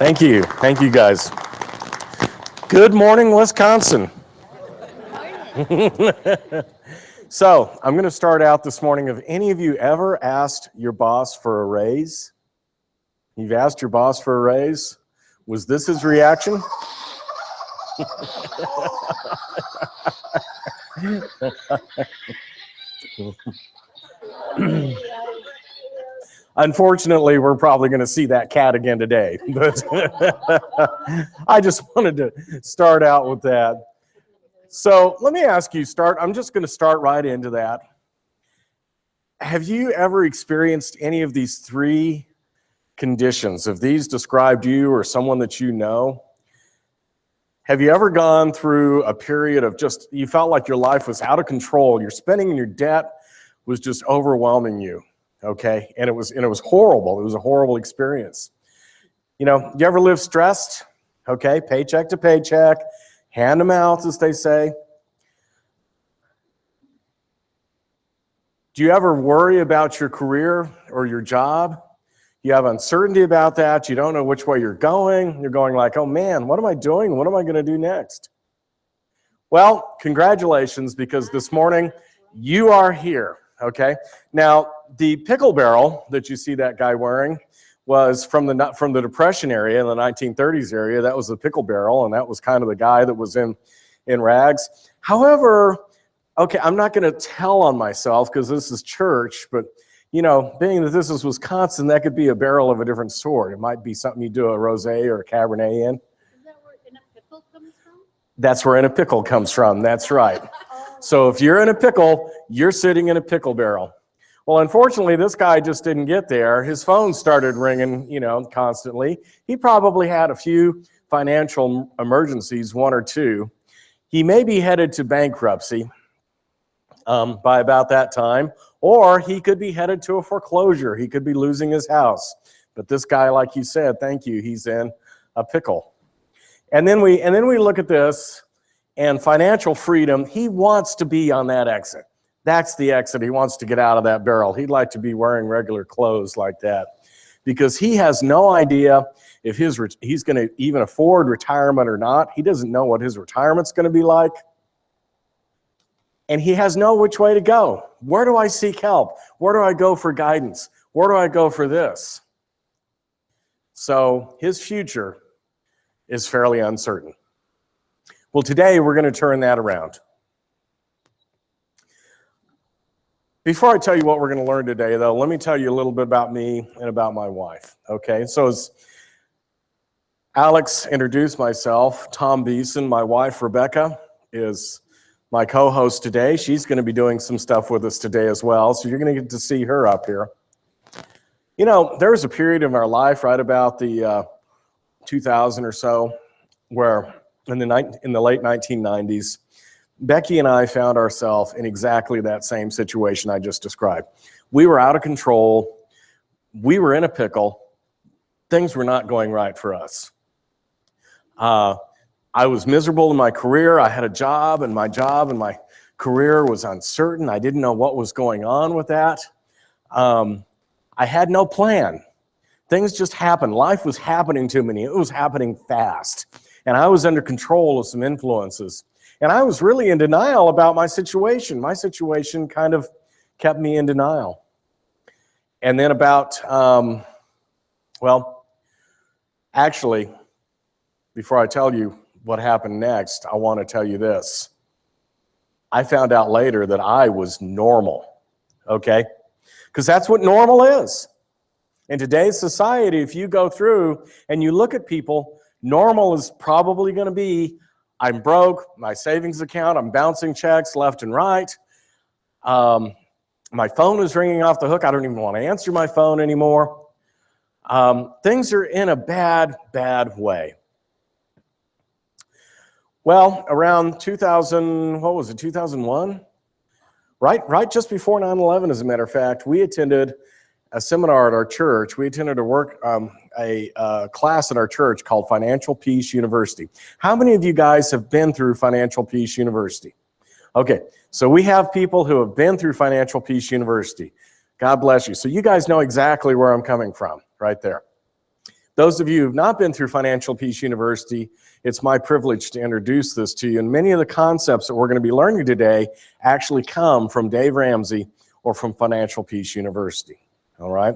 Thank you. Thank you, guys. Good morning, Wisconsin. So, I'm going to start out this morning. Have any of you ever asked your boss for a raise? You've asked your boss for a raise? Was this his reaction? Unfortunately, we're probably going to see that cat again today. But I just wanted to start out with that. So let me ask you, I'm just going to start right into that. Have you ever experienced any of these three conditions? Have these described you or someone that you know? Have you ever gone through a period of you felt like your life was out of control, your spending and your debt was just overwhelming you, okay? And it was horrible. It was a horrible experience. You ever live stressed? Okay, paycheck to paycheck, hand to mouth, as they say. Do you ever worry about your career or your job? You have uncertainty about that. You don't know which way you're going. You're going like, oh man, what am I doing? What am I going to do next? Well, congratulations, because this morning you are here, okay? Now, the pickle barrel that you see that guy wearing was from the Depression area, in the 1930s area. That was the pickle barrel, and that was kind of the guy that was in rags. However, okay, I'm not going to tell on myself because this is church, but being that this is Wisconsin, that could be a barrel of a different sort. It might be something you do a rosé or a Cabernet in. Is that where in a pickle comes from? That's where in a pickle comes from. That's right. So if you're in a pickle, you're sitting in a pickle barrel. Well, unfortunately, this guy just didn't get there. His phone started ringing, constantly. He probably had a few financial emergencies, one or two. He may be headed to bankruptcy by about that time. Or he could be headed to a foreclosure. He could be losing his house. But this guy, like you said, thank you, he's in a pickle. And then we look at this, and financial freedom, he wants to be on that exit. That's the exit. He wants to get out of that barrel. He'd like to be wearing regular clothes like that, because he has no idea if he's going to even afford retirement or not. He doesn't know what his retirement's going to be like. And he has no which way to go. Where do I seek help? Where do I go for guidance? Where do I go for this? So his future is fairly uncertain. Well, today we're going to turn that around. Before I tell you what we're going to learn today, though, let me tell you a little bit about me and about my wife. Okay, so as Alex introduced myself, Tom Beeson, my wife Rebecca is my co-host today. She's going to be doing some stuff with us today as well, so you're going to get to see her up here. There was a period in our life right about the 2000 or so where in the late 1990s, Becky and I found ourselves in exactly that same situation I just described. We were out of control. We were in a pickle. Things were not going right for us. I was miserable in my career. I had a job and my career was uncertain. I didn't know what was going on with that. I had no plan. Things just happened. Life was happening to me. It was happening fast. And I was under control of some influences. And I was really in denial about my situation. My situation kind of kept me in denial. And then actually, before I tell you what happened next, I want to tell you this. I found out later that I was normal, okay? Because that's what normal is. In today's society, if you go through and you look at people, normal is probably going to be, I'm broke, my savings account, I'm bouncing checks left and right. My phone is ringing off the hook. I don't even want to answer my phone anymore. Things are in a bad, bad way. Well, around 2001? Right just before 9/11, as a matter of fact, we attended a seminar at our church. We attended a class at our church called Financial Peace University. How many of you guys have been through Financial Peace University? Okay, so we have people who have been through Financial Peace University. God bless you. So you guys know exactly where I'm coming from, right there. Those of you who've not been through Financial Peace University, it's my privilege to introduce this to you. And many of the concepts that we're going to be learning today actually come from Dave Ramsey or from Financial Peace University. All right?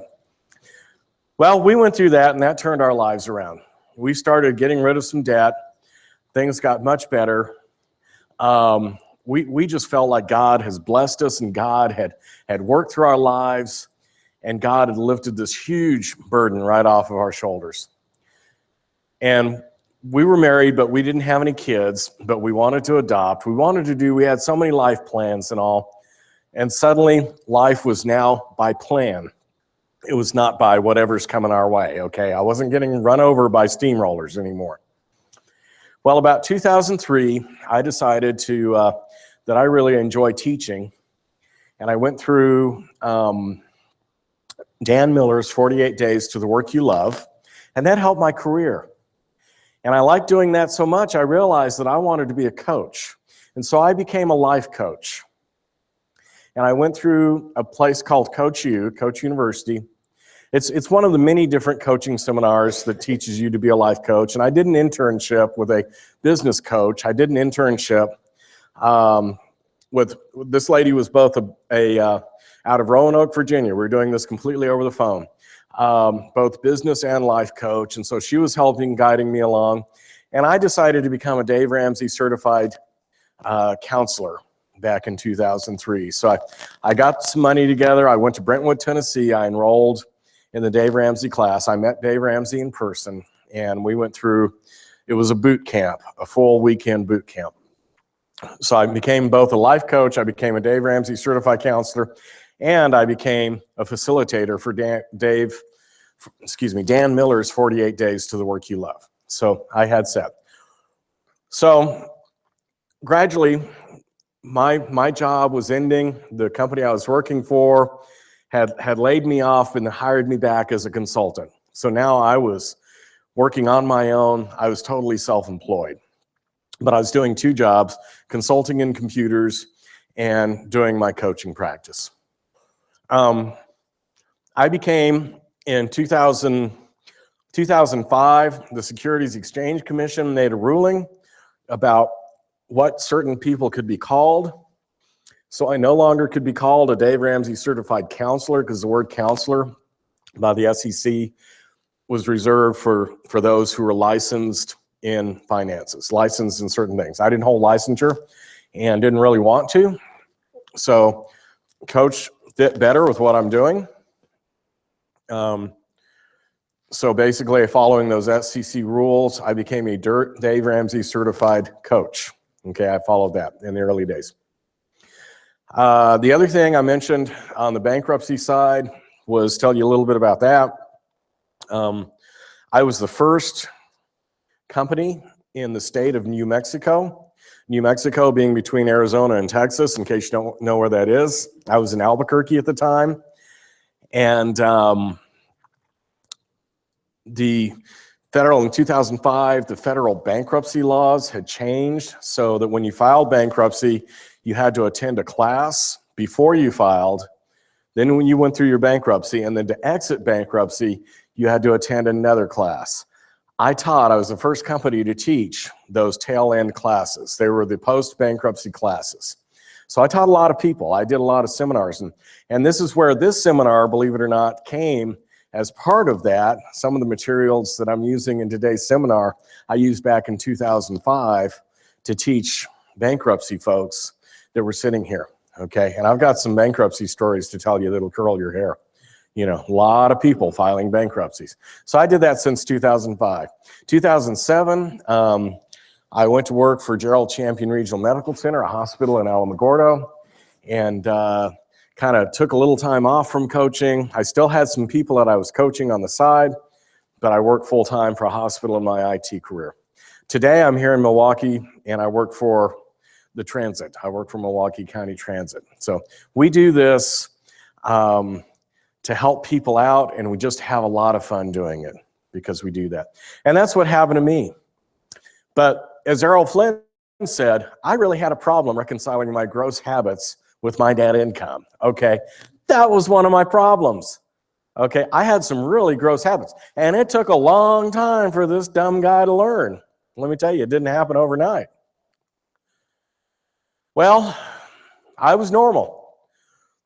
Well, we went through that, and that turned our lives around. We started getting rid of some debt. Things got much better. We just felt like God has blessed us, and God had worked through our lives, and God had lifted this huge burden right off of our shoulders. And we were married, but we didn't have any kids, but we wanted to adopt. We had so many life plans and all. And suddenly, life was now by plan. It was not by whatever's coming our way, okay? I wasn't getting run over by steamrollers anymore. Well, about 2003, I decided that I really enjoy teaching. And I went through Dan Miller's 48 Days to the Work You Love, and that helped my career. And I liked doing that so much, I realized that I wanted to be a coach. And so I became a life coach. And I went through a place called Coach University. It's one of the many different coaching seminars that teaches you to be a life coach. And I did an internship with a business coach. I did an internship with this lady was both out of Roanoke, Virginia. We were doing this completely over the phone. Both business and life coach. And so she was helping, guiding me along. And I decided to become a Dave Ramsey certified counselor back in 2003. So I got some money together. I went to Brentwood, Tennessee. I enrolled in the Dave Ramsey class. I met Dave Ramsey in person, and we went through, it was a boot camp, a full weekend boot camp. So I became both a life coach, I became a Dave Ramsey certified counselor, and I became a facilitator for Dan Miller's 48 Days to the Work You Love. So I had set. So gradually, my job was ending. The company I was working for had laid me off and hired me back as a consultant. So now I was working on my own. I was totally self-employed. But I was doing two jobs, consulting in computers and doing my coaching practice. I became, in 2005, the Securities Exchange Commission made a ruling about what certain people could be called. So I no longer could be called a Dave Ramsey certified counselor because the word counselor by the SEC was reserved for those who were licensed in finances, licensed in certain things. I didn't hold licensure and didn't really want to. So coach fit better with what I'm doing. So basically, following those SEC rules, I became a Dave Ramsey certified coach. Okay, I followed that in the early days. The other thing I mentioned on the bankruptcy side was tell you a little bit about that. I was the first company in the state of New Mexico. New Mexico being between Arizona and Texas, in case you don't know where that is. I was in Albuquerque at the time. And in 2005, the federal bankruptcy laws had changed so that when you filed bankruptcy, you had to attend a class before you filed. Then when you went through your bankruptcy, and then to exit bankruptcy, you had to attend another class. I was the first company to teach those tail end classes. They were the post-bankruptcy classes. So I taught a lot of people. I did a lot of seminars. And this is where this seminar, believe it or not, came as part of that. Some of the materials that I'm using in today's seminar, I used back in 2005 to teach bankruptcy folks that were sitting here, okay? And I've got some bankruptcy stories to tell you that'll curl your hair. You know, a lot of people filing bankruptcies. So I did that since 2005. 2007, I went to work for Gerald Champion Regional Medical Center, a hospital in Alamogordo, and kind of took a little time off from coaching. I still had some people that I was coaching on the side, but I worked full time for a hospital in my IT career. Today, I'm here in Milwaukee, and I work for the transit. I work for Milwaukee County Transit. So we do this to help people out, and we just have a lot of fun doing it because we do that. And that's what happened to me. But as Errol Flynn said, I really had a problem reconciling my gross habits with my net income. Okay, that was one of my problems. Okay, I had some really gross habits, and it took a long time for this dumb guy to learn. Let me tell you, it didn't happen overnight. Well, I was normal.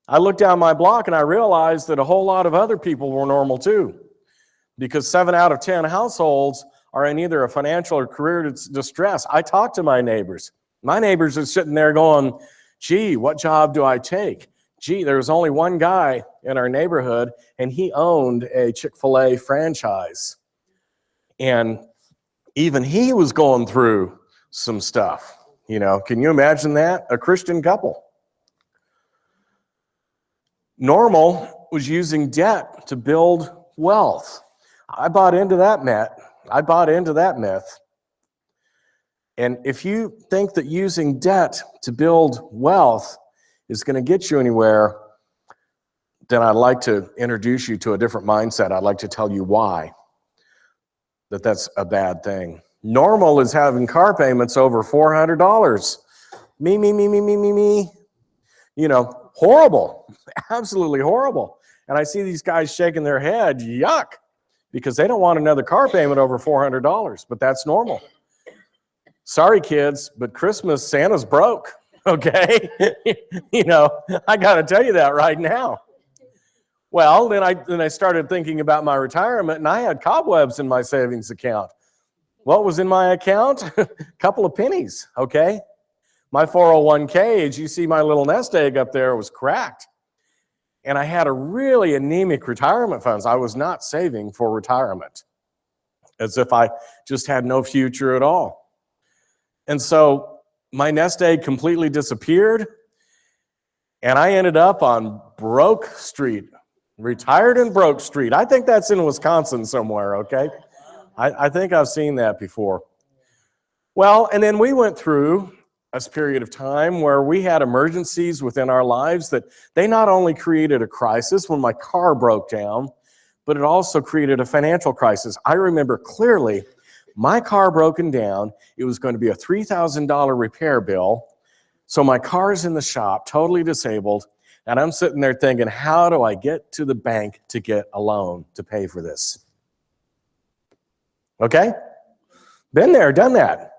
I looked down my block and I realized that a whole lot of other people were normal too, because 7 out of 10 households are in either a financial or career distress. I talked to my neighbors. My neighbors are sitting there going, gee, what job do I take? Gee, there was only one guy in our neighborhood, and he owned a Chick-fil-A franchise. And even he was going through some stuff. You know, can you imagine that? A Christian couple. Normal was using debt to build wealth. I bought into that myth. And if you think that using debt to build wealth is going to get you anywhere, then I'd like to introduce you to a different mindset. I'd like to tell you why that's a bad thing. Normal is having car payments over $400. Me. You know, horrible, absolutely horrible. And I see these guys shaking their head, yuck, because they don't want another car payment over $400, but that's normal. Sorry, kids, but Christmas, Santa's broke, okay? You know, I got to tell you that right now. Well, then I started thinking about my retirement, and I had cobwebs in my savings account. What was in my account? A couple of pennies, okay? My 401k, as you see my little nest egg up there, was cracked. And I had a really anemic retirement funds. I was not saving for retirement, as if I just had no future at all. And so my nest egg completely disappeared, and I ended up on Broke Street, retired in Broke Street. I think that's in Wisconsin somewhere, okay? I think I've seen that before. Well, and then we went through a period of time where we had emergencies within our lives that they not only created a crisis when my car broke down, but it also created a financial crisis. I remember clearly my car broken down. It was going to be a $3,000 repair bill. So my car's in the shop, totally disabled, and I'm sitting there thinking, how do I get to the bank to get a loan to pay for this? Okay? Been there, done that.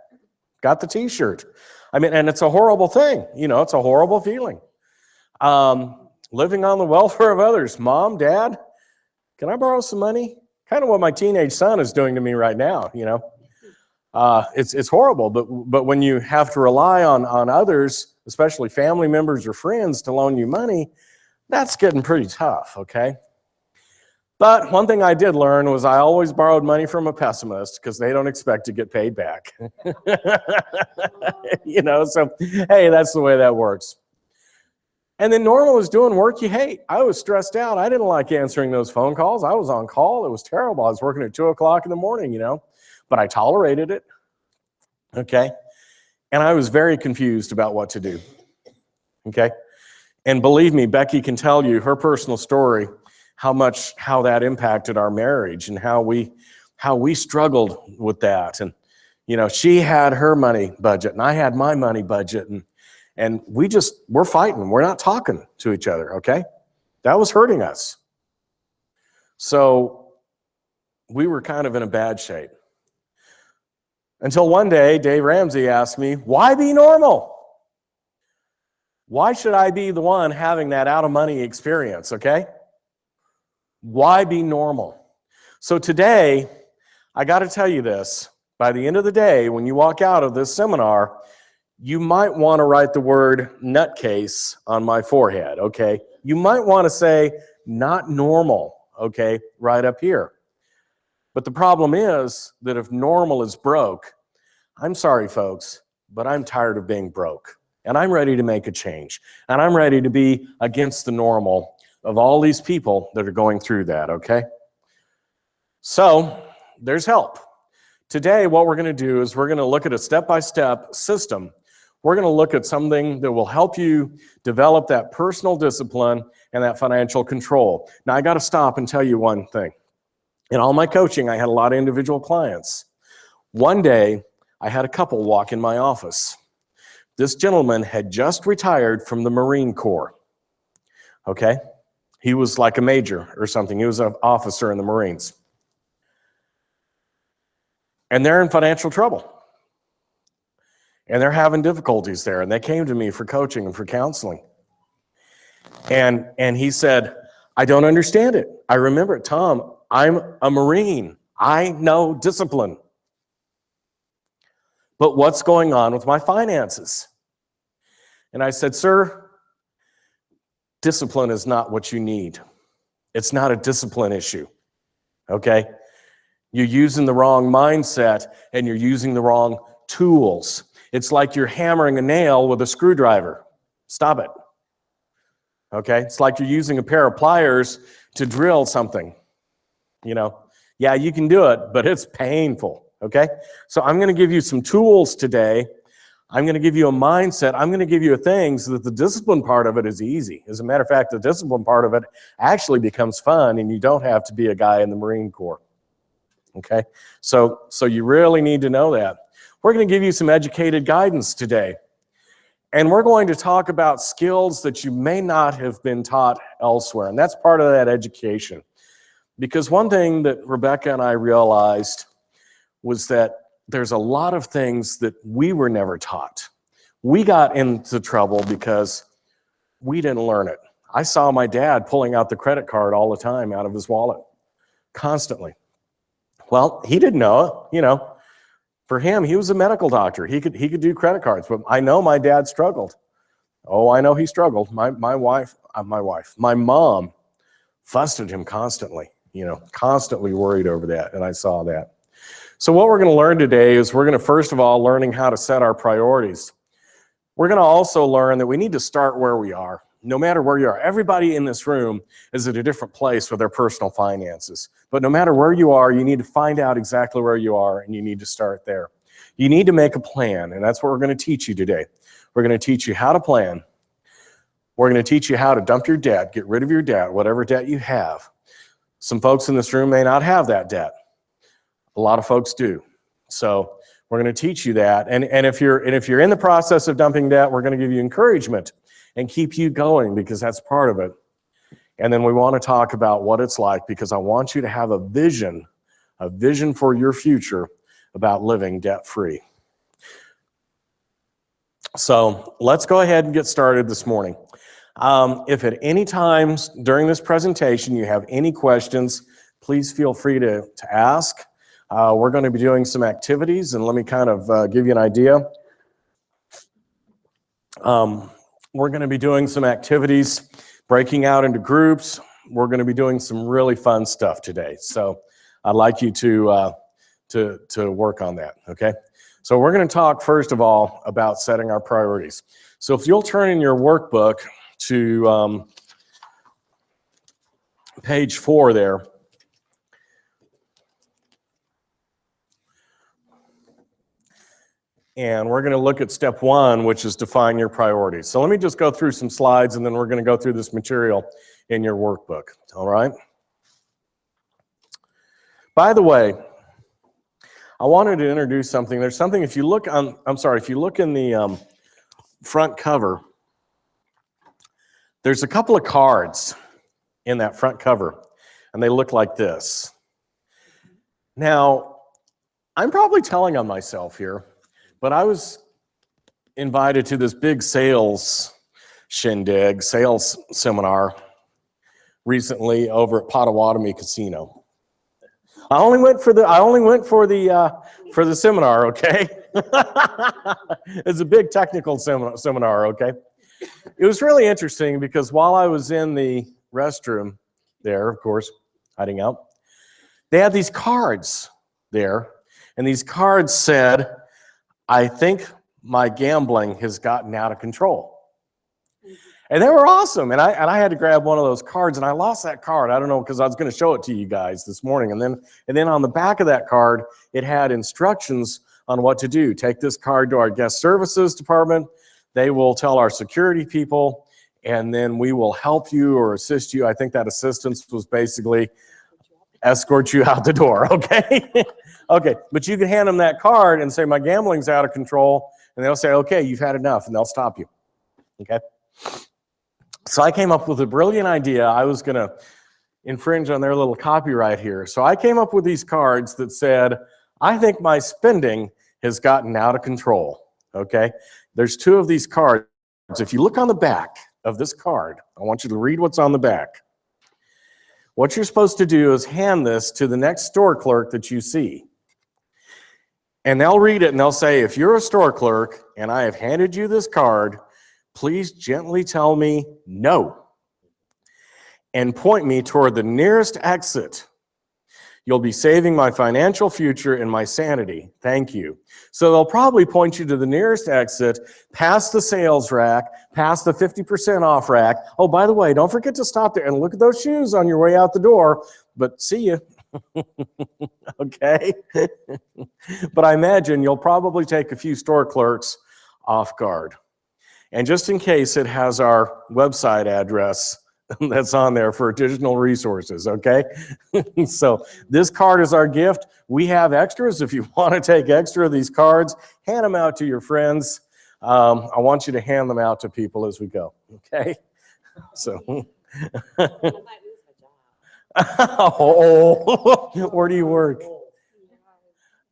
Got the t-shirt. I mean, and it's a horrible thing. You know, it's a horrible feeling. Living on the welfare of others. Mom, Dad, can I borrow some money? Kind of what my teenage son is doing to me right now, you know. It's horrible, but when you have to rely on others, especially family members or friends, to loan you money, that's getting pretty tough, okay? But one thing I did learn was I always borrowed money from a pessimist because they don't expect to get paid back. You know, so hey, that's the way that works. And then normal is doing work you hate. I was stressed out. I didn't like answering those phone calls. I was on call. It was terrible. I was working at 2 o'clock in the morning, you know, but I tolerated it, okay? And I was very confused about what to do, okay? And believe me, Becky can tell you her personal story, how that impacted our marriage and how we struggled with that. And, you know, she had her money budget and I had my money budget, and we're fighting. We're not talking to each other, okay? That was hurting us. So we were kind of in a bad shape. Until one day, Dave Ramsey asked me, why be normal? Why should I be the one having that out of money experience, okay? Why be normal? So today, I got to tell you this. By the end of the day, when you walk out of this seminar, you might want to write the word nutcase on my forehead, okay? You might want to say not normal, okay, right up here. But the problem is that if normal is broke, I'm sorry, folks, but I'm tired of being broke. And I'm ready to make a change. And I'm ready to be against the normal of all these people that are going through that, okay? So there's help. Today, what we're going to do is we're going to look at a step-by-step system. We're going to look at something that will help you develop that personal discipline and that financial control. Now, I got to stop and tell you one thing. In all my coaching, I had a lot of individual clients. One day, I had a couple walk in my office. This gentleman had just retired from the Marine Corps, okay? He was like a major or something. He was an officer in the Marines. And they're in financial trouble. And they're having difficulties there. And they came to me for coaching and for counseling. And he said, I don't understand it. I remember it, Tom, I'm a Marine. I know discipline. But what's going on with my finances? And I said, sir, discipline is not what you need. It's not a discipline issue, okay? You're using the wrong mindset and you're using the wrong tools. It's like you're hammering a nail with a screwdriver. Stop it, okay? It's like you're using a pair of pliers to drill something, you know? Yeah, you can do it, but it's painful, okay? So I'm gonna give you some tools today. I'm going to give you a mindset. I'm going to give you a thing so that the discipline part of it is easy. As a matter of fact, the discipline part of it actually becomes fun, and you don't have to be a guy in the Marine Corps. Okay? So you really need to know that. We're going to give you some educated guidance today. And we're going to talk about skills that you may not have been taught elsewhere. And that's part of that education. Because one thing that Rebecca and I realized was that there's a lot of things that we were never taught. We got into trouble because we didn't learn it. I saw my dad pulling out the credit card all the time out of his wallet, constantly. Well, he didn't know it, you know. For him, he was a medical doctor. He could do credit cards, but I know my dad struggled. Oh, I know he struggled. My mom fussed at him constantly, you know, constantly worried over that, and I saw that. So what we're going to learn today is we're going to, first of all, learning how to set our priorities. We're going to also learn that we need to start where we are, no matter where you are. Everybody in this room is at a different place with their personal finances. But no matter where you are, you need to find out exactly where you are, and you need to start there. You need to make a plan, and that's what we're going to teach you today. We're going to teach you how to plan. We're going to teach you how to dump your debt, get rid of your debt, whatever debt you have. Some folks in this room may not have that debt. A lot of folks do. So we're going to teach you that. And if you're in the process of dumping debt, we're going to give you encouragement and keep you going, because that's part of it. And then we want to talk about what it's like, because I want you to have a vision for your future about living debt-free. So let's go ahead and get started this morning. If at any time during this presentation you have any questions, please feel free to ask. We're going to be doing some activities, and let me kind of give you an idea. We're going to be doing some activities, breaking out into groups. We're going to be doing some really fun stuff today. So I'd like you to work on that, okay? So we're going to talk, first of all, about setting our priorities. So if you'll turn in your workbook to page 4 there. And we're going to look at step 1, which is define your priorities. So let me just go through some slides, and then we're going to go through this material in your workbook, all right? By the way, I wanted to introduce something. There's something, if you look on, if you look in the front cover, there's a couple of cards in that front cover, and they look like this. Now, I'm probably telling on myself here, but I was invited to this big sales seminar recently over at Potawatomi Casino. I only went for the seminar, okay? It's a big technical seminar, okay? It was really interesting because while I was in the restroom there, of course, hiding out, they had these cards there, and these cards said, I think my gambling has gotten out of control. And they were awesome. And I had to grab one of those cards, and I lost that card. I don't know, because I was going to show it to you guys this morning. And then on the back of that card, it had instructions on what to do. Take this card to our guest services department. They will tell our security people, and then we will help you or assist you. I think that assistance was basically escort you out the door, okay? Okay, but you can hand them that card and say, my gambling's out of control, and they'll say, okay, you've had enough, and they'll stop you, okay? So I came up with a brilliant idea. I was going to infringe on their little copyright here. So I came up with these cards that said, I think my spending has gotten out of control, okay? There's 2 of these cards. If you look on the back of this card, I want you to read what's on the back. What you're supposed to do is hand this to the next store clerk that you see. And they'll read it and they'll say, if you're a store clerk and I have handed you this card, please gently tell me no and point me toward the nearest exit. You'll be saving my financial future and my sanity. Thank you. So they'll probably point you to the nearest exit, past the sales rack, past the 50% off rack. Oh, by the way, don't forget to stop there and look at those shoes on your way out the door, but see you. Okay? But I imagine you'll probably take a few store clerks off guard. And just in case, it has our website address that's on there for additional resources, okay? So this card is our gift. We have extras. If you want to take extra of these cards, hand them out to your friends. I want you to hand them out to people as we go, okay? So, oh, where do you work?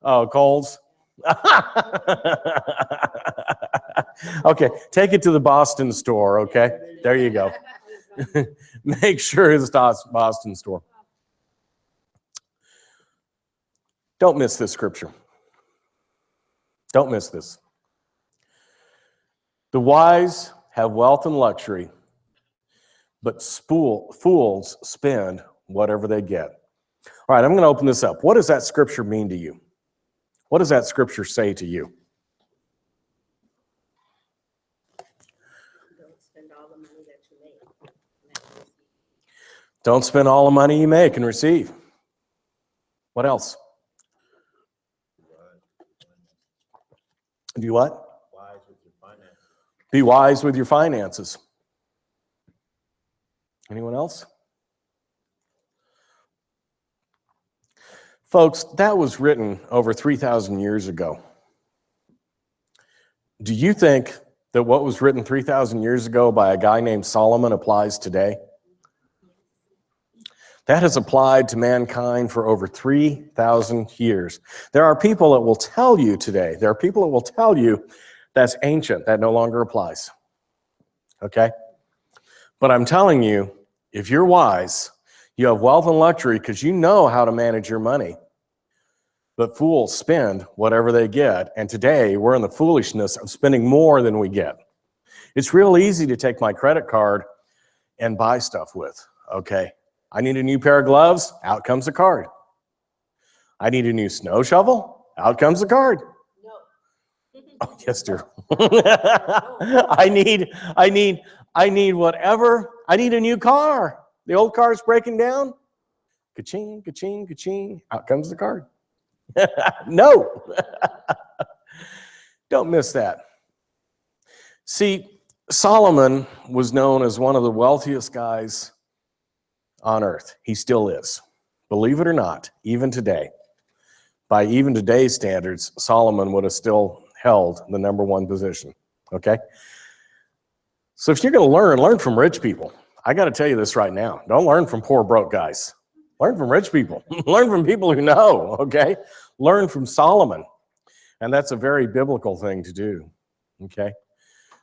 Oh, Kohl's? Okay, take it to the Boston store, okay? There you go. Make sure it's Boston store. Don't miss this scripture. Don't miss this. The wise have wealth and luxury, but fools spend whatever they get. All right, I'm going to open this up. What does that scripture mean to you? What does that scripture say to you? Don't spend all the money you make and receive. What else? Do what? Wise with your finances. Be wise with your finances. Anyone else? Folks, that was written over 3,000 years ago. Do you think that what was written 3,000 years ago by a guy named Solomon applies today? That has applied to mankind for over 3,000 years. There are people that will tell you today, there are people that will tell you that's ancient, that no longer applies. Okay? But I'm telling you, if you're wise, you have wealth and luxury because you know how to manage your money. But fools spend whatever they get. And today, we're in the foolishness of spending more than we get. It's real easy to take my credit card and buy stuff with, okay? I need a new pair of gloves, out comes a card. I need a new snow shovel, out comes a card. No. Oh, yes, dear. I need whatever. I need a new car. The old car's breaking down. Ka-ching, ka-ching, ka-ching. Out comes the card. No. Don't miss that. See, Solomon was known as one of the wealthiest guys on earth. He still is. Believe it or not, even today. By even today's standards, Solomon would have still held the #1 position. Okay? So if you're going to learn from rich people. I got to tell you this right now. Don't learn from poor, broke guys. Learn from rich people. Learn from people who know, okay? Learn from Solomon. And that's a very biblical thing to do, okay?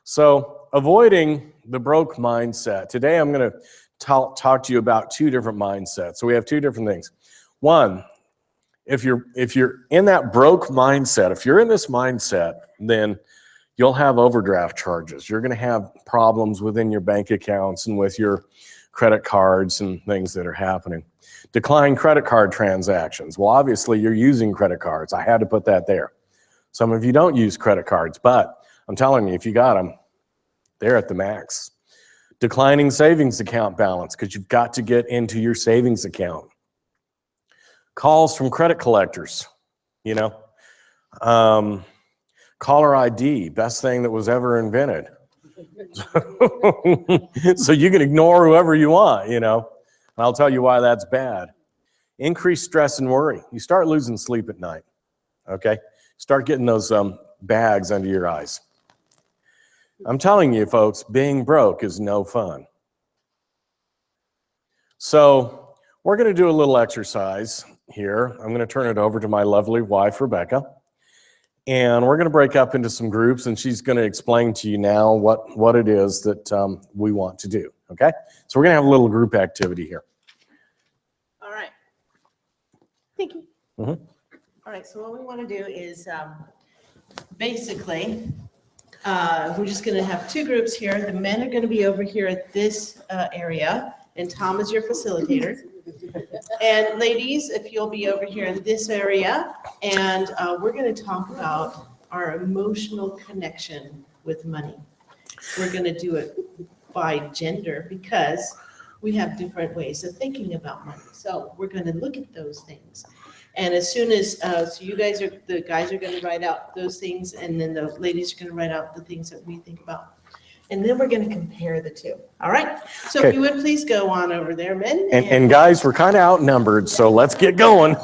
So avoiding the broke mindset. Today I'm going to talk to you about 2 different mindsets. So we have 2 different things. One, if you're in that broke mindset, if you're in this mindset, then you'll have overdraft charges. You're going to have problems within your bank accounts and with your credit cards and things that are happening. Decline credit card transactions. Well, obviously you're using credit cards. I had to put that there. Some of you don't use credit cards, but I'm telling you, if you got them, they're at the max. Declining savings account balance because you've got to get into your savings account. Calls from credit collectors, you know. Caller ID, best thing that was ever invented. So you can ignore whoever you want, you know. And I'll tell you why that's bad. Increased stress and worry. You start losing sleep at night, okay? Start getting those bags under your eyes. I'm telling you, folks, being broke is no fun, So we're going to do a little exercise here. I'm going to turn it over to my lovely wife, Rebecca. And we're going to break up into some groups, and she's going to explain to you now what it is that we want to do, okay? So we're going to have a little group activity here. All right. Thank you. Mhm. All right, so what we want to do is basically, we're just going to have two groups here. The men are going to be over here at this area, and Tom is your facilitator. And ladies, if you'll be over here in this area, and we're going to talk about our emotional connection with money. We're going to do it by gender because we have different ways of thinking about money. So we're going to look at those things. And as soon as, so the guys are going to write out those things, and then the ladies are going to write out the things that we think about. And then we're going to compare the two. All right? So Okay. if you would please go on over there, men. And guys, we're kind of outnumbered, so let's get going.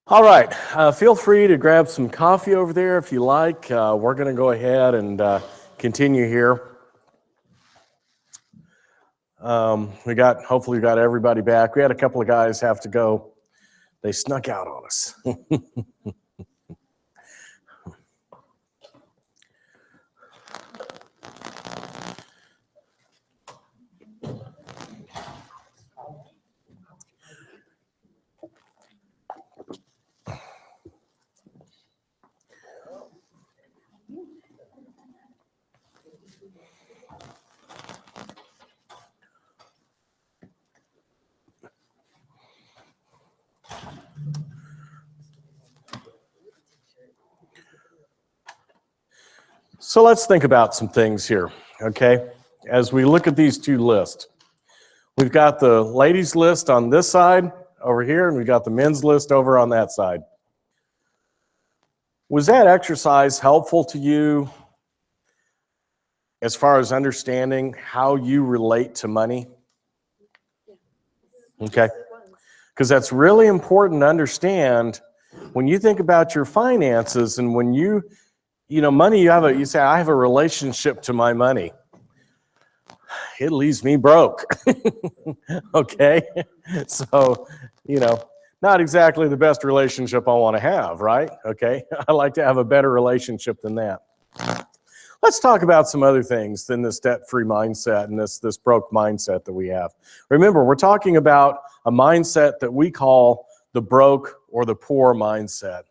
All right, feel free to grab some coffee over there if you like. We're going to go ahead and continue here. Hopefully we got everybody back. We had a couple of guys have to go. They snuck out on us. So let's think about some things here, okay? As we look at these two lists, we've got the ladies list on this side over here, and we've got the men's list over on that side. Was that exercise helpful to you as far as understanding how you relate to money? Okay. Because that's really important to understand when you think about your finances and when money, you say, I have a relationship to my money. It leaves me broke. Okay. So, not exactly the best relationship I want to have, right? Okay. I like to have a better relationship than that. Let's talk about some other things than this debt-free mindset and this broke mindset that we have. Remember, we're talking about a mindset that we call the broke or the poor mindset.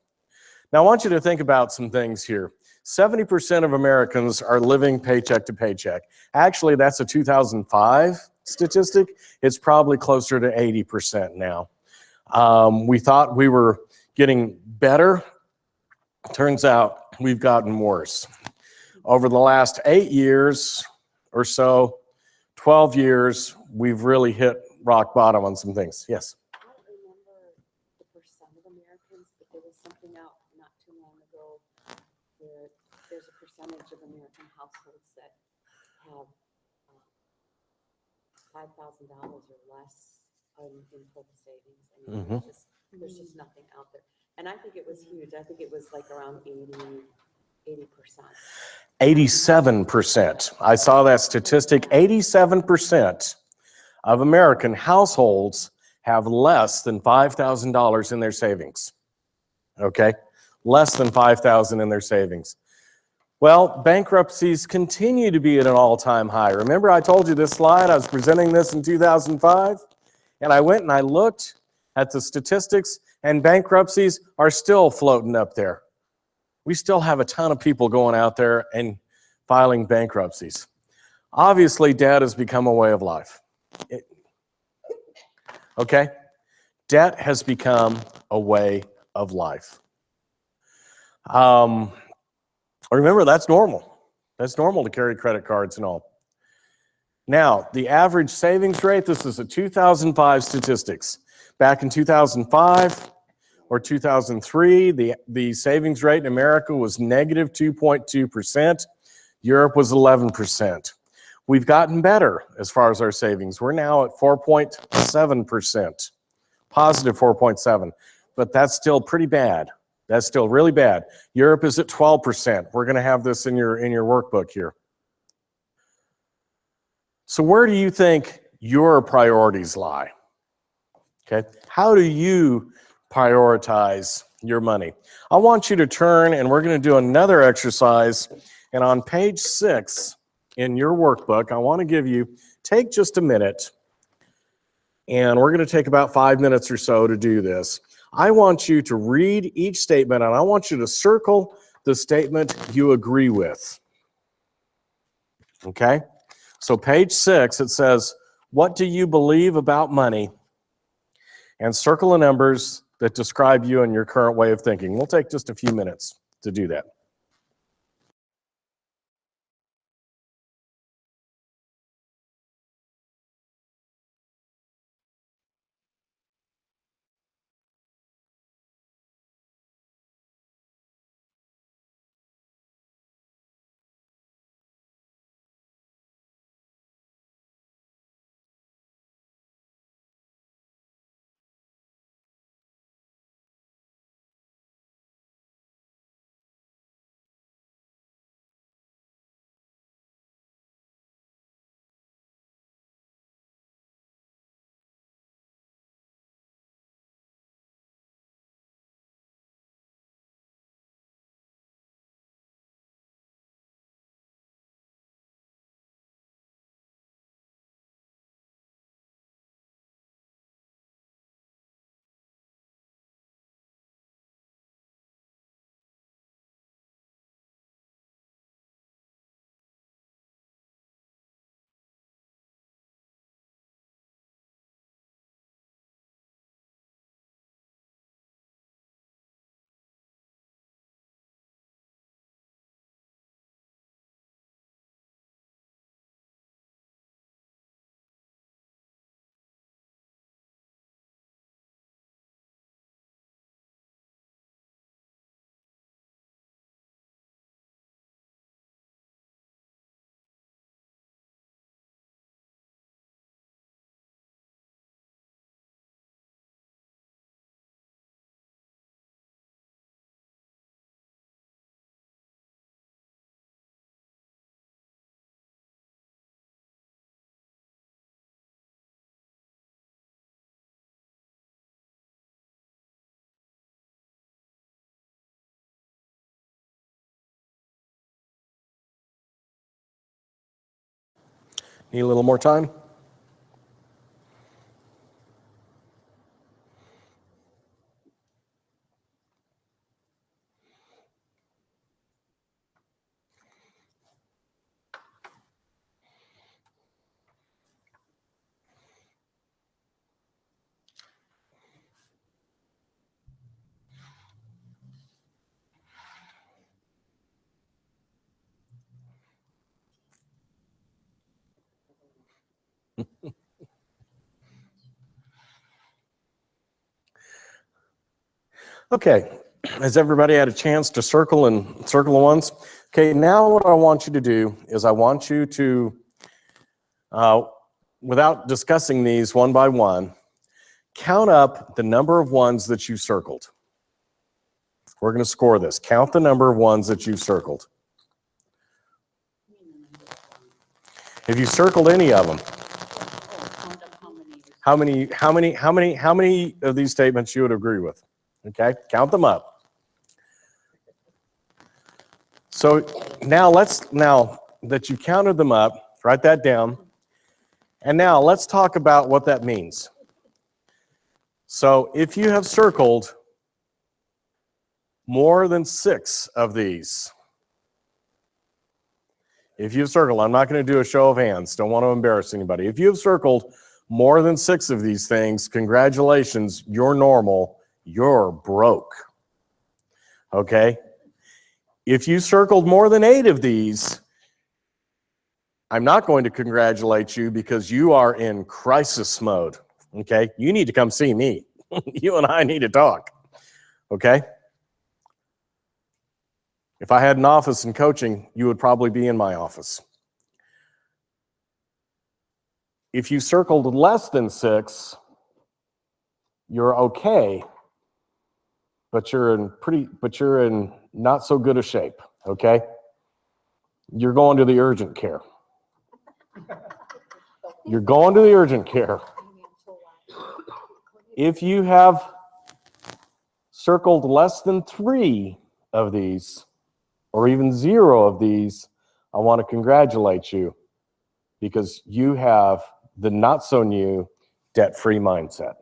Now, I want you to think about some things here. 70% of Americans are living paycheck to paycheck. Actually, that's a 2005 statistic. It's probably closer to 80% now. We thought we were getting better. Turns out we've gotten worse. Over the last 8 years or so, 12 years, we've really hit rock bottom on some things. Yes? I don't remember the percent of Americans, but there was something out not too long ago where there's a percentage of American households that have $5,000 or less in total savings. I mean, there's just nothing out there. And I think it was huge. I think it was like around 80%. 87%. I saw that statistic. 87% of American households have less than $5,000 in their savings. Okay? Less than $5,000 in their savings. Well, bankruptcies continue to be at an all-time high. Remember I told you this slide? I was presenting this in 2005, and I went and I looked at the statistics, and bankruptcies are still floating up there. We still have a ton of people going out there and filing bankruptcies. Obviously, debt has become a way of life. Okay? Debt has become a way of life. Remember, that's normal. That's normal to carry credit cards and all. Now, the average savings rate, this is a 2005 statistics. Back in 2005, or 2003, the savings rate in America was negative 2.2%. Europe was 11%. We've gotten better as far as our savings. We're now at 4.7%, positive 4.7, but that's still pretty bad. That's still really bad. Europe is at 12%. We're going to have this in your workbook here. So where do you think your priorities lie? Okay, how do you prioritize your money? I want you to turn, and we're going to do another exercise. And on page 6 in your workbook, I want to give you, take just a minute, and we're going to take about 5 minutes or so to do this. I want you to read each statement, and I want you to circle the statement you agree with. Okay? So page 6, it says, what do you believe about money? And circle the numbers that describe you and your current way of thinking. We'll take just a few minutes to do that. Need a little more time? Okay, has everybody had a chance to circle the ones? Okay, now what I want you to do is I want you to, without discussing these one by one, count up the number of ones that you circled. We're going to score this. Count the number of ones that you've circled. If you circled any of them, how many of these statements you would agree with? Okay, count them up. So now now that you counted them up, write that down. And now let's talk about what that means. So if you have circled more than 6 of these, if you've circled, I'm not going to do a show of hands, don't want to embarrass anybody. If you've circled more than 6 of these things, congratulations, you're normal. You're broke. Okay? If you circled more than 8 of these, I'm not going to congratulate you because you are in crisis mode. Okay? You need to come see me. You and I need to talk. Okay? If I had an office in coaching, you would probably be in my office. If you circled less than 6, you're okay. But you're in not so good a shape, okay? You're going to the urgent care. You're going to the urgent care. If you have circled less than 3 of these, or even 0 of these, I want to congratulate you because you have the not so new debt-free mindset,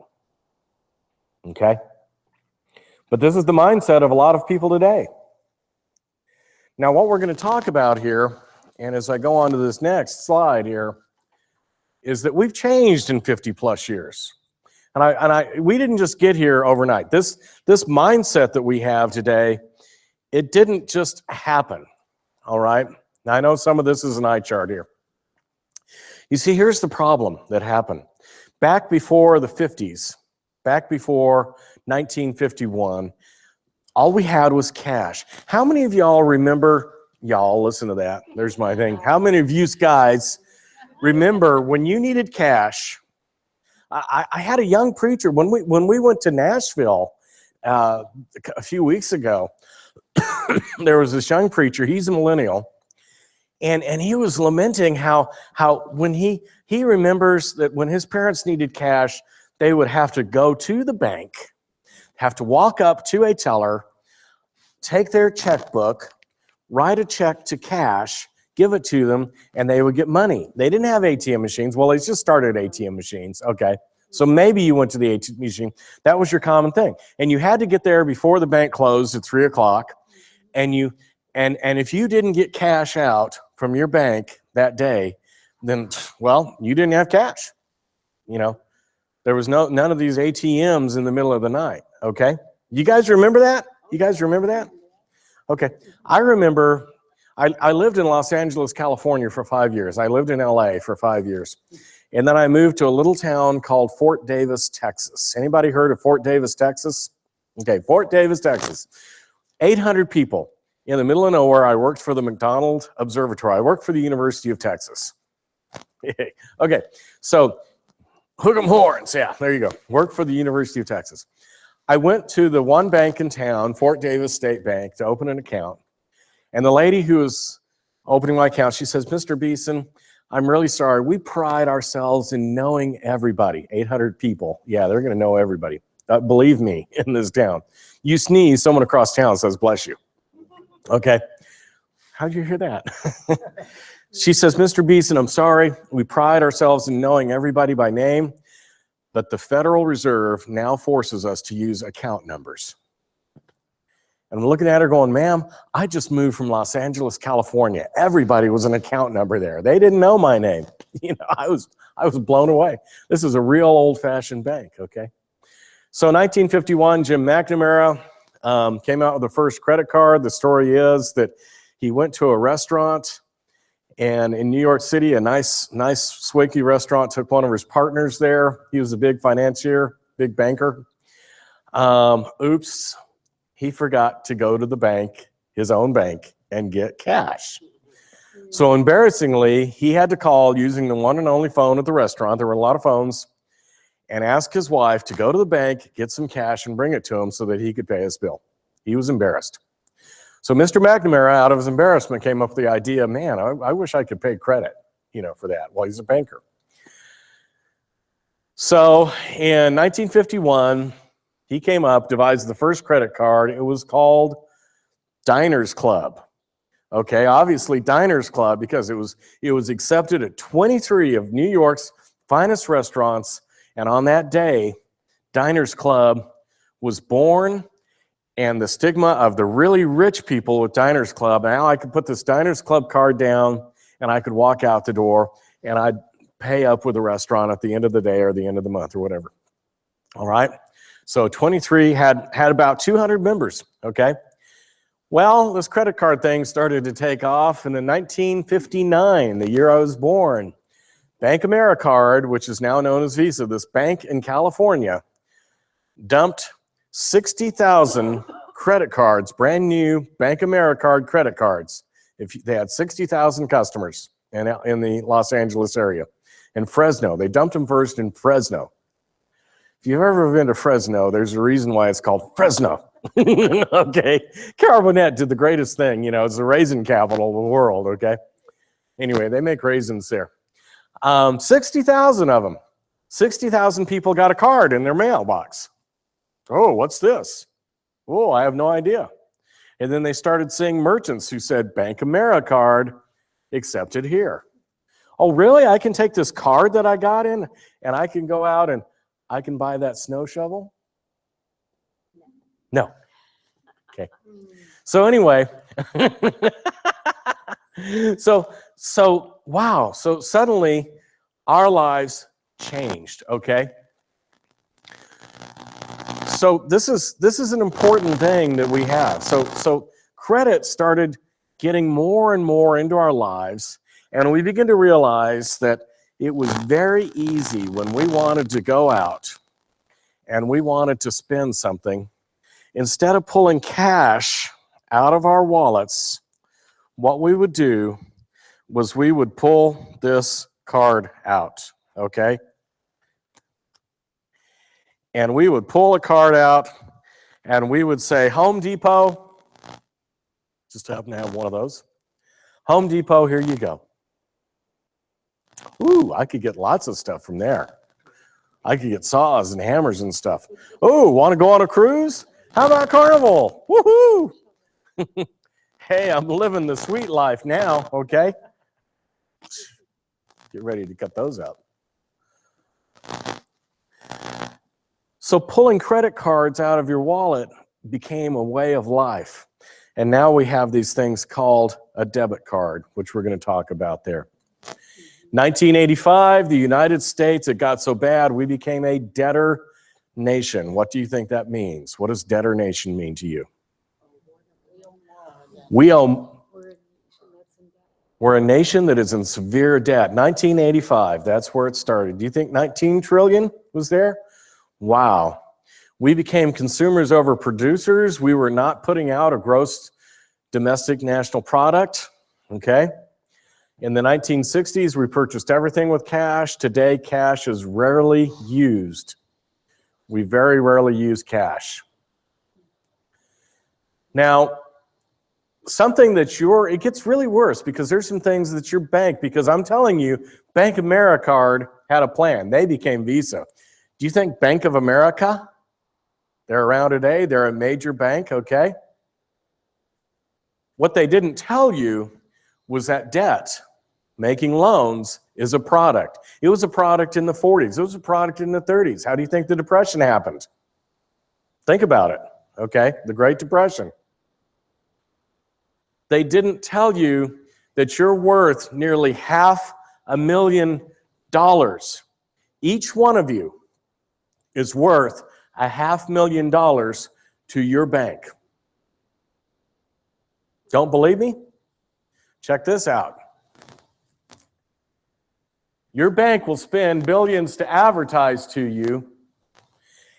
okay? But this is the mindset of a lot of people today. Now, what we're going to talk about here, and as I go on to this next slide here, is that we've changed in 50 plus years. And we didn't just get here overnight. This mindset that we have today, it didn't just happen, all right? Now, I know some of this is an eye chart here. You see, here's the problem that happened. Back before the 50s, back before 1951, all we had was cash. How many of y'all remember, listen to that, there's my thing. How many of you guys remember when you needed cash? I had a young preacher, when we went to Nashville a few weeks ago, there was this young preacher, he's a millennial, and he was lamenting how when he remembers that when his parents needed cash, they would have to go to the bank, have to walk up to a teller, take their checkbook, write a check to cash, give it to them, and they would get money. They didn't have ATM machines. Well, they just started ATM machines. Okay. So maybe you went to the ATM machine. That was your common thing. And you had to get there before the bank closed at 3 o'clock. And if you didn't get cash out from your bank that day, then, well, you didn't have cash. You know, there was none of these ATMs in the middle of the night. Okay. You guys remember that? You guys remember that? Okay. I remember I lived in Los Angeles, California for 5 years. I lived in LA for 5 years. And then I moved to a little town called Fort Davis, Texas. Anybody heard of Fort Davis, Texas? Okay, Fort Davis, Texas. 800 people in the middle of nowhere. I worked for the McDonald Observatory. I worked for the University of Texas. Okay, so hook 'em horns. Yeah, there you go. Worked for the University of Texas. I went to the one bank in town, Fort Davis State Bank, to open an account. And the lady who was opening my account, she says, Mr. Beeson, I'm really sorry. We pride ourselves in knowing everybody. 800 people. Yeah, they're going to know everybody. Believe me, in this town. You sneeze, someone across town says, bless you. Okay. How'd you hear that? She says, Mr. Beeson, I'm sorry. We pride ourselves in knowing everybody by name, but the Federal Reserve now forces us to use account numbers. And I'm looking at her going, ma'am, I just moved from Los Angeles, California. Everybody was an account number there. They didn't know my name. I was blown away. This is a real old-fashioned bank, okay? So 1951, Jim McNamara came out with the first credit card. The story is that he went to a restaurant, and in New York City, a nice swanky restaurant, took one of his partners there. He was a big financier, big banker. Oops, he forgot to go to the bank, his own bank, and get cash. So embarrassingly, he had to call using the one and only phone at the restaurant. There were a lot of phones, and ask his wife to go to the bank, get some cash, and bring it to him so that he could pay his bill. He was embarrassed. So Mr. McNamara, out of his embarrassment, came up with the idea, man, I wish I could pay credit, for that. Well, he's a banker. So in 1951, he came up, devised the first credit card. It was called Diners Club. Okay, obviously Diners Club because it was accepted at 23 of New York's finest restaurants, and on that day, Diners Club was born. And the stigma of the really rich people with Diners Club, now I could put this Diners Club card down and I could walk out the door and I'd pay up with the restaurant at the end of the day or the end of the month or whatever. All right. So 23 had about 200 members. Okay. Well, this credit card thing started to take off, and in 1959, the year I was born, Bank AmeriCard, which is now known as Visa, this bank in California, dumped 60,000 credit cards, brand new Bank AmeriCard credit cards. They had 60,000 customers in the Los Angeles area. In Fresno, they dumped them first in Fresno. If you've ever been to Fresno, there's a reason why it's called Fresno. Okay, Carol Burnett did the greatest thing, it's the raisin capital of the world, okay? Anyway, they make raisins there. 60,000 of them. 60,000 people got a card in their mailbox. Oh, what's this? Oh, I have no idea. And then they started seeing merchants who said, Bank AmeriCard accepted here. Oh, really? I can take this card that I got in and I can go out and I can buy that snow shovel? No. Okay. So anyway, so wow. So suddenly our lives changed, okay? So this is an important thing that we have. So credit started getting more and more into our lives, and we begin to realize that it was very easy when we wanted to go out and we wanted to spend something. Instead of pulling cash out of our wallets, what we would do was we would pull this card out, okay? And we would pull a card out and we would say, Home Depot, just happen to have one of those. Home Depot, here you go. Ooh, I could get lots of stuff from there. I could get saws and hammers and stuff. Oh, want to go on a cruise? How about Carnival? Woohoo! Hey, I'm living the sweet life now, okay? Get ready to cut those out. So pulling credit cards out of your wallet became a way of life. And now we have these things called a debit card, which we're going to talk about there. 1985, the United States, it got so bad, we became a debtor nation. What do you think that means? What does debtor nation mean to you? We're a nation that is in severe debt. 1985, that's where it started. Do you think 19 trillion was there? Wow. We became consumers over producers. We were not putting out a gross domestic national product, okay? In the 1960s, we purchased everything with cash. Today, cash is rarely used. We very rarely use cash. Now, something that it gets really worse because there's some things that your bank, because I'm telling you, Bank AmeriCard had a plan. They became Visa. Do you think Bank of America, they're around today, they're a major bank, okay? What they didn't tell you was that debt Making loans is a product. It was a product in the 40s. It was a product in the 30s. How do you think the Depression happened? Think about it, okay? The Great Depression. They didn't tell you that you're worth nearly $500,000. Each one of you is worth $500,000 to your bank. Don't believe me? Check this out. Your bank will spend billions to advertise to you,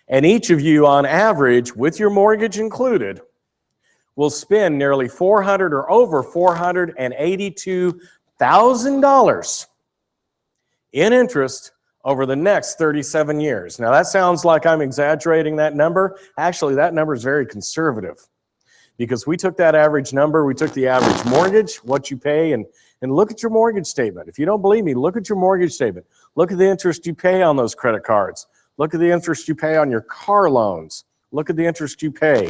and each of you, on average, with your mortgage included, will spend nearly $400,000 or over $482,000 in interest over the next 37 years. Now, that sounds like I'm exaggerating that number. Actually, that number is very conservative, because we took that average number, we took the average mortgage, what you pay, and look at your mortgage statement. If you don't believe me, look at your mortgage statement. Look at the interest you pay on those credit cards. Look at the interest you pay on your car loans. Look at the interest you pay.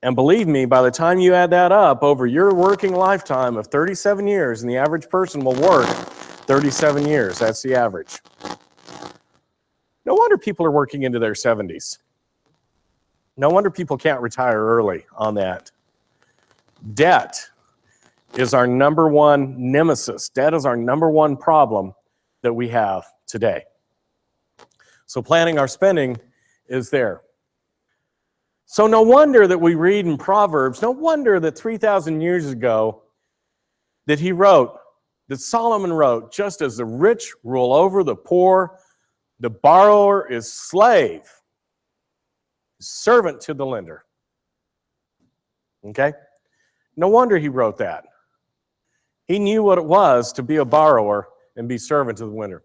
And believe me, by the time you add that up over your working lifetime of 37 years, and the average person will work 37 years, that's the average. No wonder people are working into their 70s. No wonder people can't retire early on that. Debt is our number one nemesis. Debt is our number one problem that we have today. So planning our spending is there. So no wonder that we read in Proverbs, no wonder that 3,000 years ago that Solomon wrote, just as the rich rule over the poor, the borrower is slave, servant to the lender. Okay? No wonder he wrote that. He knew what it was to be a borrower and be servant to the lender.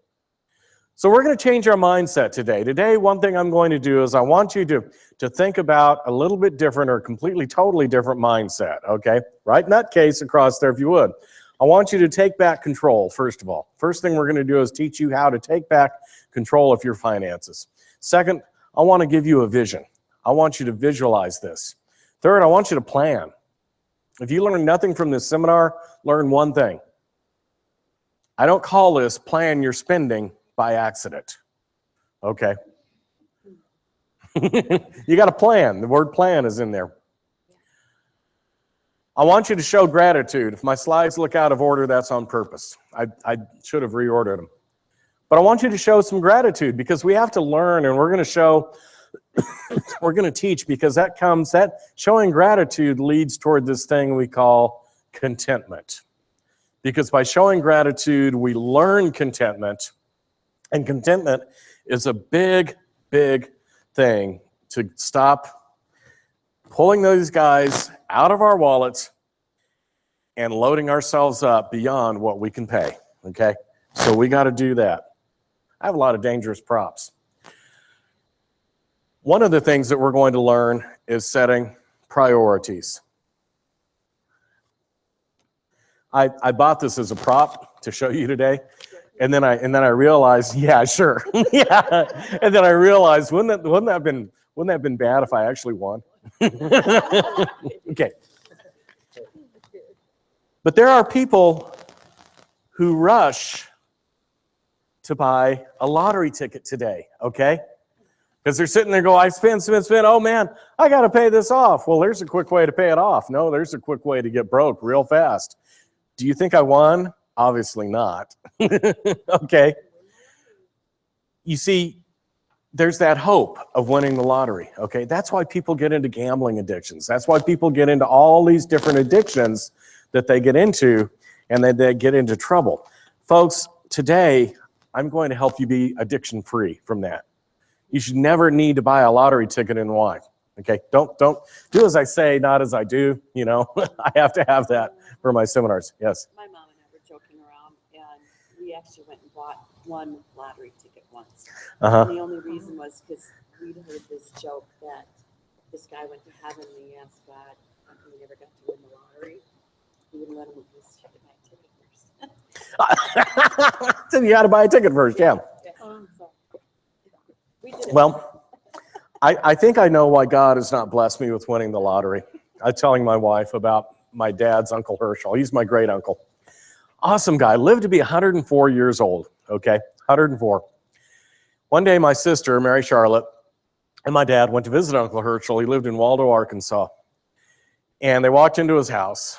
So we're going to change our mindset today. Today, one thing I'm going to do is I want you to think about a little bit different or completely, totally different mindset, okay? Write nutcase across there if you would. I want you to take back control, first of all. First thing we're going to do is teach you how to take back control of your finances. Second, I want to give you a vision. I want you to visualize this. Third, I want you to plan. If you learn nothing from this seminar, learn one thing. I don't call this plan your spending by accident. Okay. You got a plan. The word plan is in there. I want you to show gratitude. If my slides look out of order, that's on purpose. I should have reordered them. But I want you to show some gratitude, because we have to learn, and we're going to show, we're going to teach, because that showing gratitude leads toward this thing we call contentment. Because by showing gratitude, we learn contentment. And contentment is a big, big thing to stop pulling those guys out of our wallets and loading ourselves up beyond what we can pay, okay? So we got to do that. I have a lot of dangerous props. One of the things that we're going to learn is setting priorities. I bought this as a prop to show you today. And then I realized, yeah, sure. Yeah. And then I realized, wouldn't that have been bad if I actually won? Okay. But there are people who rush to buy a lottery ticket today, okay? Because they're sitting there going, I spend, oh man, I got to pay this off. Well, there's a quick way to pay it off. No, there's a quick way to get broke real fast. Do you think I won? Obviously not. Okay. You see, there's that hope of winning the lottery, okay? That's why people get into gambling addictions. That's why people get into all these different addictions that they get into, and then they get into trouble. Folks, today, I'm going to help you be addiction-free from that. You should never need to buy a lottery ticket and why. Okay, don't do as I say, not as I do. You know, I have to have that for my seminars. Yes. My mom and I were joking around, and we actually went and bought one lottery ticket once. And the only reason was because we'd heard this joke that this guy went to heaven and he asked God, how come he never got to win the lottery? He wouldn't let him just buy a ticket first. So you got to buy a ticket first, yeah. So we did it. Well, I think I know why God has not blessed me with winning the lottery. I'm telling my wife about my dad's Uncle Herschel. He's my great uncle. Awesome guy, lived to be 104 years old, okay, 104. One day my sister, Mary Charlotte, and my dad went to visit Uncle Herschel. He lived in Waldo, Arkansas. And they walked into his house.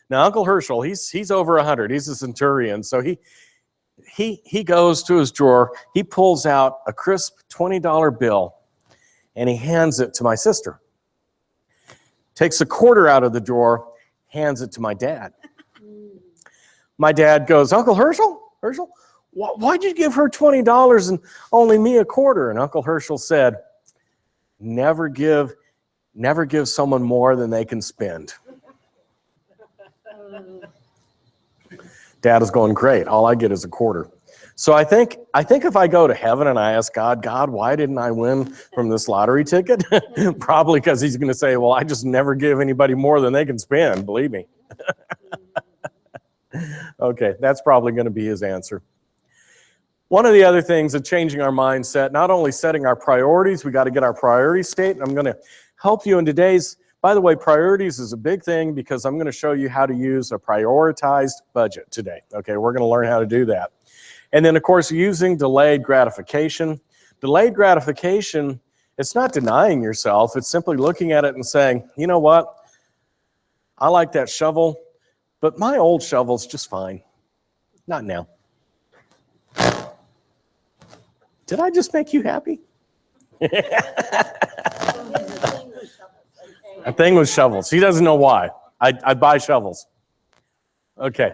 Now, Uncle Herschel, he's over 100. He's a centurion. So he goes to his drawer. He pulls out a crisp $20 bill, and he hands it to my sister. Takes a quarter out of the drawer, hands it to my dad. My dad goes, Uncle Herschel, why'd you give her $20 and only me a quarter? And Uncle Herschel said, never give someone more than they can spend. Dad is going, great, all I get is a quarter. So I think if I go to heaven and I ask God, why didn't I win from this lottery ticket? Probably because he's going to say, well, I just never give anybody more than they can spend, believe me. Okay, that's probably going to be his answer. One of the other things of changing our mindset, not only setting our priorities, we got to get our priority state. And I'm going to help you in today's, by the way, priorities is a big thing because I'm going to show you how to use a prioritized budget today. Okay, we're going to learn how to do that. And then, of course, using delayed gratification. Delayed gratification, it's not denying yourself. It's simply looking at it and saying, you know what? I like that shovel, but my old shovel's just fine. Not now. Did I just make you happy? A thing with shovels. He doesn't know why. I buy shovels. Okay.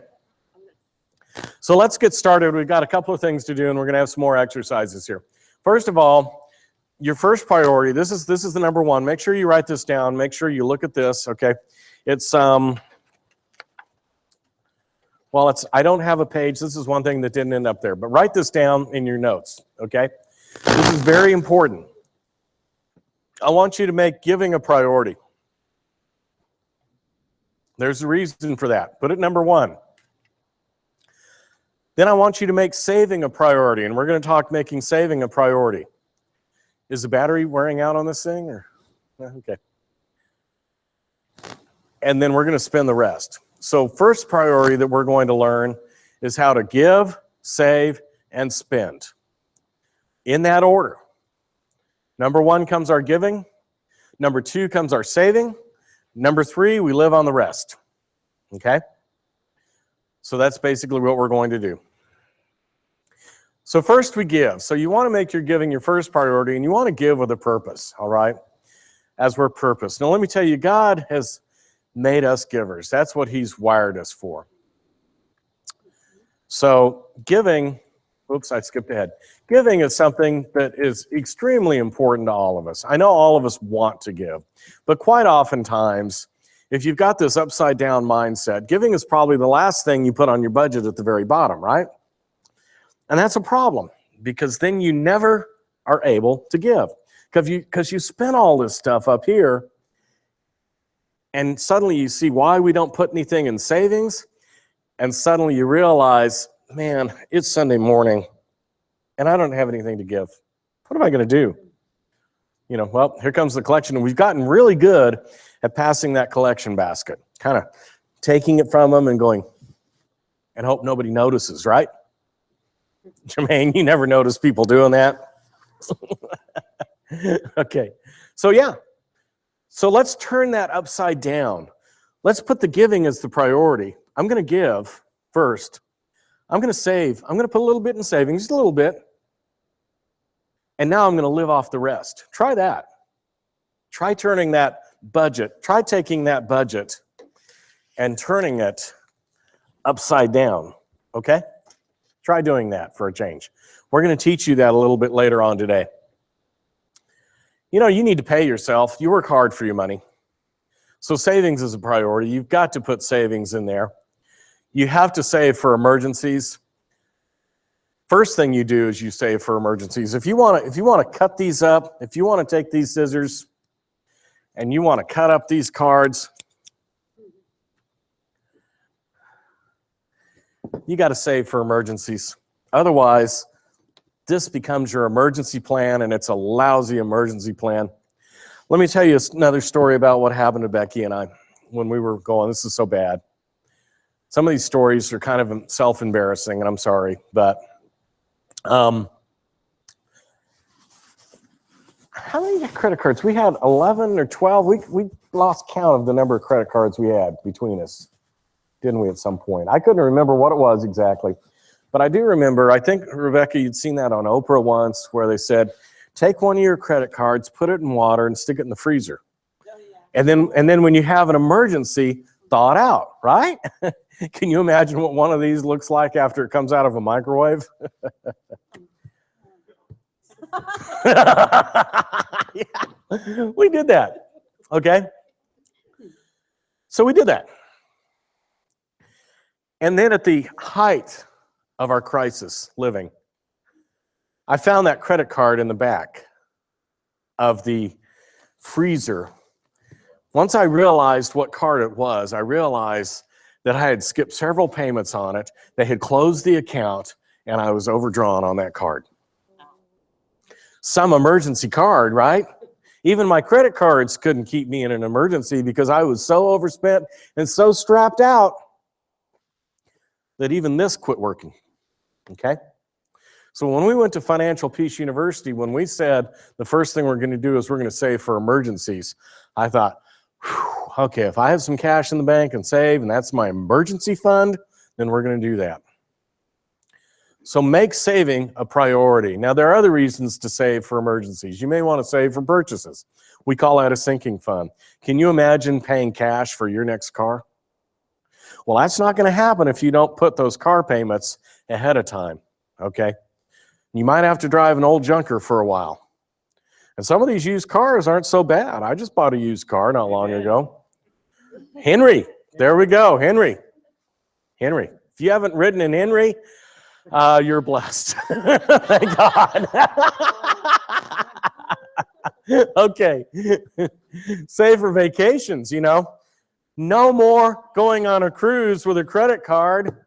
So let's get started. We've got a couple of things to do, and we're going to have some more exercises here. First of all, your first priority, this is the number one. Make sure you write this down. Make sure you look at this, okay? It's, I don't have a page. This is one thing that didn't end up there. But write this down in your notes, okay? This is very important. I want you to make giving a priority. There's a reason for that. Put it number one. Then I want you to make saving a priority, and we're going to talk making saving a priority. Is the battery wearing out on this thing? Or okay. And then we're going to spend the rest. So first priority that we're going to learn is how to give, save, and spend. In that order. Number one comes our giving. Number two comes our saving. Number three, we live on the rest. Okay? So that's basically what we're going to do. So first we give. So you want to make your giving your first priority, and you want to give with a purpose, all right? As we're purpose. Now let me tell you, God has made us givers. That's what he's wired us for. So giving, oops, I skipped ahead. Giving is something that is extremely important to all of us. I know all of us want to give, but quite oftentimes, if you've got this upside down mindset, giving is probably the last thing you put on your budget at the very bottom, right? And that's a problem because then you never are able to give because you spent all this stuff up here and suddenly you see why we don't put anything in savings, and suddenly you realize, man, it's Sunday morning and I don't have anything to give. What am I going to do? You know, well, here comes the collection, and we've gotten really good at passing that collection basket, kind of taking it from them and going, and hope nobody notices, right? Jermaine, you never notice people doing that? Okay, so yeah. So let's turn that upside down. Let's put the giving as the priority. I'm going to give first. I'm going to save. I'm going to put a little bit in savings, just a little bit. And now I'm going to live off the rest. Try that. Try turning that budget. Try taking that budget and turning it upside down, okay? Try doing that for a change. We're going to teach you that a little bit later on today. You know, you need to pay yourself. You work hard for your money. So savings is a priority. You've got to put savings in there. You have to save for emergencies. First thing you do is you save for emergencies. If you want to cut these up, if you want to take these scissors and you want to cut up these cards, you got to save for emergencies. Otherwise, this becomes your emergency plan, and it's a lousy emergency plan. Let me tell you another story about what happened to Becky and I when we were going. This is so bad. Some of these stories are kind of self-embarrassing, and I'm sorry, but how many credit cards? We had 11 or 12. We lost count of the number of credit cards we had between us, didn't we, at some point? I couldn't remember what it was exactly, but I do remember, I think, Rebecca, you'd seen that on Oprah once, where they said, take one of your credit cards, put it in water, and stick it in the freezer. Oh, yeah. And then when you have an emergency, thaw it out, right? Can you imagine what one of these looks like after it comes out of a microwave? Yeah, we did that, okay? So we did that. And then at the height of our crisis living, I found that credit card in the back of the freezer. Once I realized what card it was, I realized that I had skipped several payments on it. They had closed the account, and I was overdrawn on that card. Some emergency card, right? Even my credit cards couldn't keep me in an emergency because I was so overspent and so strapped out that even this quit working, okay? So when we went to Financial Peace University, when we said the first thing we're going to do is we're going to save for emergencies, I thought, okay, if I have some cash in the bank and save, and that's my emergency fund, then we're going to do that. So make saving a priority. Now, there are other reasons to save for emergencies. You may want to save for purchases. We call that a sinking fund. Can you imagine paying cash for your next car? Well, that's not going to happen if you don't put those car payments ahead of time, okay? You might have to drive an old junker for a while. And some of these used cars aren't so bad. I just bought a used car not long ago. Henry, there we go, Henry. Henry, if you haven't ridden in Henry, you're blessed. Thank God. Okay. Save for vacations, you know. No more going on a cruise with a credit card.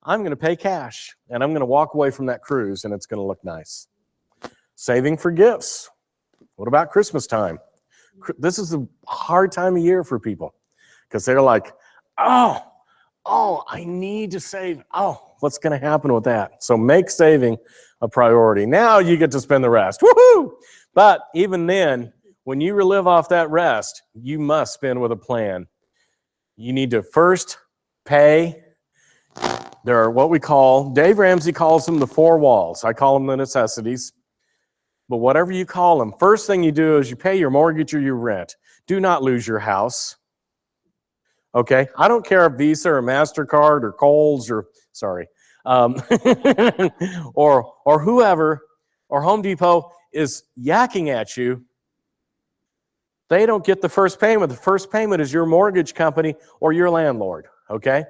I'm going to pay cash, and I'm going to walk away from that cruise, and it's going to look nice. Saving for gifts. What about Christmas time? This is a hard time of year for people because they're like, oh, I need to save. Oh, what's going to happen with that? So make saving a priority. Now you get to spend the rest. Woohoo! But even then, when you live off that rest, you must spend with a plan. You need to first pay. There are what we call, Dave Ramsey calls them the 4 walls. I call them the necessities. But whatever you call them, first thing you do is you pay your mortgage or your rent. Do not lose your house. Okay? I don't care if Visa or MasterCard or Kohl's or, sorry, or whoever, or Home Depot is yakking at you. They don't get the first payment. The first payment is your mortgage company or your landlord, okay?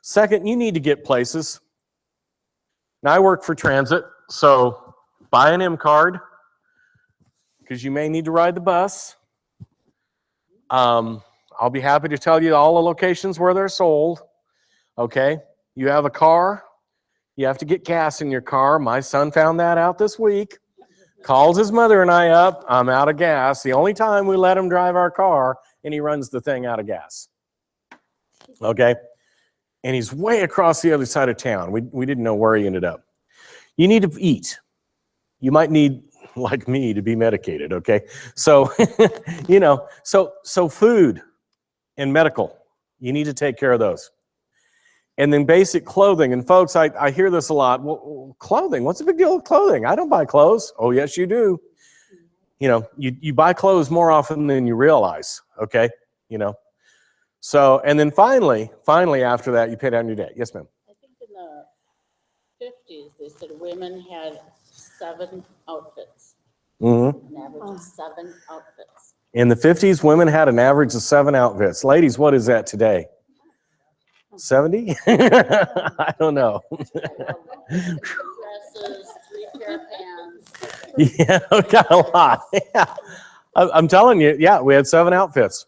Second, you need to get places. Now, I work for transit, so buy an M card because you may need to ride the bus. I'll be happy to tell you all the locations where they're sold, okay? You have a car, you have to get gas in your car. My son found that out this week. Calls his mother and I up, I'm out of gas. The only time we let him drive our car, and he runs the thing out of gas, okay? And he's way across the other side of town. We didn't know where he ended up. You need to eat. You might need, like me, to be medicated, okay? So, you know, so food and medical, you need to take care of those. And then basic clothing. And folks, I hear this a lot. Well, clothing, what's the big deal with clothing? I don't buy clothes. Oh, yes, you do. You know, you buy clothes more often than you realize, okay? You know. So, and then finally after that, you pay down your debt. Yes, ma'am. I think in the 50s, they said women had 7 outfits. Mm-hmm. An average of 7 outfits. In the 50s, women had an average of 7 outfits. Ladies, what is that today? 70? I don't know. Dresses, 3 pair of pants. Yeah, we got a lot. Yeah. I'm telling you, yeah, we had 7 outfits.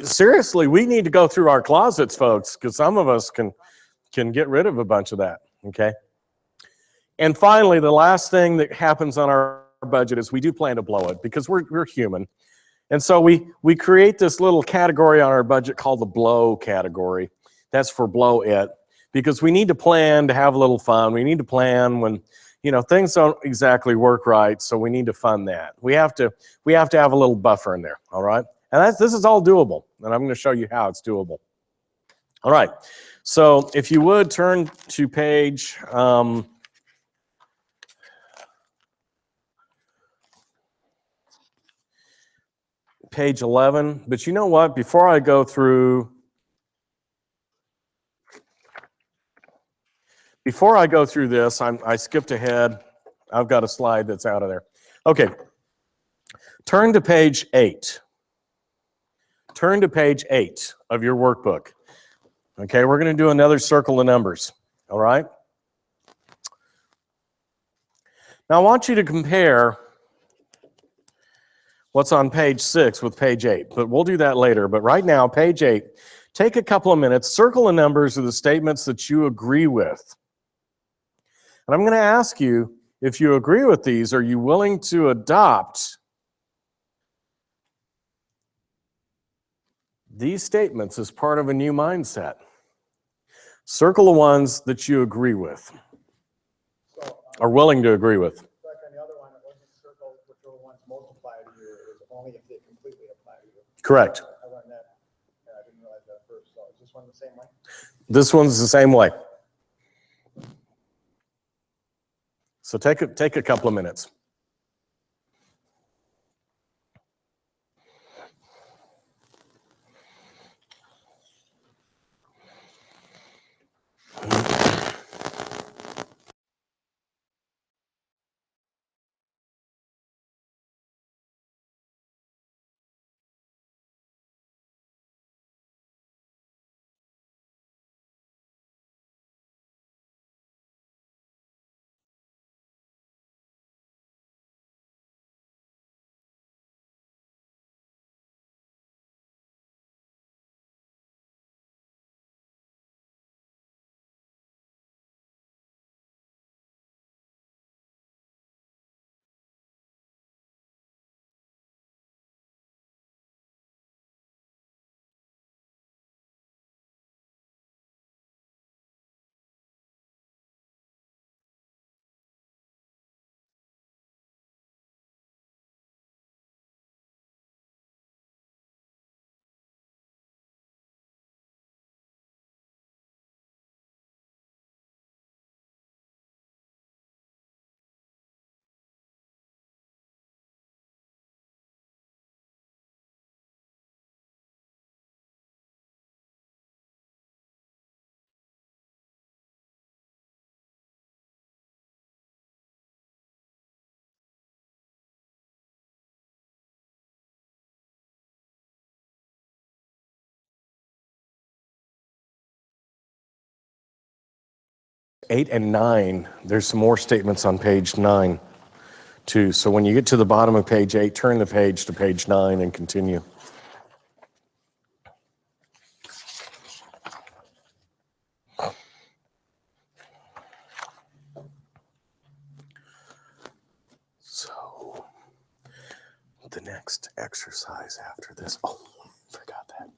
Seriously, we need to go through our closets, folks, because some of us can get rid of a bunch of that, okay? And finally, the last thing that happens on our budget is we do plan to blow it because we're human. And so we create this little category on our budget called the blow category. That's for blow it, because we need to plan to have a little fun. We need to plan when, things don't exactly work right, so we need to fund that. We have to have a little buffer in there, all right? And this is all doable, and I'm going to show you how it's doable. All right, so if you would turn to page page 11, but you know what? Before I go through this, I skipped ahead. I've got a slide that's out of there. Okay, turn to page 8. Turn to page 8 of your workbook. Okay, we're going to do another circle of numbers, all right? Now I want you to compare what's on page 6 with page 8, but we'll do that later. But right now, page 8, take a couple of minutes, circle the numbers of the statements that you agree with. And I'm going to ask you, if you agree with these, are you willing to adopt these statements as part of a new mindset? Circle the ones that you agree with, are willing to agree with. Like on the other one, it wasn't circle whichever ones multiply to you, it was only if they completely apply to you. Correct. I learned that, I didn't realize that at first, so is this one the same way? This one's the same way. So take a couple of minutes. Eight and 9, there's some more statements on page 9 too. So when you get to the bottom of page 8, turn the page to page 9 and continue. So the next exercise after this, oh, forgot that.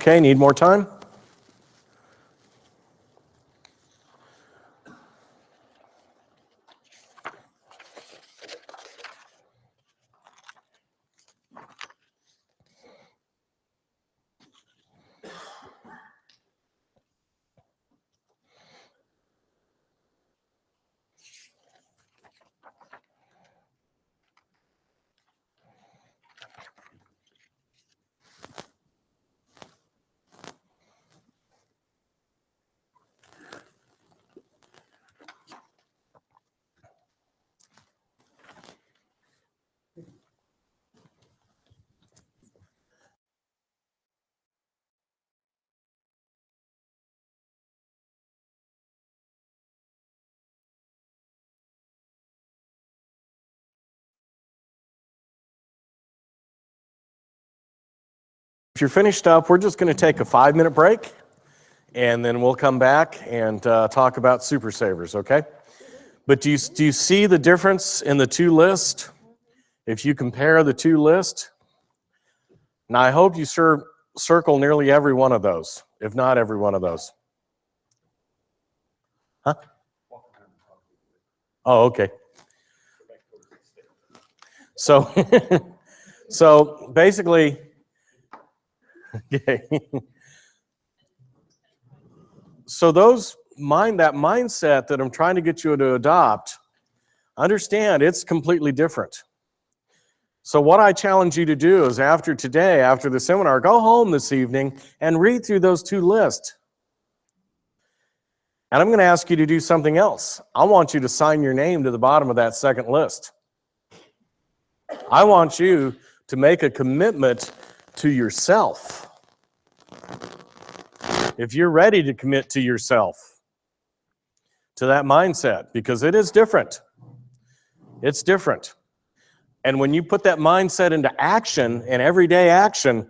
Okay, need more time? If you're finished up, we're just going to take a 5-minute break, and then we'll come back and talk about Super Savers, okay? But do you see the difference in the two lists? If you compare the two lists, now I hope you circle nearly every one of those, if not every one of those. Huh? Oh, okay. So, so basically, okay. So that mindset that I'm trying to get you to adopt, understand it's completely different. So what I challenge you to do is after today, after the seminar, go home this evening and read through those two lists. And I'm going to ask you to do something else. I want you to sign your name to the bottom of that second list. I want you to make a commitment to yourself. If you're ready to commit to yourself, to that mindset, because it is different. It's different. And when you put that mindset into action, and everyday action,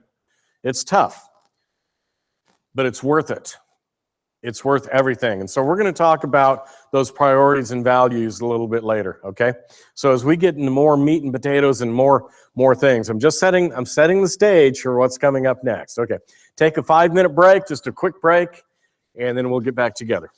it's tough. But it's worth it. It's worth everything. And so we're going to talk about those priorities and values a little bit later, okay? So as we get into more meat and potatoes and more things, I'm setting the stage for what's coming up next. Okay. Take a 5-minute break, just a quick break, and then we'll get back together.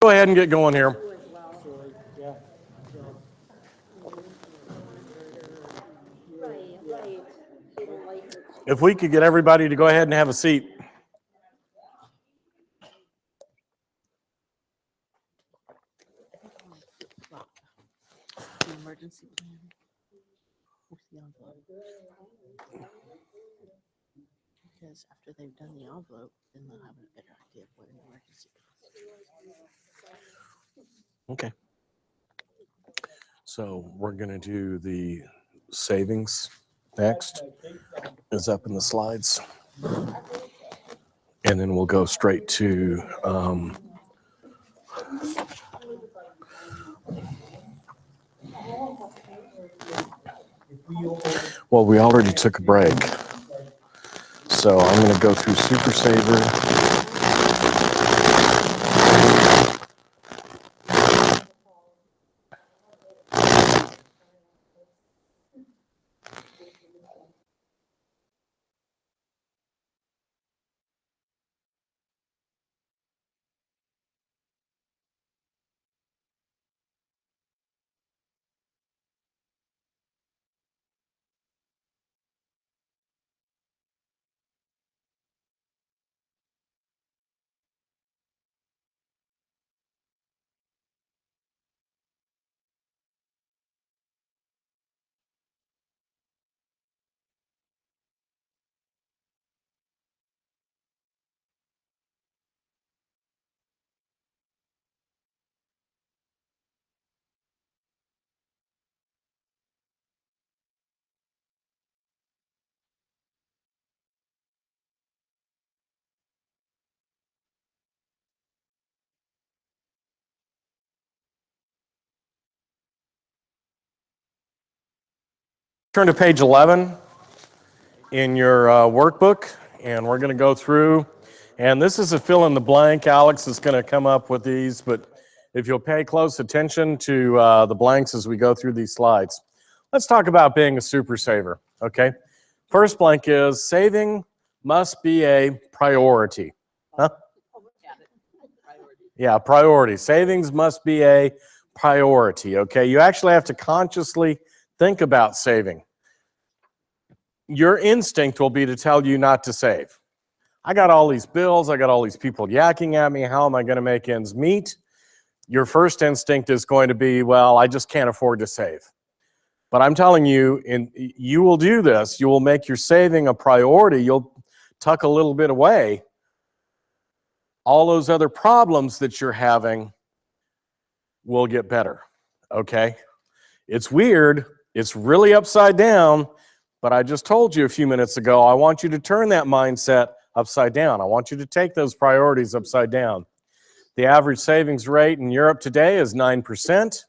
Go ahead and get going here. If we could get everybody to go ahead and have a seat. The emergency plan. Where's the envelope? Because after they've done the envelope, then they'll have a better idea of what an emergency is. Okay. So we're going to do the savings next. Is up in the slides. And then we'll go straight to well, we already took a break. So I'm going to go through Super Saver. Turn to page 11 in your workbook, and we're going to go through. And this is a fill in the blank. Alex is going to come up with these, but if you'll pay close attention to the blanks as we go through these slides. Let's talk about being a super saver, okay? First blank is saving must be a priority. Huh? Yeah, priority. Savings must be a priority, okay? You actually have to consciously think about saving. Your instinct will be to tell you not to save. I got all these bills, I got all these people yakking at me, how am I going to make ends meet? Your first instinct is going to be, well, I just can't afford to save. But I'm telling you, you will do this, you will make your saving a priority, you'll tuck a little bit away. All those other problems that you're having will get better, okay? It's weird. It's really upside down, but I just told you a few minutes ago, I want you to turn that mindset upside down. I want you to take those priorities upside down. The average savings rate in Europe today is 9%.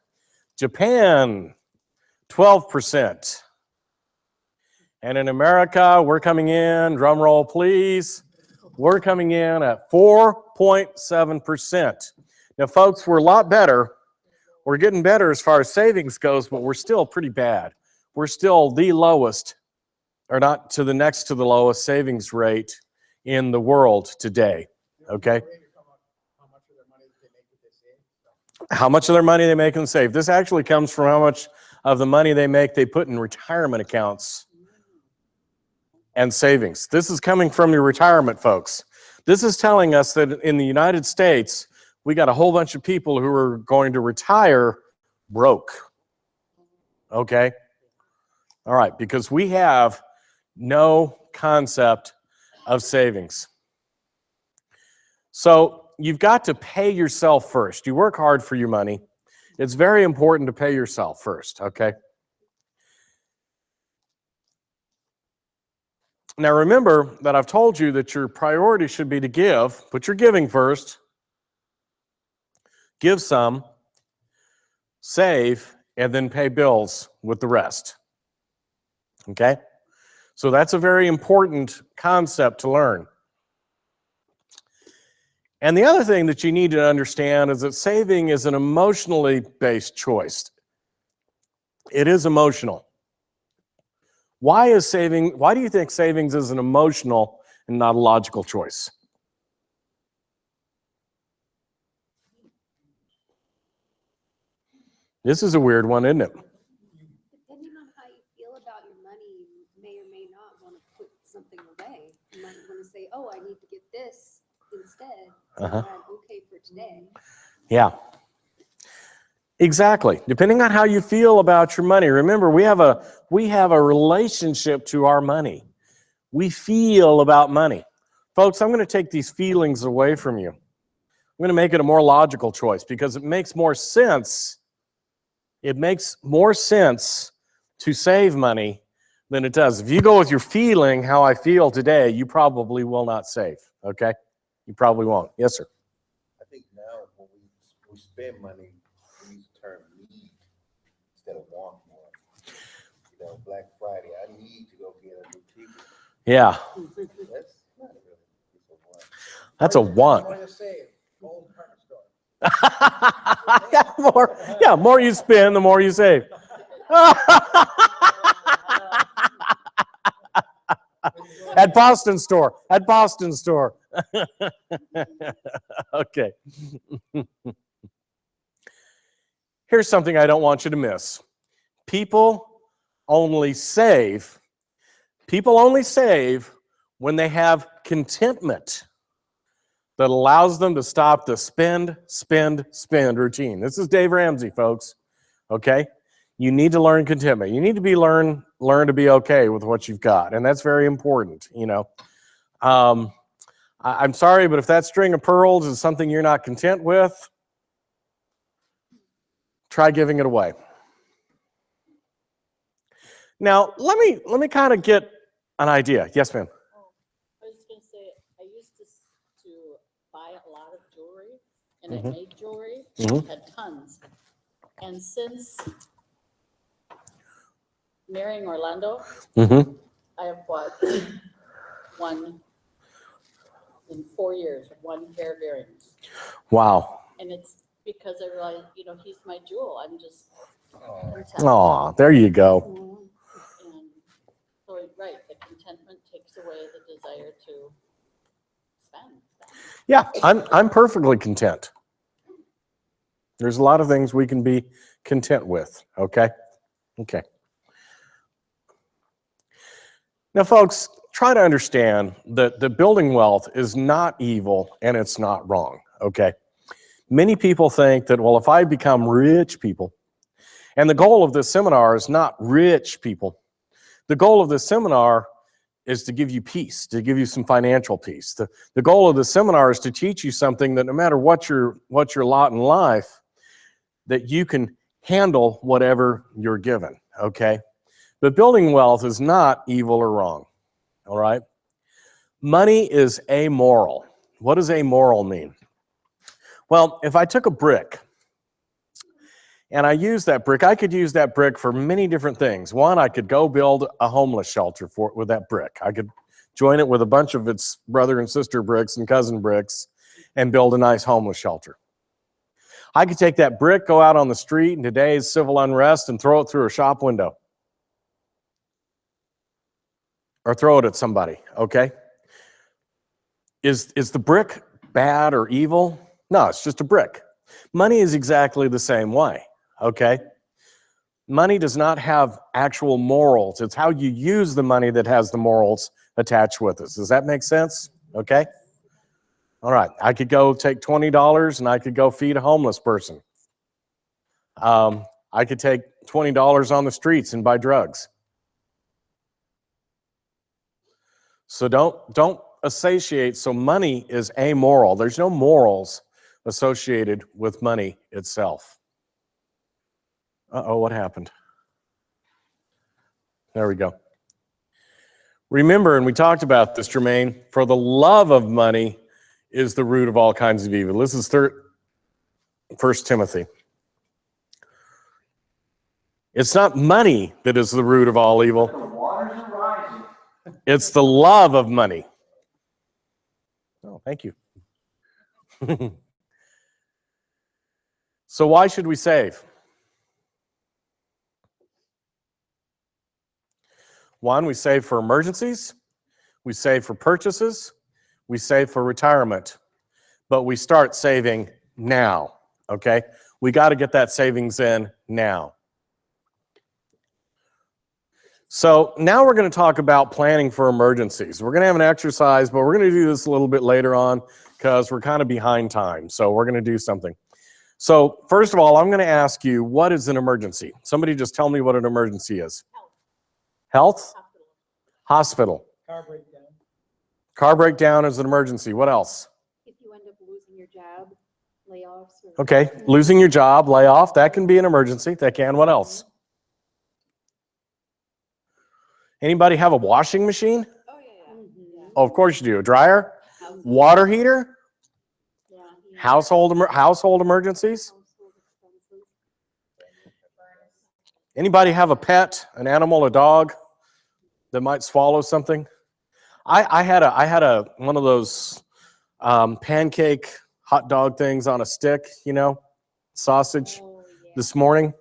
Japan, 12%. And in America, we're coming in, drum roll please, we're coming in at 4.7%. Now folks, we're a lot better. We're getting better as far as savings goes, but we're still pretty bad. We're still the lowest, or not to the next to the lowest savings rate in the world today, okay? How much of their money they make and save. This actually comes from how much of the money they make they put in retirement accounts and savings. This is coming from your retirement, folks. This is telling us that in the United States, we got a whole bunch of people who are going to retire broke. Okay? All right, because we have no concept of savings. So you've got to pay yourself first. You work hard for your money. It's very important to pay yourself first, okay? Now remember that I've told you that your priority should be to give. Put your giving first. Give some, save, and then pay bills with the rest. Okay? So that's a very important concept to learn. And the other thing that you need to understand is that saving is an emotionally based choice. It is emotional. Why do you think savings is an emotional and not a logical choice? This is a weird one, isn't it? Depending on how you feel about your money, you may or may not want to put something away. You might want to say, oh, I need to get this instead. So Uh-huh. that I'm okay for today. Yeah. Exactly. Depending on how you feel about your money. Remember, we have a relationship to our money. We feel about money. Folks, I'm going to take these feelings away from you. I'm going to make it a more logical choice because it makes more sense. It makes more sense to save money than it does. If you go with your feeling, how I feel today, you probably will not save. Okay? You probably won't. Yes, sir. I think now when we spend money, we use the term need instead of want more. You know, Black Friday, I need to go get a new TV. Yeah. That's not really, it's a want. That's a want. More to save, old department store. More you spend, the more you save. At Boston store. Okay. Here's something I don't want you to miss. People only save when they have contentment that allows them to stop the spend routine. This is Dave Ramsey, folks. Okay? You need to learn contentment. You need to learn to be okay with what you've got, and that's very important, you know. I'm sorry, but if that string of pearls is something you're not content with, try giving it away. Now, let me kind of get an idea. Yes, ma'am. I was gonna say, I used to buy a lot of jewelry, and I Mhm. made jewelry, Mhm. had tons. And since marrying Orlando, Mm-hmm. I have bought one in 4 years, one pair of earrings. Wow. And it's because I realized, you know, he's my jewel. I'm just content. Aw, there you go. And so, right, the contentment takes away the desire to spend. Yeah, I'm perfectly content. There's a lot of things we can be content with, okay? Okay. Now, folks, try to understand that building wealth is not evil and it's not wrong, okay? Many people think that, well, if I become rich people, and the goal of this seminar is not rich people. The goal of this seminar is to give you peace, to give you some financial peace. The goal of the seminar is to teach you something that no matter what your lot in life, that you can handle whatever you're given, okay? But building wealth is not evil or wrong, all right? Money is amoral. What does amoral mean? Well, if I took a brick and I used that brick, I could use that brick for many different things. One, I could go build a homeless shelter with that brick. I could join it with a bunch of its brother and sister bricks and cousin bricks and build a nice homeless shelter. I could take that brick, go out on the street in today's civil unrest and throw it through a shop window. Or throw it at somebody, okay? Is the brick bad or evil? No, it's just a brick. Money is exactly the same way, okay? Money does not have actual morals. It's how you use the money that has the morals attached with it. Does that make sense? Okay? All right, I could go take $20 and I could go feed a homeless person. I could take $20 on the streets and buy drugs. So don't associate. So money is amoral. There's no morals associated with money itself. Uh-oh, what happened? There we go. Remember, and we talked about this, Jermaine, for the love of money is the root of all kinds of evil. This is 1 Timothy. It's not money that is the root of all evil. It's the love of money. Oh, thank you. So why should we save? One, we save for emergencies. We save for purchases. We save for retirement. But we start saving now, okay? We got to get that savings in now. So now we're going to talk about planning for emergencies. We're going to have an exercise, but we're going to do this a little bit later on because we're kind of behind time. So we're going to do something. So first of all, I'm going to ask you, what is an emergency? Somebody just tell me what an emergency is. Health? Hospital. Car breakdown. Car breakdown is an emergency. What else? If you end up losing your job, layoffs. Or Okay, losing your job, layoff, that can be an emergency. That can. What else? Anybody have a washing machine? Oh, yeah. Oh, of course you do. A dryer? Water heater? Yeah. Household emergencies? household expenses. Anybody have a pet, an animal, a dog that might swallow something? I had one of those pancake hot dog things on a stick, you know, sausage Oh, yeah. this morning.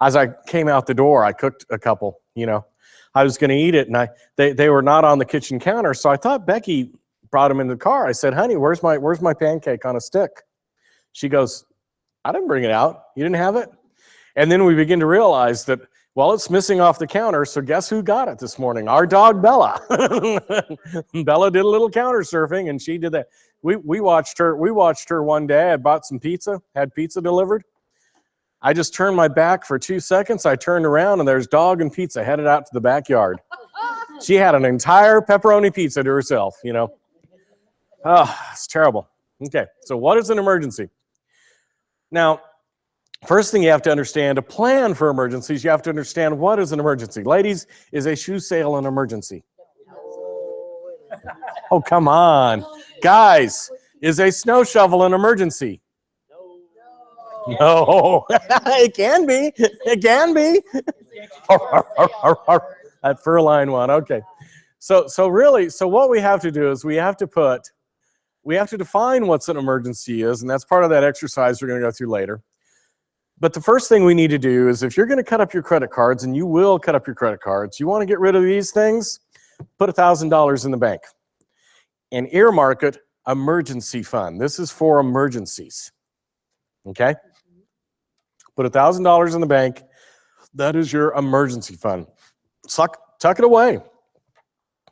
As I came out the door, I cooked a couple, you know. I was going to eat it, and they were not on the kitchen counter, so I thought Becky brought them in the car. I said, honey, where's my pancake on a stick? She goes, I didn't bring it out. You didn't have it? And then we begin to realize that, well, it's missing off the counter, so guess who got it this morning? Our dog, Bella. Bella did a little counter surfing, and she did that. We watched her one day. I bought some pizza, had pizza delivered. I just turned my back for 2 seconds. I turned around, and there's dog and pizza headed out to the backyard. She had an entire pepperoni pizza to herself, you know. Oh, it's terrible. Okay, so what is an emergency? Now, first thing you have to understand, to plan for emergencies, you have to understand what is an emergency. Ladies, is a shoe sale an emergency? Oh, come on. Guys, is a snow shovel an emergency? No. It can be. It can be. That fur line one. Okay. So what we have to do is we have to define what's an emergency is, and that's part of that exercise we're going to go through later. But the first thing we need to do is, if you're going to cut up your credit cards, and you will cut up your credit cards, you want to get rid of these things, put $1,000 in the bank and earmark it emergency fund. This is for emergencies. Okay? Put $1,000 in the bank. That is your emergency fund. Tuck it away.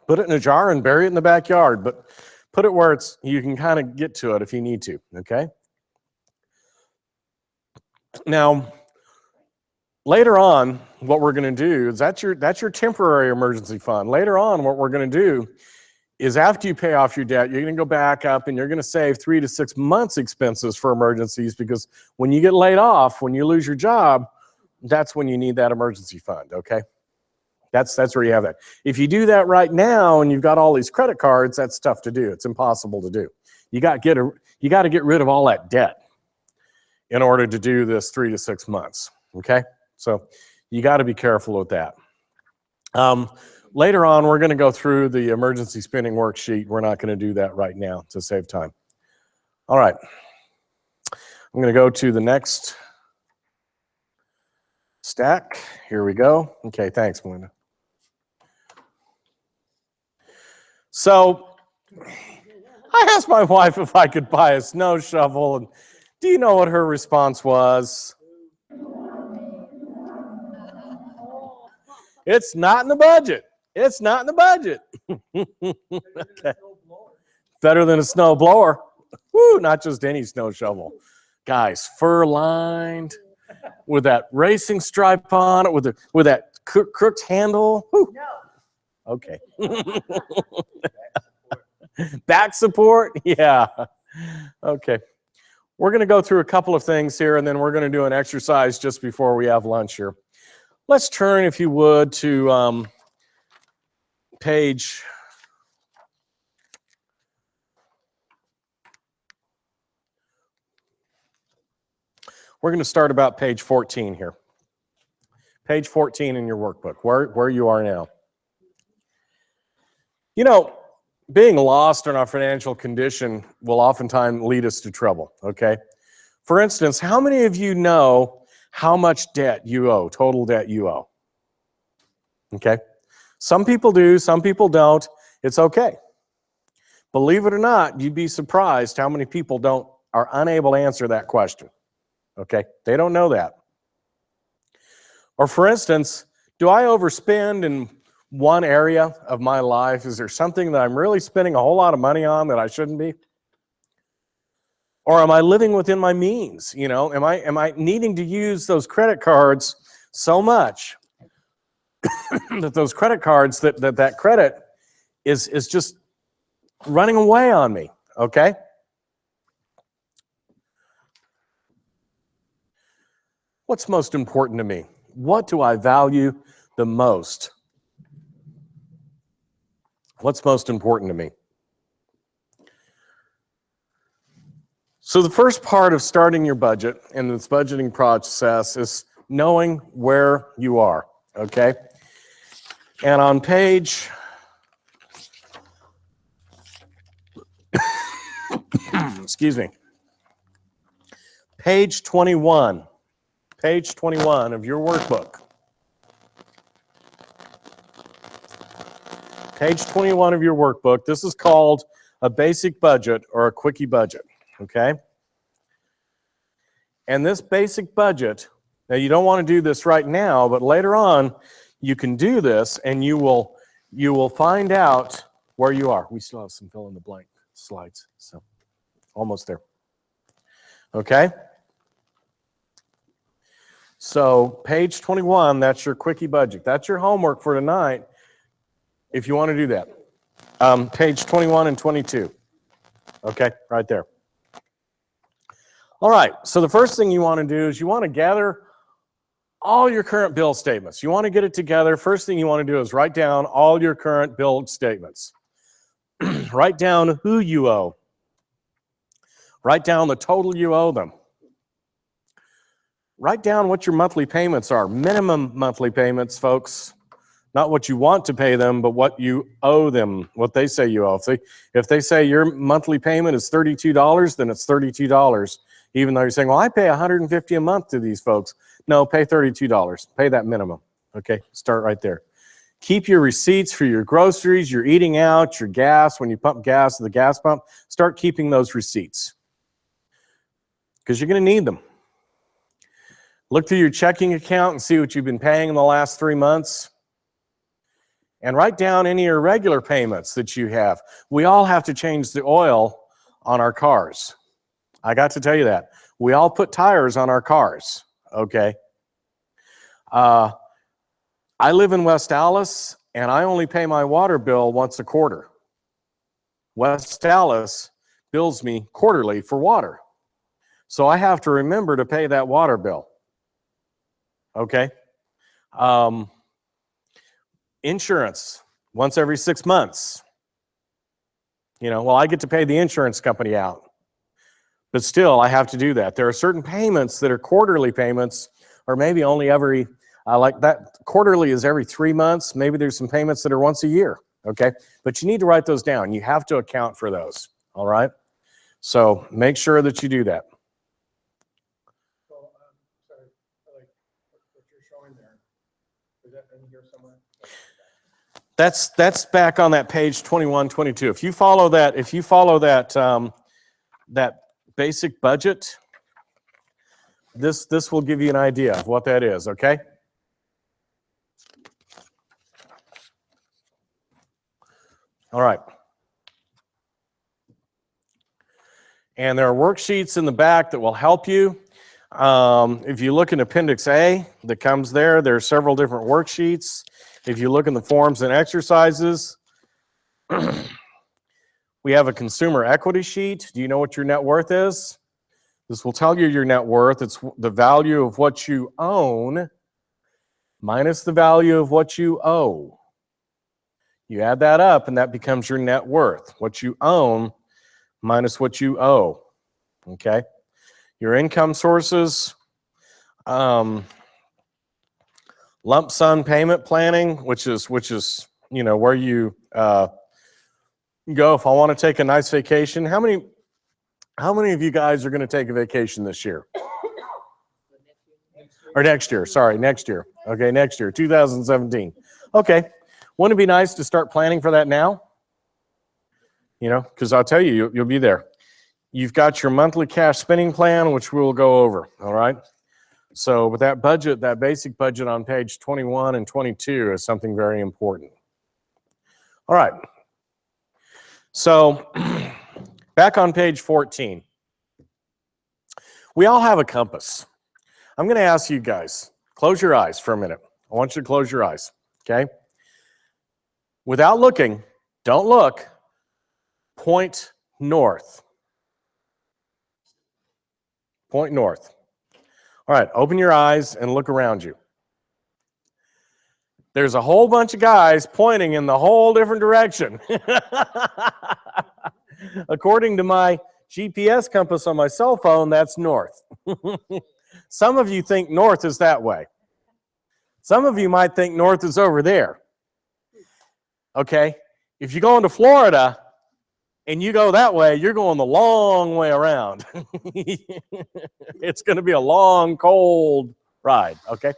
Put it in a jar and bury it in the backyard, but put it where you can kind of get to it if you need to, okay? Now, later on, what we're going to do is that's your temporary emergency fund. Later on, what we're going to do is, after you pay off your debt, you're going to go back up and you're going to save 3 to 6 months expenses for emergencies, because when you get laid off, when you lose your job, that's when you need that emergency fund, okay? That's where you have that. If you do that right now and you've got all these credit cards, that's tough to do. It's impossible to do. You got to get rid of all that debt in order to do this 3 to 6 months, okay? So you got to be careful with that. Later on, we're going to go through the emergency spending worksheet. We're not going to do that right now to save time. All right. I'm going to go to the next stack. Here we go. Okay, thanks, Melinda. So I asked my wife if I could buy a snow shovel, and do you know what her response was? It's not in the budget. It's not in the budget. Okay. Better than a snow blower. Woo, not just any snow shovel. Guys, fur lined, with that racing stripe on it, with that crooked handle. Woo. Okay. Back support? Yeah. Okay. We're going to go through a couple of things here, and then we're going to do an exercise just before we have lunch here. Let's turn, if you would, to page. We're going to start about page 14 here. Page 14 in your workbook, where you are now. You know, being lost in our financial condition will oftentimes lead us to trouble, okay? For instance, how many of you know how much debt you owe, total debt you owe? Okay? Some people do, some people don't. It's okay. Believe it or not, you'd be surprised how many people are unable to answer that question. Okay, they don't know that. Or for instance, do I overspend in one area of my life? Is there something that I'm really spending a whole lot of money on that I shouldn't be? Or am I living within my means? You know, am I needing to use those credit cards so much that those credit cards, that credit is just running away on me, okay? What's most important to me? What do I value the most? What's most important to me? So the first part of starting your budget and this budgeting process is knowing where you are, okay? And on page, excuse me, page 21 of your workbook. Page 21 of your workbook. This is called a basic budget or a quickie budget, okay? And this basic budget, now you don't want to do this right now, but later on you can do this and you will find out where you are. We still have some fill in the blank slides, so almost there. Okay? So page 21, that's your quickie budget. That's your homework for tonight if you want to do that. Page 21 and 22. Okay, right there. All right, so the first thing you want to do is you want to gather all your current bill statements. You want to get it together. First thing you want to do is write down all your current bill statements. Write down who you owe. Write down the total you owe them. Write down what your monthly payments are. Minimum monthly payments, folks. Not what you want to pay them, but what you owe them, what they say you owe. If they say your monthly payment is $32, then it's $32. Even though you're saying, well, I pay $150 a month to these folks. No, pay $32. Pay that minimum. Okay, start right there. Keep your receipts for your groceries, your eating out, your gas. When you pump gas at the gas pump, start keeping those receipts because you're going to need them. Look through your checking account and see what you've been paying in the last 3 months. And write down any irregular payments that you have. We all have to change the oil on our cars. I got to tell you that. We all put tires on our cars, okay? I live in West Allis, and I only pay my water bill once a quarter. West Allis bills me quarterly for water. So I have to remember to pay that water bill, okay? Insurance, once every 6 months. You know, well, I get to pay the insurance company out. But still, I have to do that. There are certain payments that are quarterly payments, or maybe only every, like that, quarterly is every 3 months. Maybe there's some payments that are once a year, okay? But you need to write those down. You have to account for those, all right? So make sure that you do that. So, sorry, like what you're showing there, is that in here somewhere? That's back on that page 21, 22. If you follow that, that basic budget, this will give you an idea of what that is, okay? All right. And there are worksheets in the back that will help you. If you look in Appendix A that comes there, there are several different worksheets. If you look in the forms and exercises, we have a consumer equity sheet. Do you know what your net worth is? This will tell you your net worth. It's the value of what you own minus the value of what you owe. You add that up and that becomes your net worth. What you own minus what you owe, okay? Your income sources, lump sum payment planning, which is you know where you go if I want to take a nice vacation. How many of you guys are going to take a vacation this year? Or next year? Sorry, next year. Okay, next year, 2017. Okay, wouldn't it be nice to start planning for that now? You know, because I'll tell you, you'll be there. you've got your monthly cash spending plan, which we'll go over, all right? So with that budget, that basic budget on page 21 and 22 is something very important. All right. So back on page 14, we all have a compass. I'm going to ask you guys, close your eyes for a minute. I want you to close your eyes, okay? Without looking, don't look, point north. Point north. All right, open your eyes and look around you. There's a whole bunch of guys pointing in the whole different direction. According to my GPS compass on my cell phone, that's north. Some of you think north is that way. Some of you might think north is over there. Okay? If you go into Florida and you go that way, you're going the long way around. It's going to be a long, cold ride, okay?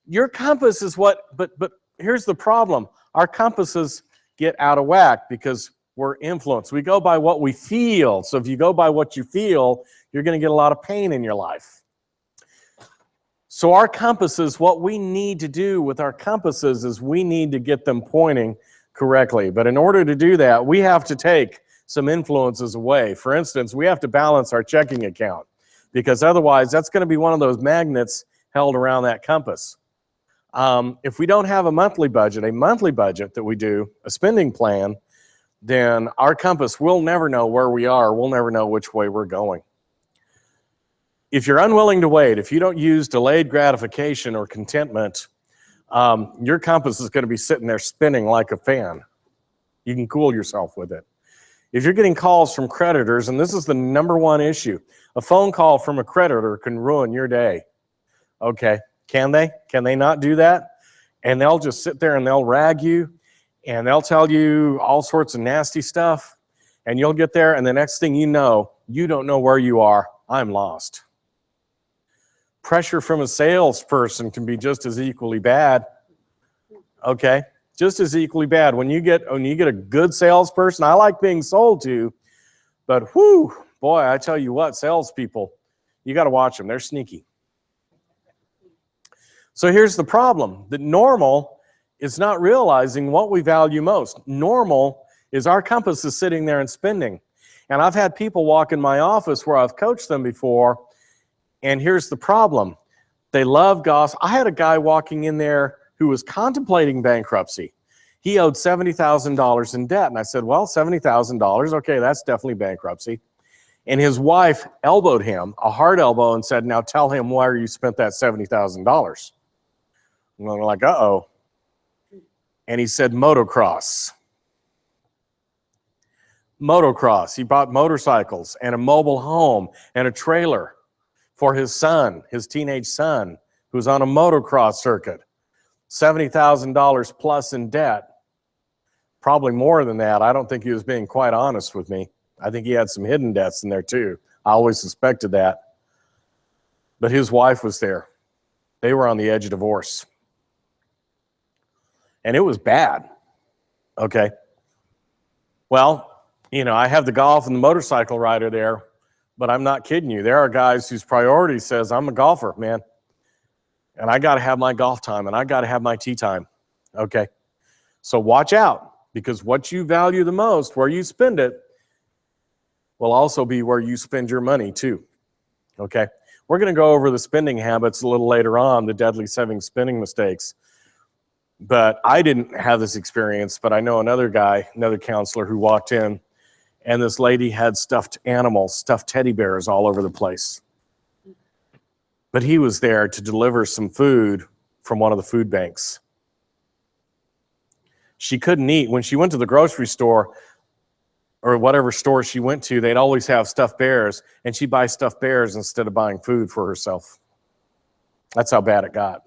Your compass is what, but here's the problem. Our compasses get out of whack because we're influenced. We go by what we feel. So if you go by what you feel, you're going to get a lot of pain in your life. So our compasses, what we need to do with our compasses is we need to get them pointing correctly. But in order to do that, we have to take some influences away. For instance, we have to balance our checking account because otherwise that's going to be one of those magnets held around that compass. If we don't have a monthly budget that we do, a spending plan, then our compass will never know where we are. We'll never know which way we're going. If you're unwilling to wait, if you don't use delayed gratification or contentment, your compass is going to be sitting there spinning like a fan. You can cool yourself with it. If you're getting calls from creditors, and this is the number one issue, a phone call from a creditor can ruin your day. Okay, can they? Can they not do that? And they'll just sit there and they'll rag you, and they'll tell you all sorts of nasty stuff, and you'll get there, and the next thing you don't know where you are. I'm lost. Pressure from a salesperson can be just as equally bad. Okay, just as equally bad. When you get a good salesperson, I like being sold to, but whoo, boy, I tell you what, salespeople, you got to watch them. They're sneaky. So here's the problem, that normal is not realizing what we value most. Normal is our compass is sitting there and spinning. And I've had people walk in my office where I've coached them before, and here's the problem. They love gossip. I had a guy walking in there who was contemplating bankruptcy. He owed $70,000 in debt. And I said, well, $70,000, okay, that's definitely bankruptcy. And his wife elbowed him, a hard elbow, and said, now tell him where you spent that $70,000. And I'm like, uh-oh. And he said, motocross. Motocross. He bought motorcycles and a mobile home and a trailer for his son, his teenage son, who's on a motocross circuit. $70,000 plus in debt. Probably more than that. I don't think he was being quite honest with me. I think he had some hidden debts in there too. I always suspected that. But his wife was there. They were on the edge of divorce. And it was bad. Okay. Well, I have the golf and the motorcycle rider there, but I'm not kidding you. There are guys whose priority says, I'm a golfer, man. And I got to have my golf time and I got to have my tee time. Okay. So watch out, because what you value the most, where you spend it, will also be where you spend your money too. Okay. We're going to go over the spending habits a little later on, the deadly 7 spending mistakes. But I didn't have this experience, but I know another guy, another counselor who walked in, and this lady had stuffed animals, stuffed teddy bears all over the place. But he was there to deliver some food from one of the food banks. She couldn't eat. When she went to the grocery store or whatever store she went to, they'd always have stuffed bears, and she'd buy stuffed bears instead of buying food for herself. That's how bad it got.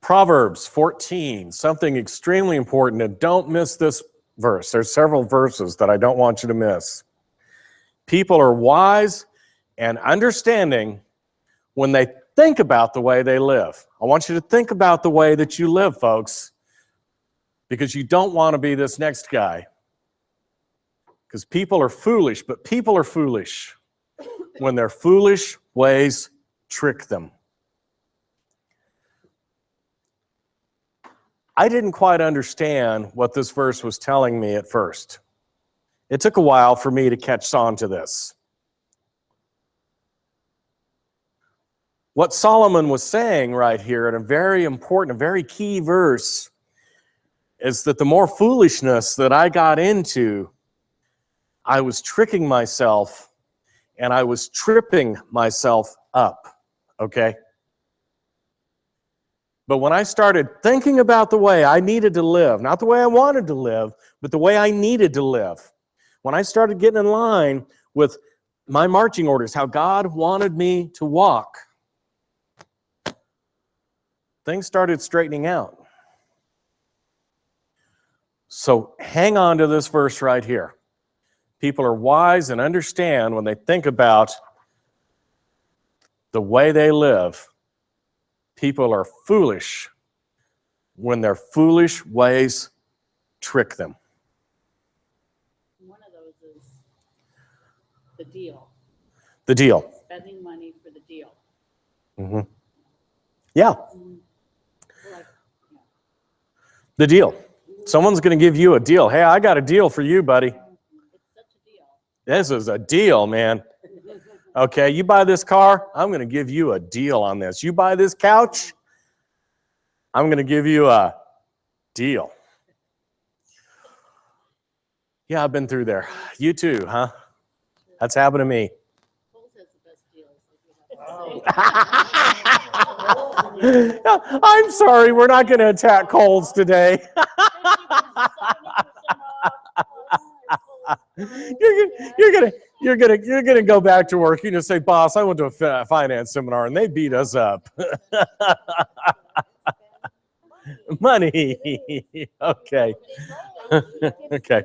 Proverbs 14, something extremely important, and don't miss this verse. There's several verses that I don't want you to miss. People are wise and understanding when they think about the way they live. I want you to think about the way that you live, folks, because you don't want to be this next guy. Because people are foolish, but people are foolish when their foolish ways trick them. I didn't quite understand what this verse was telling me at first. It took a while for me to catch on to this. What Solomon was saying right here in a very important, a very key verse is that the more foolishness that I got into, I was tricking myself and I was tripping myself up, okay? But when I started thinking about the way I needed to live, not the way I wanted to live, but the way I needed to live, when I started getting in line with my marching orders, how God wanted me to walk, things started straightening out. So hang on to this verse right here. People are wise and understand when they think about the way they live. People are foolish when their foolish ways trick them. One of those is the deal, The deal. spending money for the deal. Mm-hmm. Yeah, Like, the deal. Someone's going to give you a deal. Hey, I got a deal for you, buddy. it's such a deal. This is a deal, man. Okay, you buy this car, I'm going to give you a deal on this. You buy this couch, I'm going to give you a deal. Yeah, I've been through there. You too, huh? That's happened to me. Kohl's has the best deals. If you have to say. I'm sorry, we're not going to attack Kohl's today. You're gonna go back to work. You're gonna say, "Boss, I went to a finance seminar and they beat us up." Money. Okay. Okay.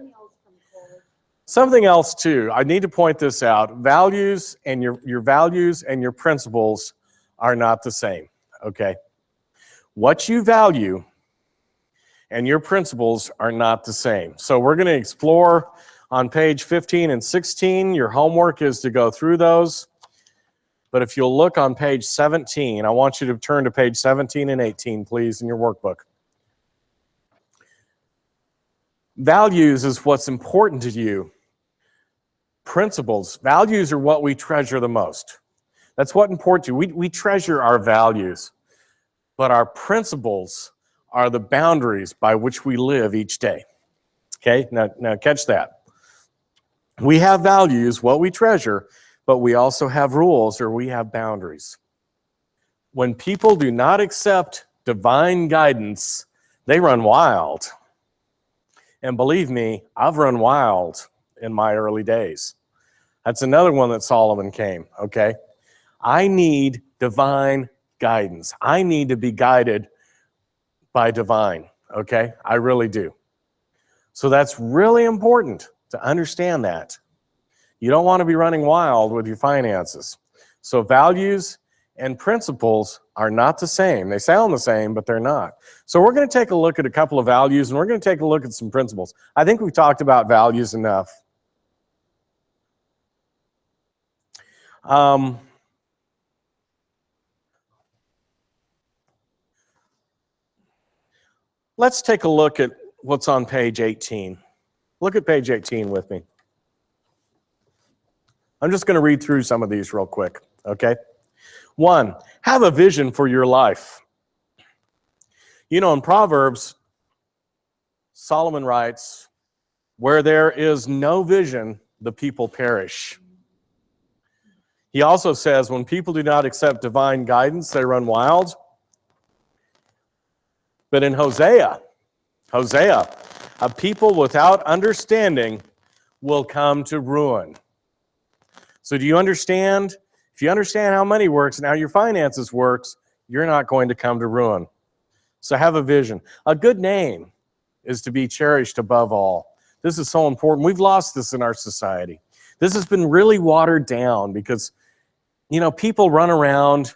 Something else too. I need to point this out. Values and your values and your principles are not the same. Okay. What you value and your principles are not the same. So we're going to explore on page 15 and 16. Your homework is to go through those. But if you'll look on page 17, I want you to turn to page 17 and 18, please, in your workbook. Values is what's important to you. Principles, values are what we treasure the most. That's what's important to you. We treasure our values, but our principles are the boundaries by which we live each day. Okay, now catch that. We have values, what we treasure, but we also have rules or we have boundaries. When people do not accept divine guidance, they run wild. And believe me, I've run wild in my early days. That's another one that Solomon came, okay? I need divine guidance. I need to be guided by divine, okay? I really do. So that's really important to understand that. You don't want to be running wild with your finances. So values and principles are not the same. They sound the same, but they're not. So we're going to take a look at a couple of values, and we're going to take a look at some principles. I think we've talked about values enough. Let's take a look at what's on page 18. Look at page 18 with me. I'm just going to read through some of these real quick, okay? 1, have a vision for your life. You know, in Proverbs, Solomon writes, where there is no vision, the people perish. He also says, when people do not accept divine guidance, they run wild. But in Hosea, a people without understanding will come to ruin. So do you understand? If you understand how money works and how your finances works, you're not going to come to ruin. So have a vision. A good name is to be cherished above all. This is so important. We've lost this in our society. This has been really watered down because, you know, people run around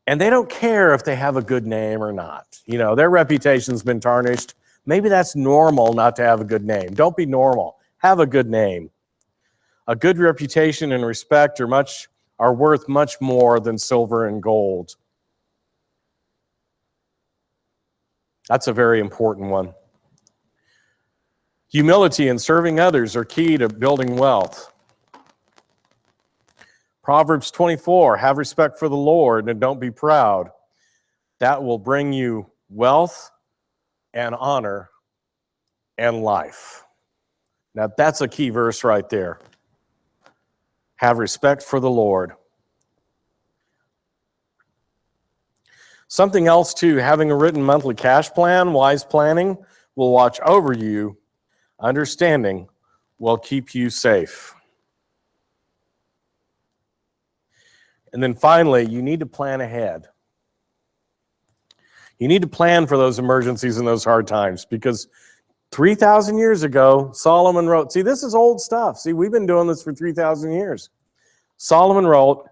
and they don't care if they have a good name or not. You know, their reputation's been tarnished. Maybe that's normal not to have a good name. Don't be normal. Have a good name. A good reputation and respect are worth much more than silver and gold. That's a very important one. Humility and serving others are key to building wealth. Proverbs 24, have respect for the Lord and don't be proud. That will bring you wealth and honor and life. Now that's a key verse right there. Have respect for the Lord. Something else too, having a written monthly cash plan, wise planning will watch over you. Understanding will keep you safe. And then finally, you need to plan ahead. You need to plan for those emergencies and those hard times, because 3,000 years ago, Solomon wrote, see, this is old stuff. See, we've been doing this for 3,000 years. Solomon wrote,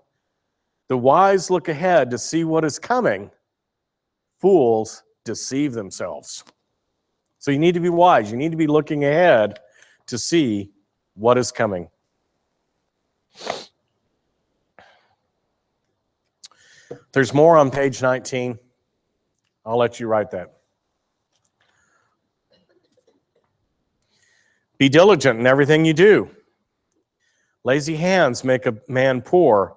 the wise look ahead to see what is coming. Fools deceive themselves. So you need to be wise. You need to be looking ahead to see what is coming. There's more on page 19. I'll let you write that. Be diligent in everything you do. Lazy hands make a man poor,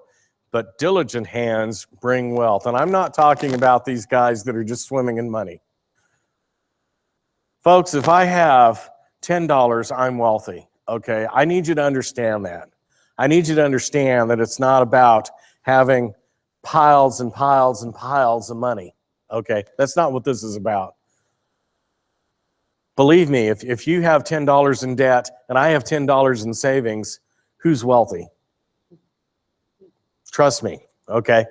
but diligent hands bring wealth. And I'm not talking about these guys that are just swimming in money. Folks, if I have $10, I'm wealthy, okay? I need you to understand that. I need you to understand that it's not about having piles and piles and piles of money, okay? That's not what this is about. Believe me, if you have $10 in debt and I have $10 in savings, who's wealthy? Trust me, okay?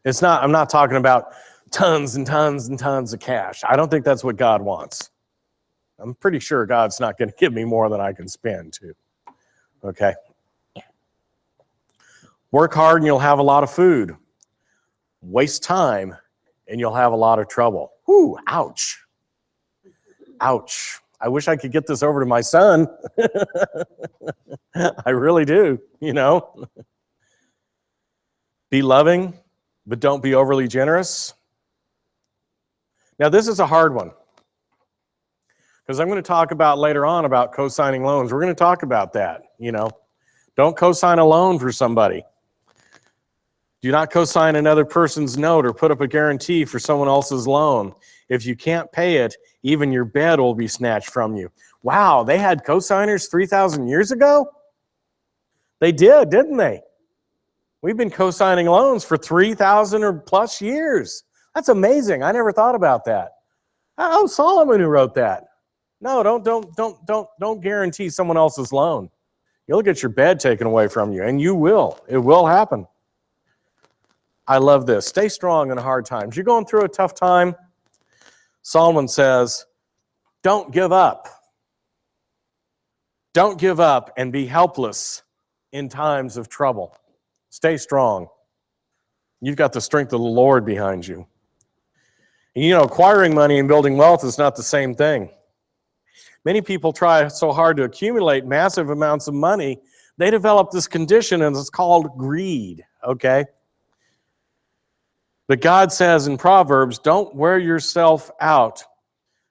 I'm not talking about tons and tons and tons of cash. I don't think that's what God wants. I'm pretty sure God's not going to give me more than I can spend, too. Okay? Work hard and you'll have a lot of food. Waste time and you'll have a lot of trouble. Whew, ouch. Ouch. I wish I could get this over to my son. I really do, you know. Be loving, but don't be overly generous. Now, this is a hard one, because I'm going to talk about later on about co-signing loans. We're going to talk about that, you know. Don't co-sign a loan for somebody. Do not co-sign another person's note or put up a guarantee for someone else's loan. If you can't pay it, even your bed will be snatched from you. Wow, they had co-signers 3,000 years ago? They did, didn't they? We've been co-signing loans for 3,000 or plus years. That's amazing. I never thought about that. Oh, Solomon who wrote that. No, don't guarantee someone else's loan. You'll get your bed taken away from you, and you will. It will happen. I love this. Stay strong in hard times. You're going through a tough time. Solomon says, don't give up. Don't give up and be helpless in times of trouble. Stay strong. You've got the strength of the Lord behind you. And you know, acquiring money and building wealth is not the same thing. Many people try so hard to accumulate massive amounts of money, they develop this condition, and it's called greed, okay? But God says in Proverbs, don't wear yourself out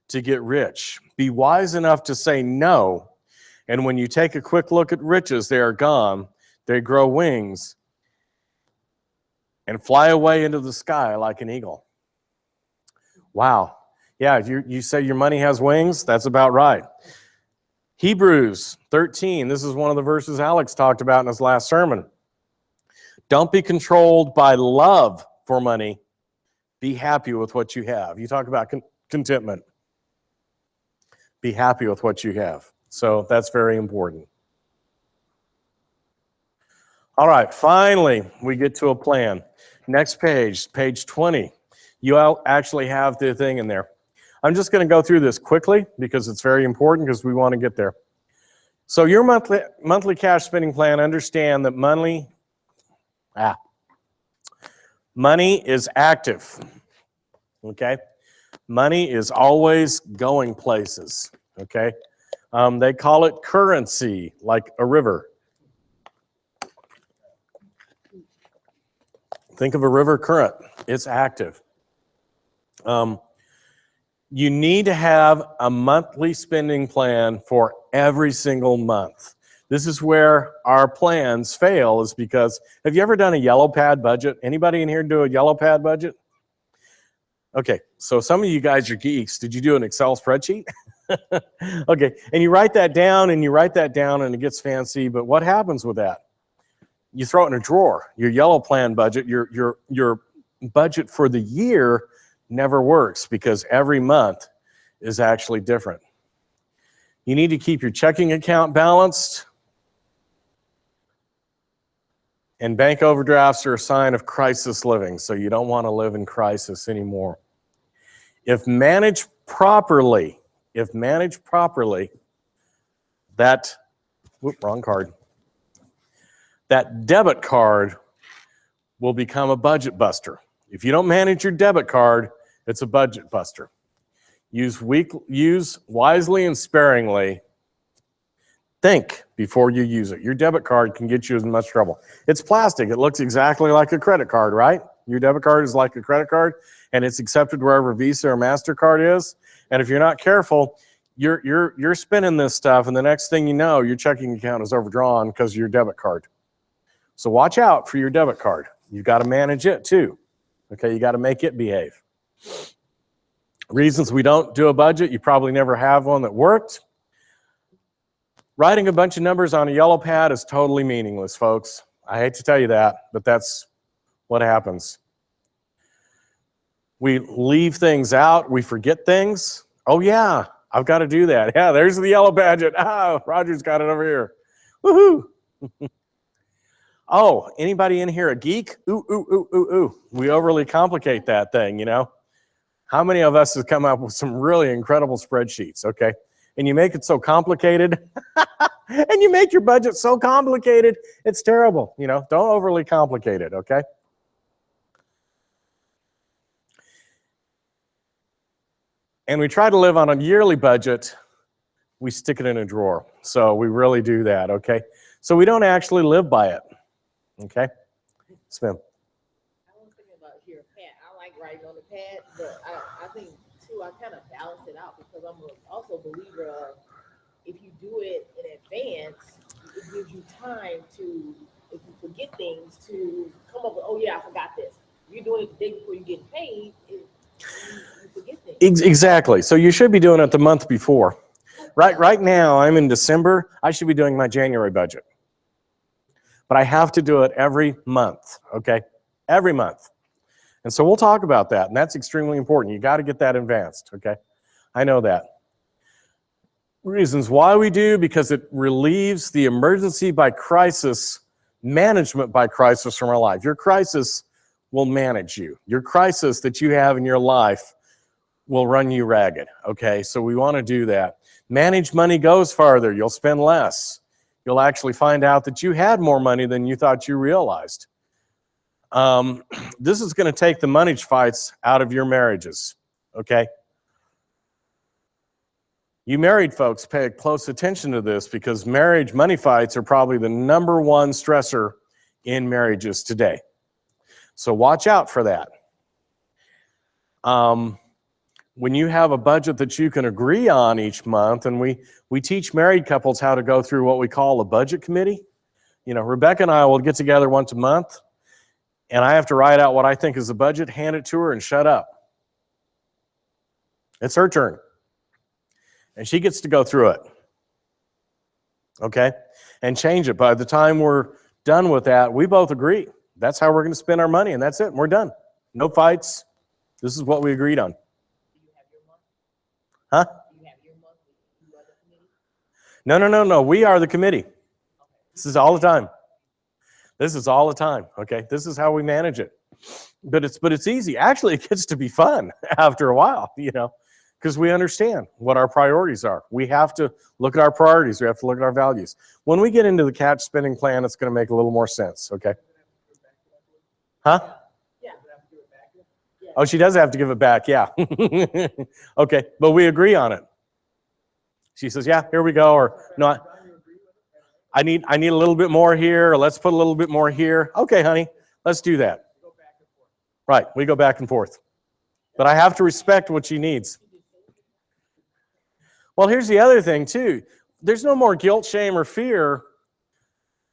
to get rich. Be wise enough to say no. And when you take a quick look at riches, they are gone. They grow wings and fly away into the sky like an eagle. Wow. Yeah, you say your money has wings? That's about right. Hebrews 13. This is one of the verses Alex talked about in his last sermon. Don't be controlled by love for money. Be happy with what you have. You talk about contentment. Be happy with what you have. So that's very important. All right, finally, we get to a plan. Next page, page 20. You actually have the thing in there. I'm just going to go through this quickly because it's very important because we want to get there. So your monthly cash spending plan, understand that money is active, okay? Money is always going places, okay? They call it currency, like a river. Think of a river current. It's active. You need to have a monthly spending plan for every single month. This is where our plans fail, is because, have you ever done a yellow pad budget? Anybody in here do a yellow pad budget? Okay, so some of you guys are geeks. Did you do an Excel spreadsheet? Okay, and you write that down and you write that down and it gets fancy, but what happens with that? You throw it in a drawer. Your yellow plan budget, your budget for the year never works because every month is actually different. You need to keep your checking account balanced. And bank overdrafts are a sign of crisis living, so you don't want to live in crisis anymore. If managed properly, that, wrong card. That debit card will become a budget buster. If you don't manage your debit card, it's a budget buster. Use wisely and sparingly. Think before you use it. Your debit card can get you in much trouble. It's plastic. It looks exactly like a credit card, right? Your debit card is like a credit card, and it's accepted wherever Visa or MasterCard is. And if you're not careful, you're spending this stuff, and the next thing you know, your checking account is overdrawn because of your debit card. So watch out for your debit card. You've got to manage it too. Okay, you got to make it behave. Reasons we don't do a budget: you probably never have one that worked. Writing a bunch of numbers on a yellow pad is totally meaningless, folks. I hate to tell you that, but that's what happens. We leave things out. We forget things. Oh, yeah, I've got to do that. Yeah, there's the yellow budget. Oh, Roger's got it over here. Woohoo. Oh, anybody in here a geek? Ooh, ooh, ooh, ooh, ooh. We overly complicate that thing, you know? How many of us have come up with some really incredible spreadsheets, okay? And you make it so complicated, and you make your budget so complicated, it's terrible. You know, don't overly complicate it, okay? And we try to live on a yearly budget. We stick it in a drawer. So we really do that, okay? So we don't actually live by it, okay? Smith. I was thinking about here, pad. I like writing on the pad, but I think too, I kind of balance it out because I'm also a believer of if you do it in advance, it gives you time to, if you forget things, to come up with, oh yeah, I forgot this. If you're doing it the day before you get paid, you forget things. Exactly. So you should be doing it the month before. Right now, I'm in December. I should be doing my January budget. But I have to do it every month, okay? Every month. And so we'll talk about that, and that's extremely important. You got to get that advanced, okay? I know that. Reasons why we do: because it relieves the emergency by crisis, management by crisis from our life. Your crisis will manage you. Your crisis that you have in your life will run you ragged, okay? So we want to do that. Managed money goes farther. You'll spend less. You'll actually find out that you had more money than you thought you realized. This is going to take the money fights out of your marriages, okay? You married folks, pay close attention to this, because marriage money fights are probably the #1 stressor in marriages today. So watch out for that. When you have a budget that you can agree on each month, and we teach married couples how to go through what we call a budget committee. You know, Rebecca and I will get together once a month, and I have to write out what I think is a budget, hand it to her, and shut up. It's her turn. And she gets to go through it, okay? And change it. By the time we're done with that, we both agree. That's how we're going to spend our money, and that's it. We're done. No fights. This is what we agreed on. Do you have your month? Huh? Do you have your month? You are the committee? No. We are the committee. This is all the time. This is all the time, okay? This is how we manage it. But it's easy. Actually, it gets to be fun after a while, you know, because we understand what our priorities are. We have to look at our priorities. We have to look at our values. When we get into the catch spending plan, it's going to make a little more sense, okay? Huh? Yeah. Oh, she does have to give it back, yeah. Okay, but we agree on it. She says, yeah, here we go, or no, I need a little bit more here, or let's put a little bit more here. Okay, honey, let's do that. Right, we go back and forth. But I have to respect what she needs. Well, here's the other thing too. There's no more guilt, shame, or fear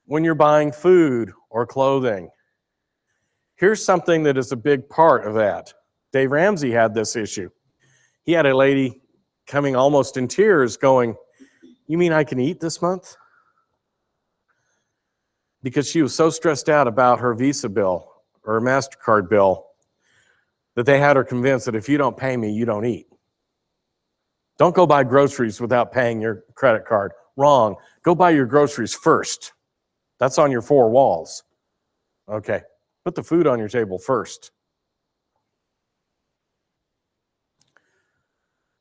when you're buying food or clothing. Here's something that is a big part of that. Dave Ramsey had this issue. He had a lady coming almost in tears going, "You mean I can eat this month?" Because she was so stressed out about her Visa bill or her MasterCard bill that they had her convinced that if you don't pay me, you don't eat. Don't go buy groceries without paying your credit card. Wrong. Go buy your groceries first. That's on your four walls. Okay. Put the food on your table first.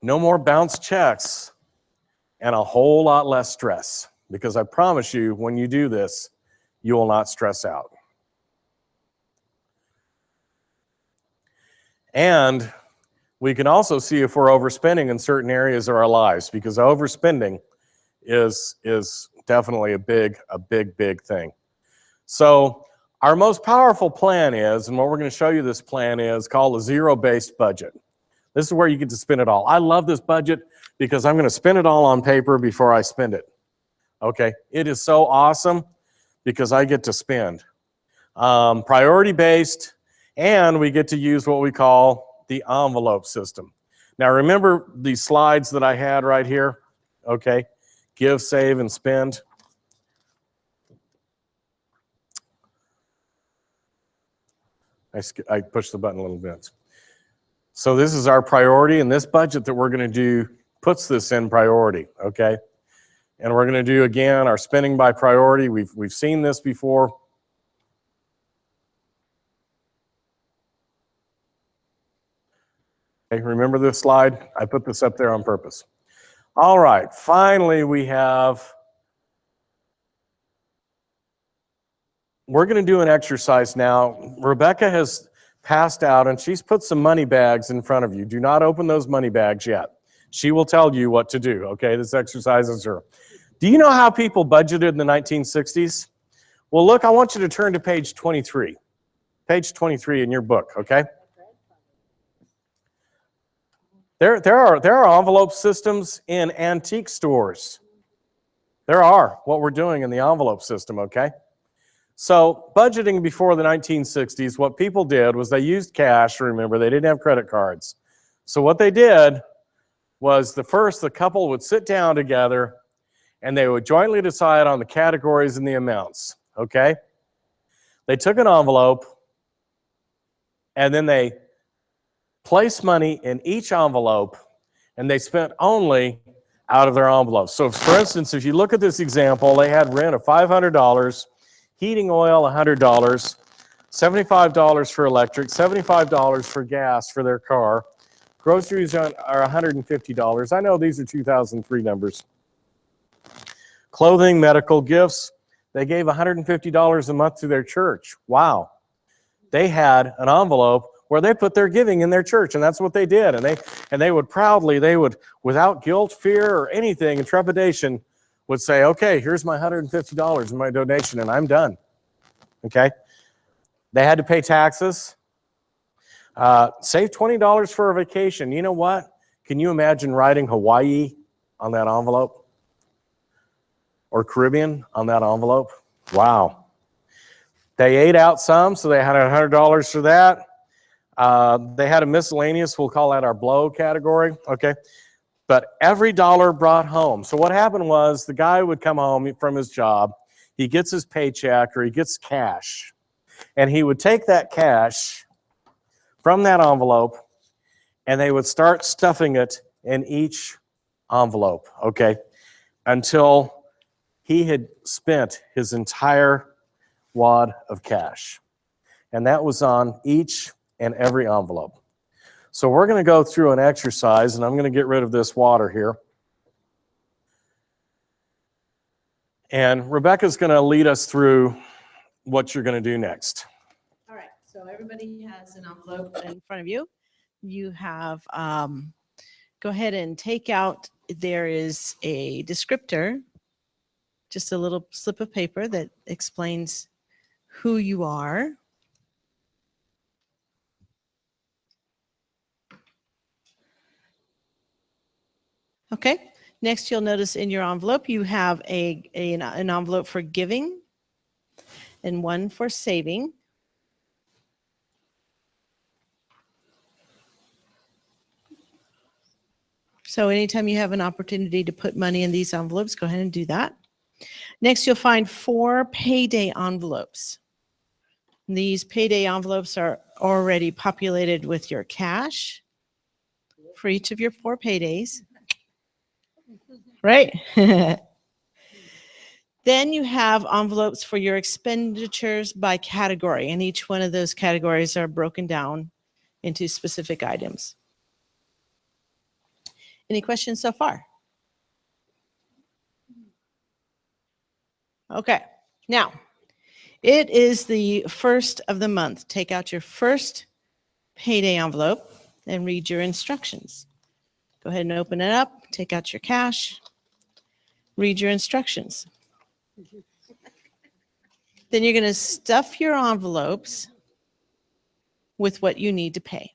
No more bounce checks and a whole lot less stress, because I promise you, when you do this, you will not stress out. And we can also see if we're overspending in certain areas of our lives, because overspending is definitely a big thing. So our most powerful plan is, and what we're going to show you this plan is, called a zero-based budget. This is where you get to spend it all. I love this budget because I'm going to spend it all on paper before I spend it. Okay, it is so awesome because I get to spend. Priority-based, and we get to use what we call the envelope system. Now remember these slides that I had right here? Okay, give, save, and spend. I pushed the button a little bit. So this is our priority, and this budget that we're going to do puts this in priority, okay? And we're going to do, again, our spending by priority. We've seen this before. Okay, remember this slide? I put this up there on purpose. All right, finally we're going to do an exercise now. Rebecca has passed out, and she's put some money bags in front of you. Do not open those money bags yet. She will tell you what to do, okay? This exercise is her. Do you know how people budgeted in the 1960s? Well, look, I want you to turn to page 23. Page 23 in your book, okay? There are envelope systems in antique stores. There are, what we're doing in the envelope system, okay? So budgeting before the 1960s, what people did was they used cash. Remember, they didn't have credit cards. So what they did was the couple would sit down together and they would jointly decide on the categories and the amounts, okay? They took an envelope and then they placed money in each envelope and they spent only out of their envelopes. So for instance, if you look at this example, they had rent of $500, heating oil, $100, $75 for electric, $75 for gas for their car. Groceries are $150. I know these are 2003 numbers. Clothing, medical, gifts, they gave $150 a month to their church. Wow. They had an envelope where they put their giving in their church, and that's what they did. And they would proudly, without guilt, fear, or anything, and trepidation, would say, okay, here's my $150 in my donation, and I'm done, okay? They had to pay taxes. Save $20 for a vacation. You know what? Can you imagine writing Hawaii on that envelope? Or Caribbean on that envelope? Wow. They ate out some, so they had $100 for that. They had a miscellaneous, we'll call that our blow category, okay? But every dollar brought home. So what happened was the guy would come home from his job, he gets his paycheck or he gets cash, and he would take that cash from that envelope and they would start stuffing it in each envelope, okay, until he had spent his entire wad of cash. And that was on each and every envelope. So we're going to go through an exercise, and I'm going to get rid of this water here. And Rebecca's going to lead us through what you're going to do next. All right, So everybody has an envelope in front of you. You have, go ahead and take out, there is a descriptor, just a little slip of paper that explains who you are. Okay, next you'll notice in your envelope, you have an envelope for giving and one for saving. So anytime you have an opportunity to put money in these envelopes, go ahead and do that. Next, you'll find 4 payday envelopes. These payday envelopes are already populated with your cash for each of your 4 paydays. Right? Then you have envelopes for your expenditures by category, and each one of those categories are broken down into specific items. Any questions so far? Okay, now it is the first of the month. Take out your first payday envelope and read your instructions. Go ahead and open it up, take out your cash, read your instructions. Then you're going to stuff your envelopes with what you need to pay.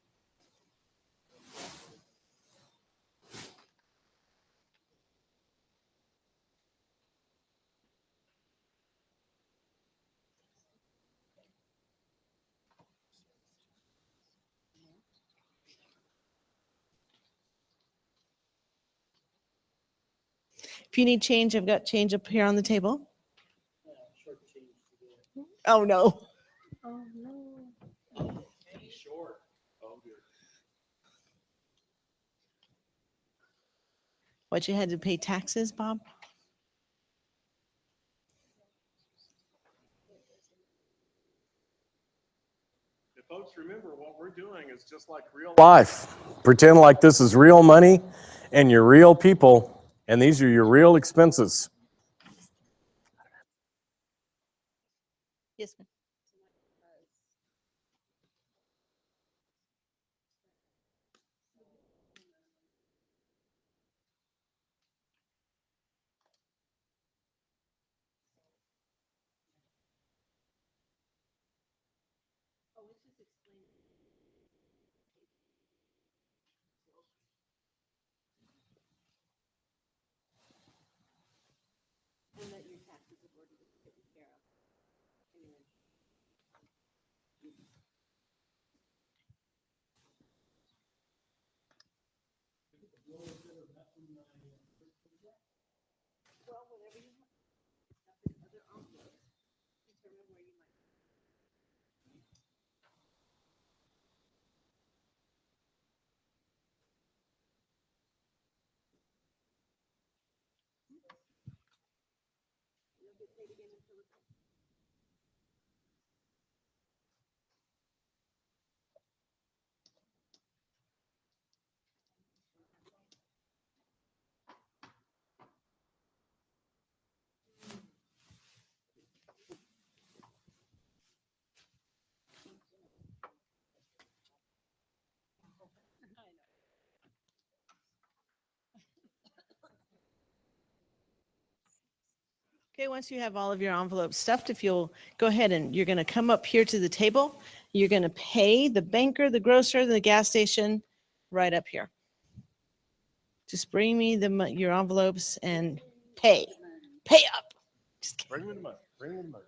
If you need change, I've got change up here on the table. Oh, no. Oh, no. What, you had to pay taxes, Bob? If folks remember, what we're doing is just like real life. Pretend like this is real money and you're real people, and these are your real expenses. Yes, ma'am. Okay, once you have all of your envelopes stuffed, if you'll go ahead and you're going to come up here to the table, you're going to pay the banker, the grocer, the gas station right up here. Just bring me your envelopes and pay. Pay up. Just kidding. Bring me the money. Bring me the money.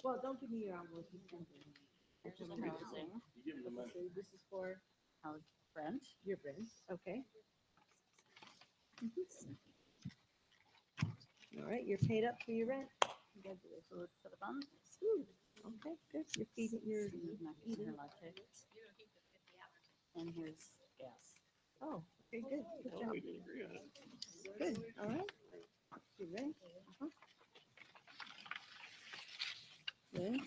Well, don't give me your envelope. Just housing. You give them the money. So this is for House rent. your friends, okay? All right, you're paid up for your rent. Food for the bun. Okay, good. You're feeding, you're Macaroni eating. latte. And here's gas. Oh, okay, good. Good Oh, job. we did agree on it. Good, all right. Your rent. Rent.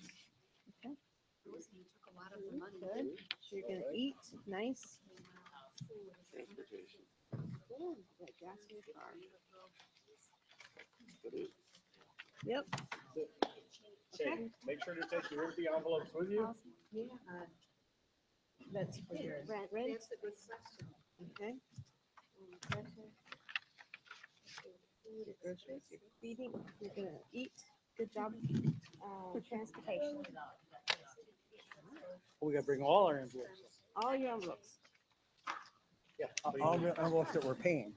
Okay. You took a lot of the money. Good. So you're gonna eat, nice. Transportation. Got gas in your car. Yep. Okay. Make sure to take your empty envelopes with you. Yeah. That's for your Rent. rent. That's a good question. Okay. Your groceries, you're feeding, you're gonna eat. Good job. For transportation. We gotta bring all our envelopes. All your envelopes. Yeah. All the envelopes that we're paying.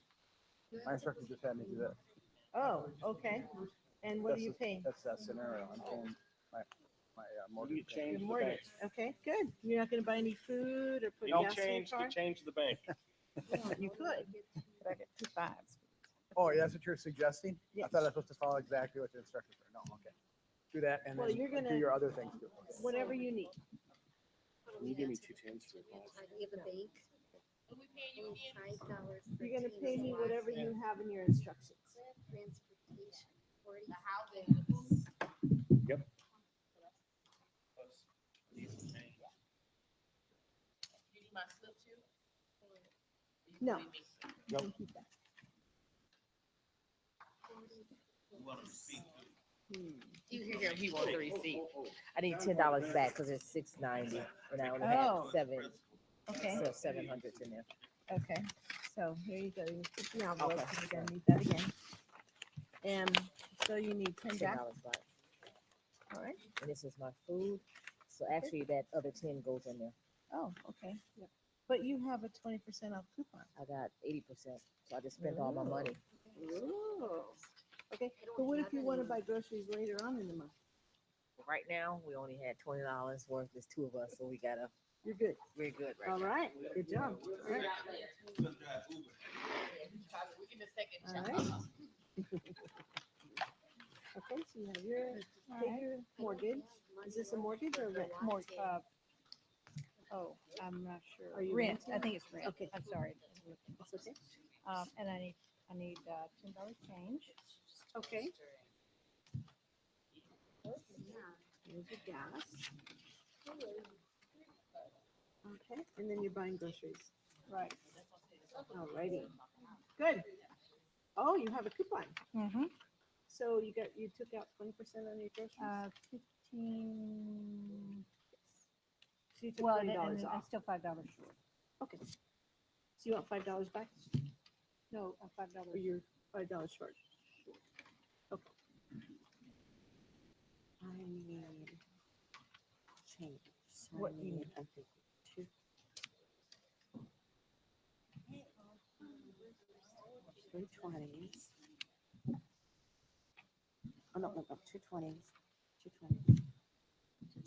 My instructor just had me do that. Oh, okay. And what are you paying? That's that scenario. I'm paying my mortgage. You change Your the mortgage. bank. Okay, good. You're not gonna buy any food or put Don't gas in your change, car? you change the bank. You could. But I get 2 5s. Oh, that's what you're suggesting? I Yes. thought I was supposed to follow exactly what the instructions are. No, okay. Do that and Well, then you're do gonna- your other things too. Whatever you need. Can you give me 2 tens for You have a bank. $5 for You're gonna teens pay me and whatever lots. you have in your instructions. Transportation, 40. Yep. No. You can keep that. You hear him, he wants a receipt. I need $10 back because it's $6.90 and I only had Oh. Okay, so 700 in there. okay. So here you go. You keep the envelope. You're gonna need that again. And so you need 10 back. $10 back. All right. And this is my food. So actually that other 10 goes in there. Oh, okay. But you have a 20% off coupon. I got 80%. So I just spent all my money. Ooh. Okay, but what if you want to buy groceries later on in the month? Right now, we only had $20 worth. There's 2 of us, so You're good. we're good right All now. right, good job. All right. All right. Okay, so you have your mortgage. Is this a mortgage or rent? Oh, I'm not sure. Are you Rent, renting? I think it's rent. Okay. I'm sorry. That's okay. And I need $10 change. Okay. Here's your gas. Okay, and then you're buying groceries. Right. Alrighty. Good. Oh, you have a coupon. Mm-hmm. So you took out 20% on your groceries? 15, So you took well, $20 and I'm off. still $5 short. Okay. So you want $5 back? No, $5. Or you're $5 short? Okay. I need change. So What I you need? I think, 2. 3 20s. Oh, no, 2 20s. 2 20s.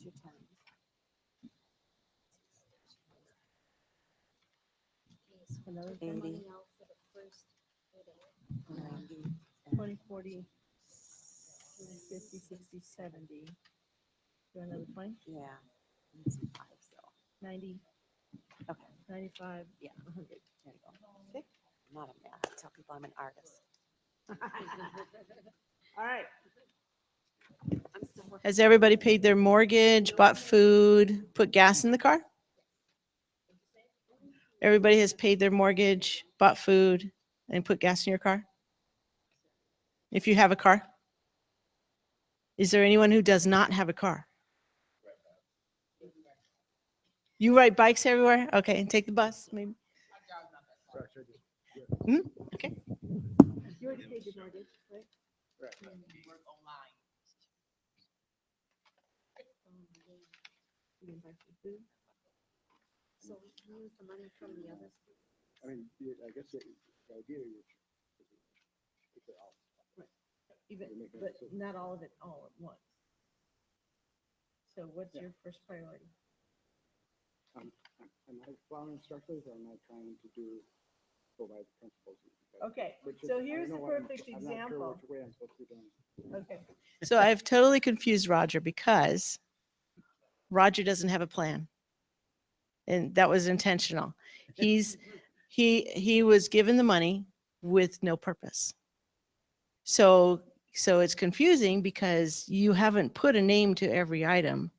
2 10s. Another 80. 90 out for the first 90. 20, 40, 50, 60, 70. Do another 20? Yeah. Need some 5s though. 90, Okay, 95, Yeah. 100. there you go. Okay. I'm not a man. I tell people I'm an artist. All right. I'm still working. Has everybody paid their mortgage, bought food, put gas in the car? Everybody has paid their mortgage, bought food, and put gas in your car? If you have a car? Is there anyone who does not have a car? You ride bikes everywhere? Okay, and take the bus, maybe? Okay. You already paid your mortgage, right? You can buy some food. So we can use the money from the other. I mean, I guess the idea is. Even, but not all of it all at once. So what's your first priority? Am I following instructors or am I trying to go by the principles? Okay, Which is- so I don't here's the know what perfect I'm not sure example. which way I'm supposed to be doing. Okay. So I've totally confused Roger because Roger doesn't have a plan. And that was intentional. He was given the money with no purpose. So it's confusing because you haven't put a name to every item.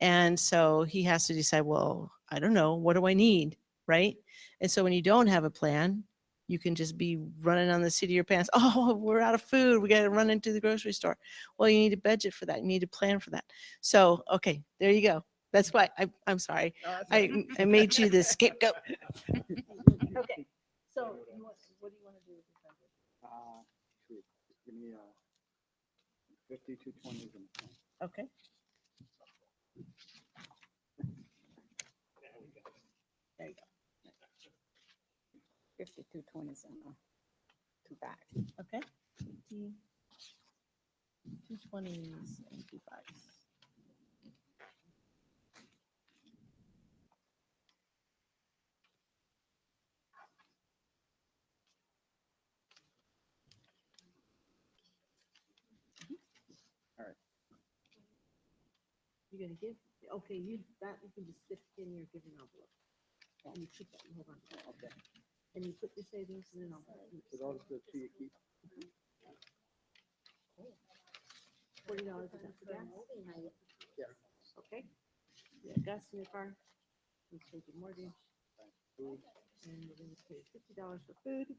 And so he has to decide, well, I don't know, what do I need? right? And so when you don't have a plan, you can just be running on the seat of your pants. Oh, we're out of food. We got to run into the grocery store. Well, you need to budget for that. You need to plan for that. So, okay, there you go. That's why I'm sorry. I made you the scapegoat. Okay. So what do you want to do with this budget? Shoot, give me 50, 220s, and a 10. Okay. There you go. 52 20s and 2 bags. Okay. 50, 220s and 2 5s. All right. You're gonna give, okay, you can just stick in your giving envelope. And you keep that, you hold on to that. Okay. And you put your savings in an envelope. So those are the two you keep. $40 is that for gas? Yeah. Okay. You got gas in your car. You take your mortgage. Food. And you're gonna pay $50 for food.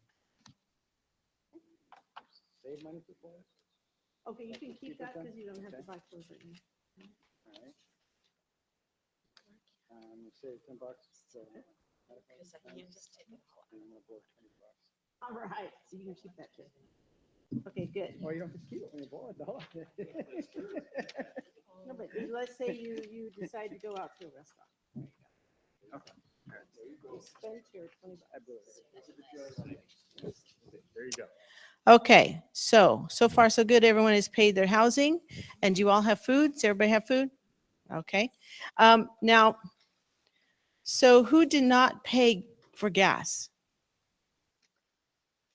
Save money for clothes. Okay, you can keep that 50%? because you don't have to Okay. buy clothes right now. All right. Save $10. So, and I'm gonna blow $20. All right, so you can keep that too. Okay, good. Oh, you don't have to keep it when you're bored, though. No, but let's say you decide to go out to a restaurant. Okay. You spent your $20. There you go. Okay, so far so good. Everyone has paid their housing, and you all have food? Does everybody have food? Okay. Now, so who did not pay for gas?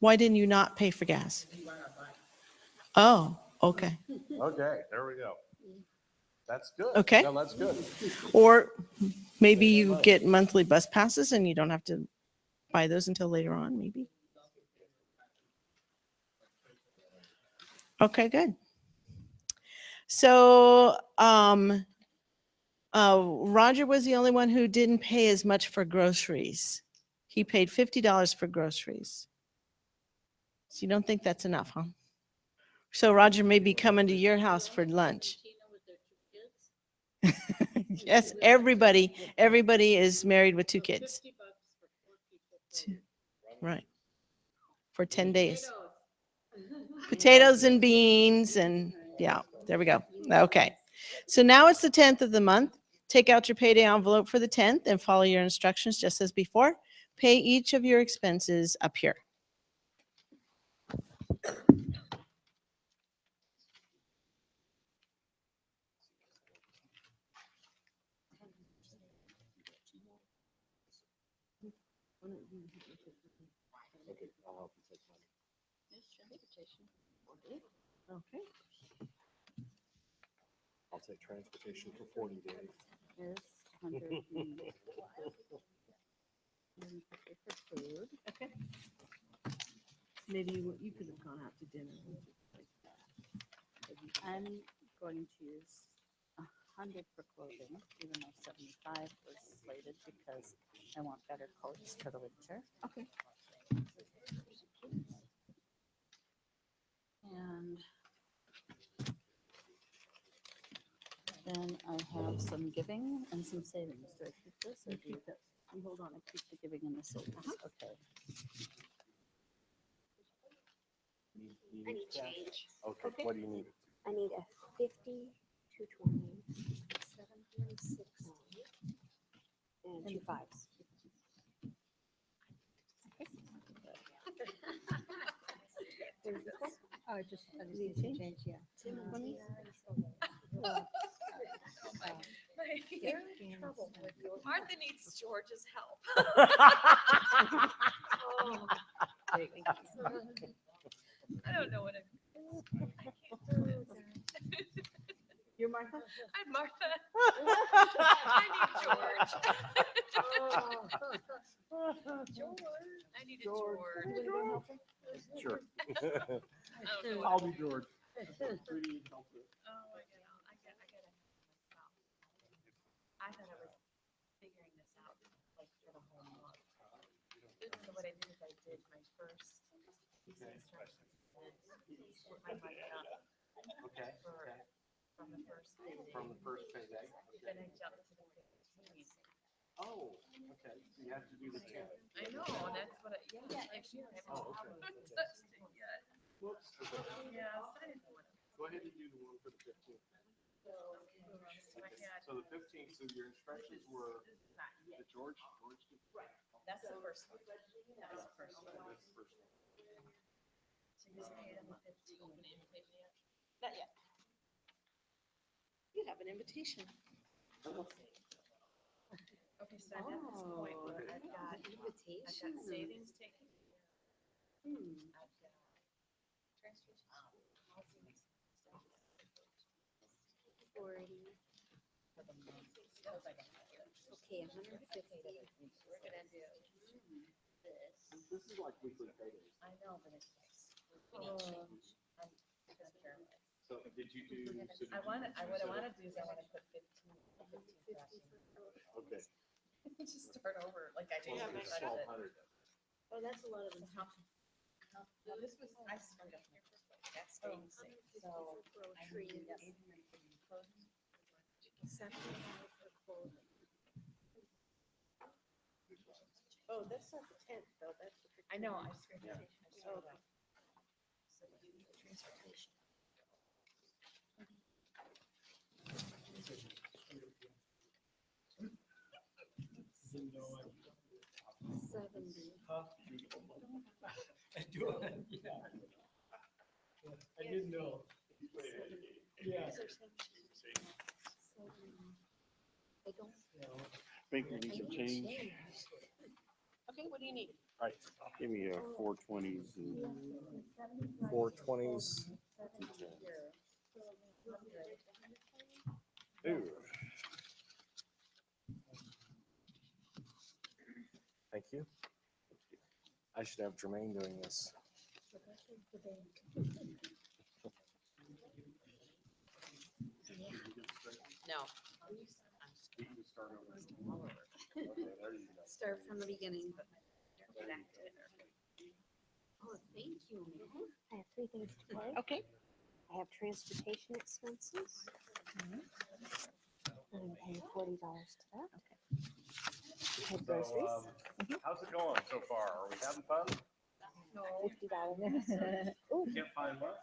Why didn't you not pay for gas? Oh, okay. Okay, there we go. That's good. Okay. No, that's good. Or maybe you get monthly bus passes and you don't have to buy those until later on, maybe. Okay, good. So, Roger was the only one who didn't pay as much for groceries. He paid $50 for groceries. So you don't think that's enough, huh? So Roger may be coming to your house for lunch. Tina with their 2 kids. Yes, everybody is married with 2 kids. $50 for 4 people. Right. For 10 days. Potatoes. Potatoes and beans and yeah, there we go. Okay. So now it's the 10th of the month. Take out your payday envelope for the 10th and follow your instructions just as before. Pay each of your expenses up here. Okay, I'll help you take money. Yes, transportation. Okay. I'll take transportation for 40 days. Is 100 and for food. Okay. Maybe you could have gone out to dinner. I'm going to use 100 for clothing, even though 75 was slated because I want better coats for the winter. Okay. And then I have some giving and some savings. Do I keep this or do you? You hold on, I keep the giving and the savings. Okay. I need change. Okay, what do you need? I need a 50, 220, 760, and 2 5s. There's this one. Oh, I just Need need to change? change, yeah. 220s. You're in trouble with your. Martha needs George's help. I don't know what I can't do it. You're Martha? I'm Martha. I need George. George. I need a George. Sure. I don't know. I'll be George. Oh, I gotta. I thought I was figuring this out like for the whole month. I did my first instructions and put my money up Okay, for, okay. from the first payday. From the first payday. Then I jumped to the 15. Oh, okay. So you have to do the 10. I know, that's what I, yeah, actually, I Oh, haven't okay. touched it yet. Whoops. Yeah, I didn't know what it was. Go ahead and do the one for the 15th. So I had, So the 15th, so your instructions were not yet. the George did. That's the first one. That was the first one. That's the first one. So you just paid on the 15th. yet? Not yet. You have an invitation. Okay, so I'm at this point where I've got Invitation. savings taken. Hmm. I've got transportation. Housing expenses. 40. For the month. Because I got that. Okay, 150. We're gonna do this. This is like weekly paydays. I know, but it's, we need change. I'm gonna care. So did you do? What I wanna do is I wanna put 15 Okay. Just start over, like I did. Yeah, with makes the sense. budget. Oh, that's a lot of. So well, this was, I screwed up here. That's staying the same. So I need to get clothes. 75 for clothing. Oh, that's not the 10th though, that's the 15th. I know, I screwed up. I screwed Okay. up. So transportation. Didn't know I- 70. Huh? I do, yeah. I didn't know. Yeah. I don't. Think we need some change. Okay, what do you need? Give me 420s and 420s. ooh, Thank you. I should have Jermaine doing this. No. You can start over. Okay, there you go. Start from the beginning. Oh, thank you. I have 3 things to pay. Okay. I have transportation expenses. And I'm paying $40 to that. I have groceries, How's it going so far? Are we having fun? $50. Ooh, Can't find what?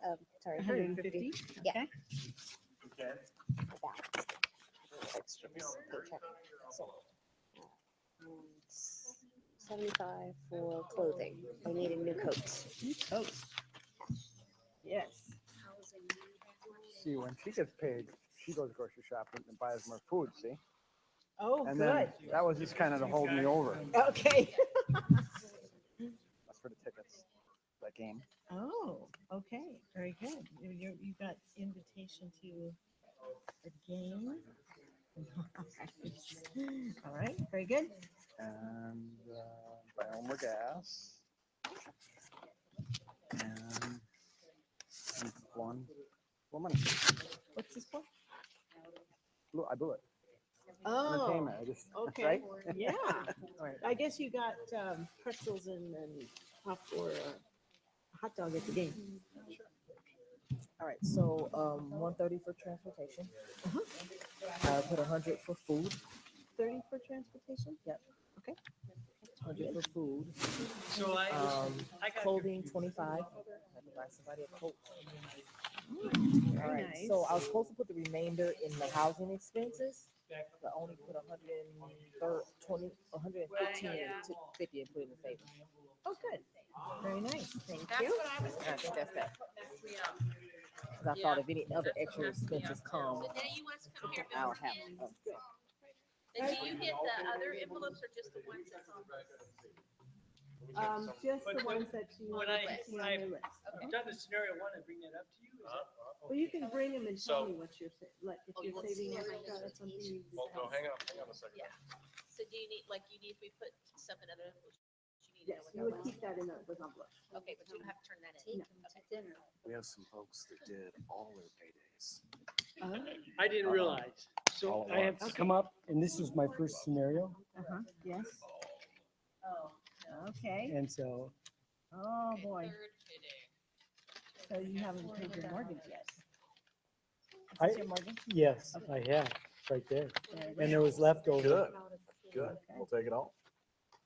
sorry, 150. Yeah, Okay. for that. Extras, paycheck. So, and 75 for clothing. I need a new coat. Oh. Yes. See, when she gets paid, she goes grocery shopping and buys more food, see? Oh, And then good. that was just kind of to hold me over. Okay. That's for the tickets, that game. Oh, okay, very good. You got invitation to the game. All right, very good. And buy all more gas. And one money. What's this for? I blew it. Oh, Entertainment, I just, okay, right? yeah. All right. I guess you got pretzels and pop or hot dog at the game. All right, so 130 for transportation. I put 100 for food. 30 for transportation? Yep. Okay. 100 for food. So Clothing 25. I have to buy somebody a coat. All right, nice. so I was supposed to put the remainder in the housing expenses, but only put 115 to 50 and put it in favor. Oh, good. Very nice. Thank That's you. what I was. And I think that's that. Messed me up. Because I thought if any other extra expenses come, So now you want us to come here, I'll Mr. have Ken? them. And do you get the other envelopes or just the ones that's on? Just the ones that you When want I- to see when on I- your list. I've done the scenario one and bring that up to you. Is that? Well, you can bring them and tell So- me what you're, like, if Oh, you're you want saving to see extra, my that's something you. Well, no, hang on a second. Yeah. So do you need, like, you need, if we put stuff in other envelopes, you need to Yes, know what you would that keep that in those envelopes. was? Okay, but you don't have to turn that Take in. them to dinner. We have some folks that did all their paydays. I didn't realize. So All at I have to once. come up, and this is my first scenario. Yes. Oh, Okay. And so, Oh, boy. So you haven't paid your mortgage yet? Is I, this your mortgage? yes, I have, right there. And there was leftover. Good, good. We'll take it all.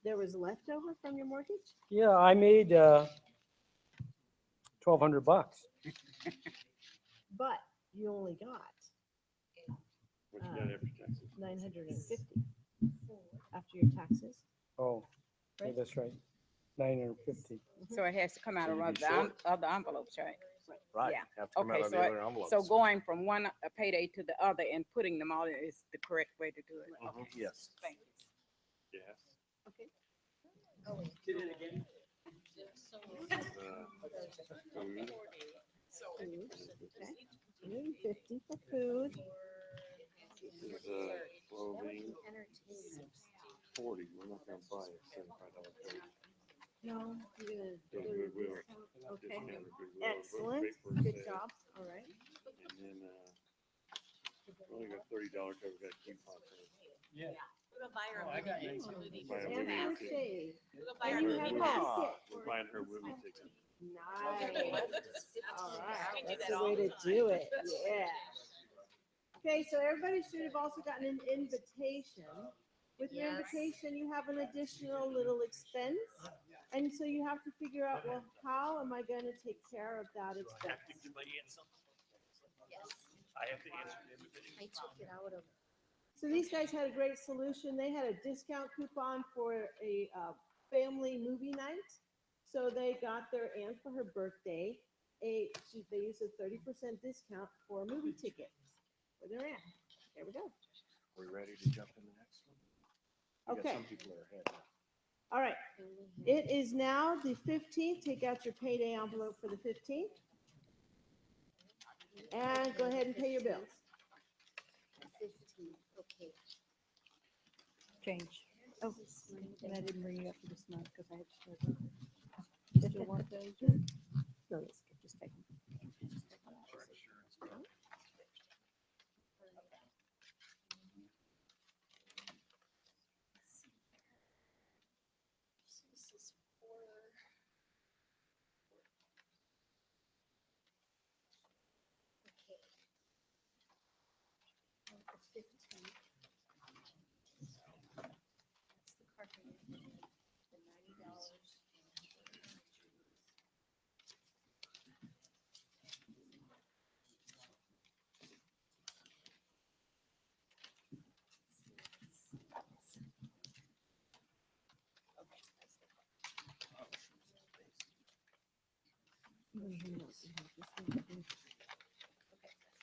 There was leftover from your mortgage? Yeah, I made, $1,200. But you only got What you got after taxes? 950 after your taxes. Oh, yeah, Right. that's right. 950. So it has to come out So of you'd be other short. other envelopes, right? Right. Yeah. Have to come out Okay, of the so other envelopes. So going from one payday to the other and putting them all in is the correct way to do it. Mhm, Okay. yes. Thank you. Yes. Okay. Food. Food, okay. 150 for food. There's, clothing, 40, we're not gonna buy it, $75 clothing. No, you're gonna Go go to to Goodwill. discount. Okay. Discount or Goodwill, Excellent. wait for a Good sale. job. All right. And then, we only got $30 cover that coupon. Yeah. We're gonna buy her Oh, a I got movie. you. movie Buy a ticket. movie And ticket. birthday. We're gonna buy And her you a have movie a ticket. ticket. We're buying her movie ticket. Nice. All right. We do That's that the all way the to time. do it. Yeah. Okay, so everybody should have also gotten an invitation. With your invitation, you have an additional little expense. And so you have to figure out, well, how am I going to take care of that expense? I took it out of. So these guys had a great solution. They had a discount coupon for a family movie night. So they got their aunt for her birthday. They used a 30% discount for a movie ticket for their aunt. There we go. We ready to jump in the next one? We got Okay. some people that are ahead now. All right. It is now the 15th. Take out your payday envelope for the 15th. And go ahead and pay your bills. 15, okay. Change. Oh, and I didn't bring you up to this month because I had to. Still want those? No, that's good. Just take them. This is for. Okay. The 15th. That's the car payment, the $90.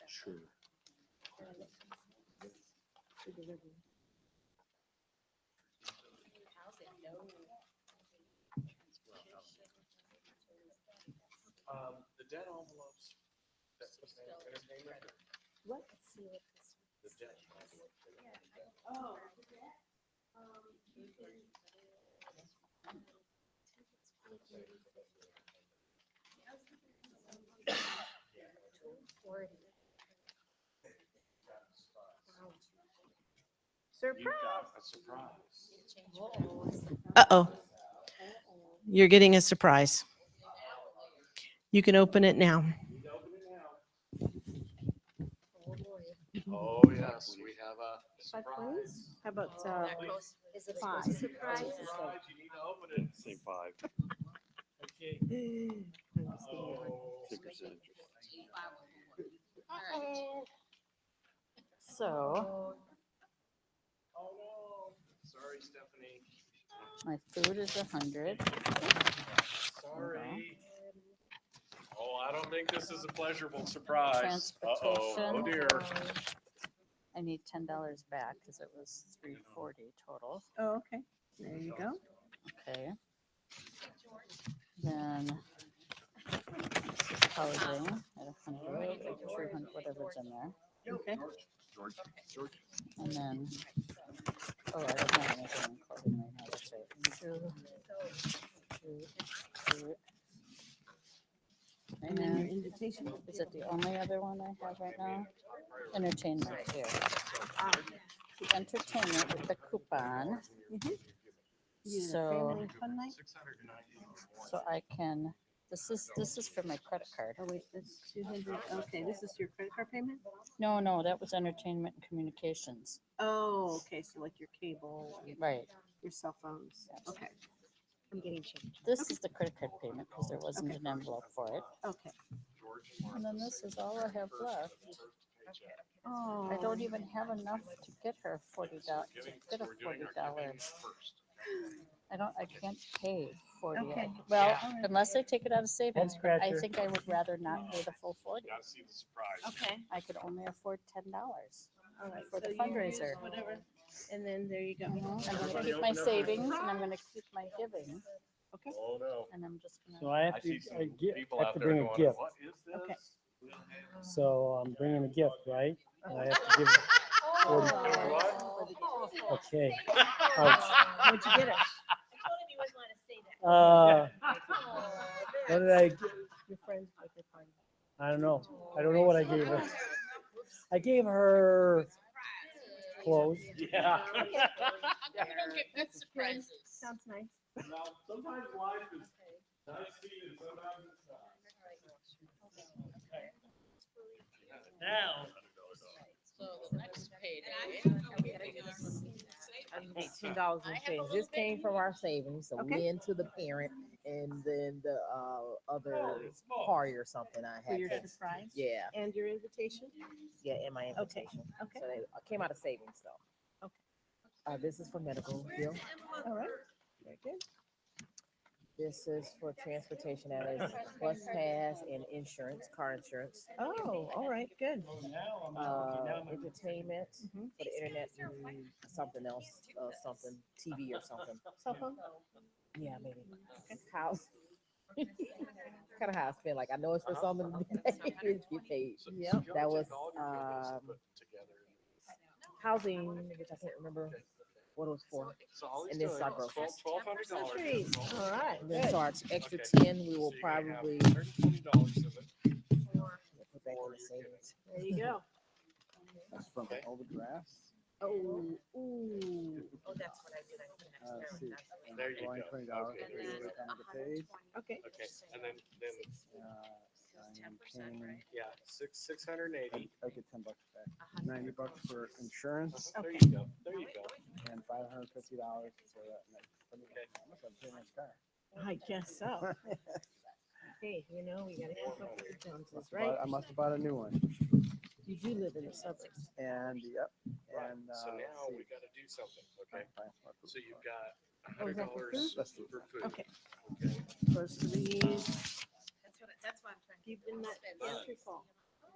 Sure. The debt envelopes. That's what's in entertainment. What? Let's see what this The debt envelope. Oh. You got a surprise. Uh-oh. You're getting a surprise. You can open it now. Oh, yes, we have a surprise. How about, Is it Five. a surprise? Surprise, you need to open it. Same 5, Okay. 2% interest. So Oh, no. Sorry, Stephanie. my food is 100. Sorry. Oh, I don't think this is a pleasurable surprise. Uh-oh, oh dear. I need $10 back because it was $340 total. Oh, okay. There you go. Okay. Then housing at 100, 200, whatever's in there. Okay. George. And then, oh, I don't have anything in clothing right now. That's right. Two. And then your And invitation. is it the only other one I have right now? Entertainment here. The entertainment with the coupon You did a So, family fun night? so I can, this is for my credit card. Oh, wait, that's 200. Okay, this is your credit card payment? No, that was entertainment and communications. Oh, okay, so like your cable, and Right. your cell phones. Okay. I'm getting changed. This is the credit card payment because there wasn't an envelope for it. Okay. And then this is all I have left. Oh. I don't even have enough to get her $40, to get a $40. I can't pay 40. Okay. Well, All right. unless I take it out of savings, but I scratcher. think I would rather not pay the full 40. Gotta see the surprise. Okay. I could only afford $10 All right. for the so you fundraiser. use Whatever. And then there you go. I'm gonna keep my savings and I'm gonna keep my giving. Okay. Oh, no. And I'm just So gonna, I have I to, see some I people have out to there bring a going, gift. what is this? Okay. So I'm bringing a gift, right? And I have to give. Okay. Ouch. What'd you get her? What did I? Your friend's birthday party. I don't know. I don't know what I gave her. I gave her clothes. Yeah. Good surprises. Sounds nice. Sometimes life is nice and sometimes it's not. Now. So the next payday. I need $10 in savings. This came from our savings, so Okay. me into the parent, and then the other party or something I For had. your to- surprise? Yeah, And your invitation? yeah, and my invitation. Okay. So they came out of savings though. Okay. This is for medical bill. All right. Very good. This is for transportation, that is bus pass and insurance, car insurance. Oh, all right, good. Entertainment Mhm. for the internet and something else, something TV or something. Cell phone? Yeah, maybe. House. Kind of how I feel like I know it's for something to get paid. Yep. That was housing, which I can't remember what it was for. And then start groceries. $1,200. Groceries. All right, And then good. so our extra Okay. 10, we will So you're gonna have probably $120 of it. put back in the savings. There you go. That's from Okay. overdrafts. Oh, ooh. Oh, that's what I did. Let's see. There you Going go. $20 Okay, there every you go. time I get paid. Okay. Okay, and then, I'm paying, yeah, 680. I get $10 back. $90 for insurance There you go, there you go. and $550 for that. How much I'm paying on this car? I guess so. Hey, you know, we gotta keep up with the Joneses, Must have right? bought- I must have bought a new one. You do live in the suburbs. And, yep, Right, and, so let's now see. we gotta do something, okay? Fine, fine, fine. So you've got Oh, is that for $100 Let's do for food. Okay, Okay. groceries. That's why I'm trying to. Keep in that pantry full. I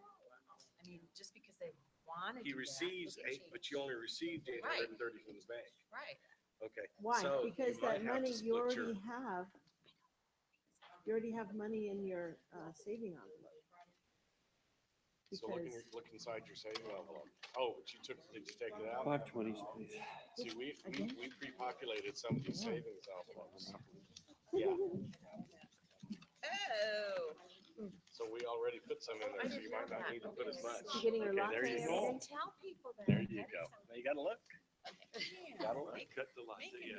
mean, just because they wanted. He receives but you only received 830 from the bank. Right. Okay. Why? so Because you might that have to money you split your- already have, you already have money in your saving envelope. So Because, look inside your saving envelope. Oh, but did you take it out? 520s, please. See, we Again? pre-populated some of these Yeah. savings envelopes. Yeah, Oh. so we already put some in there, so you might not need to put as much. You getting your Okay, there latte you and go. everything? Tell people that. There you go. Now you gotta look. Gotta look. Cut the latte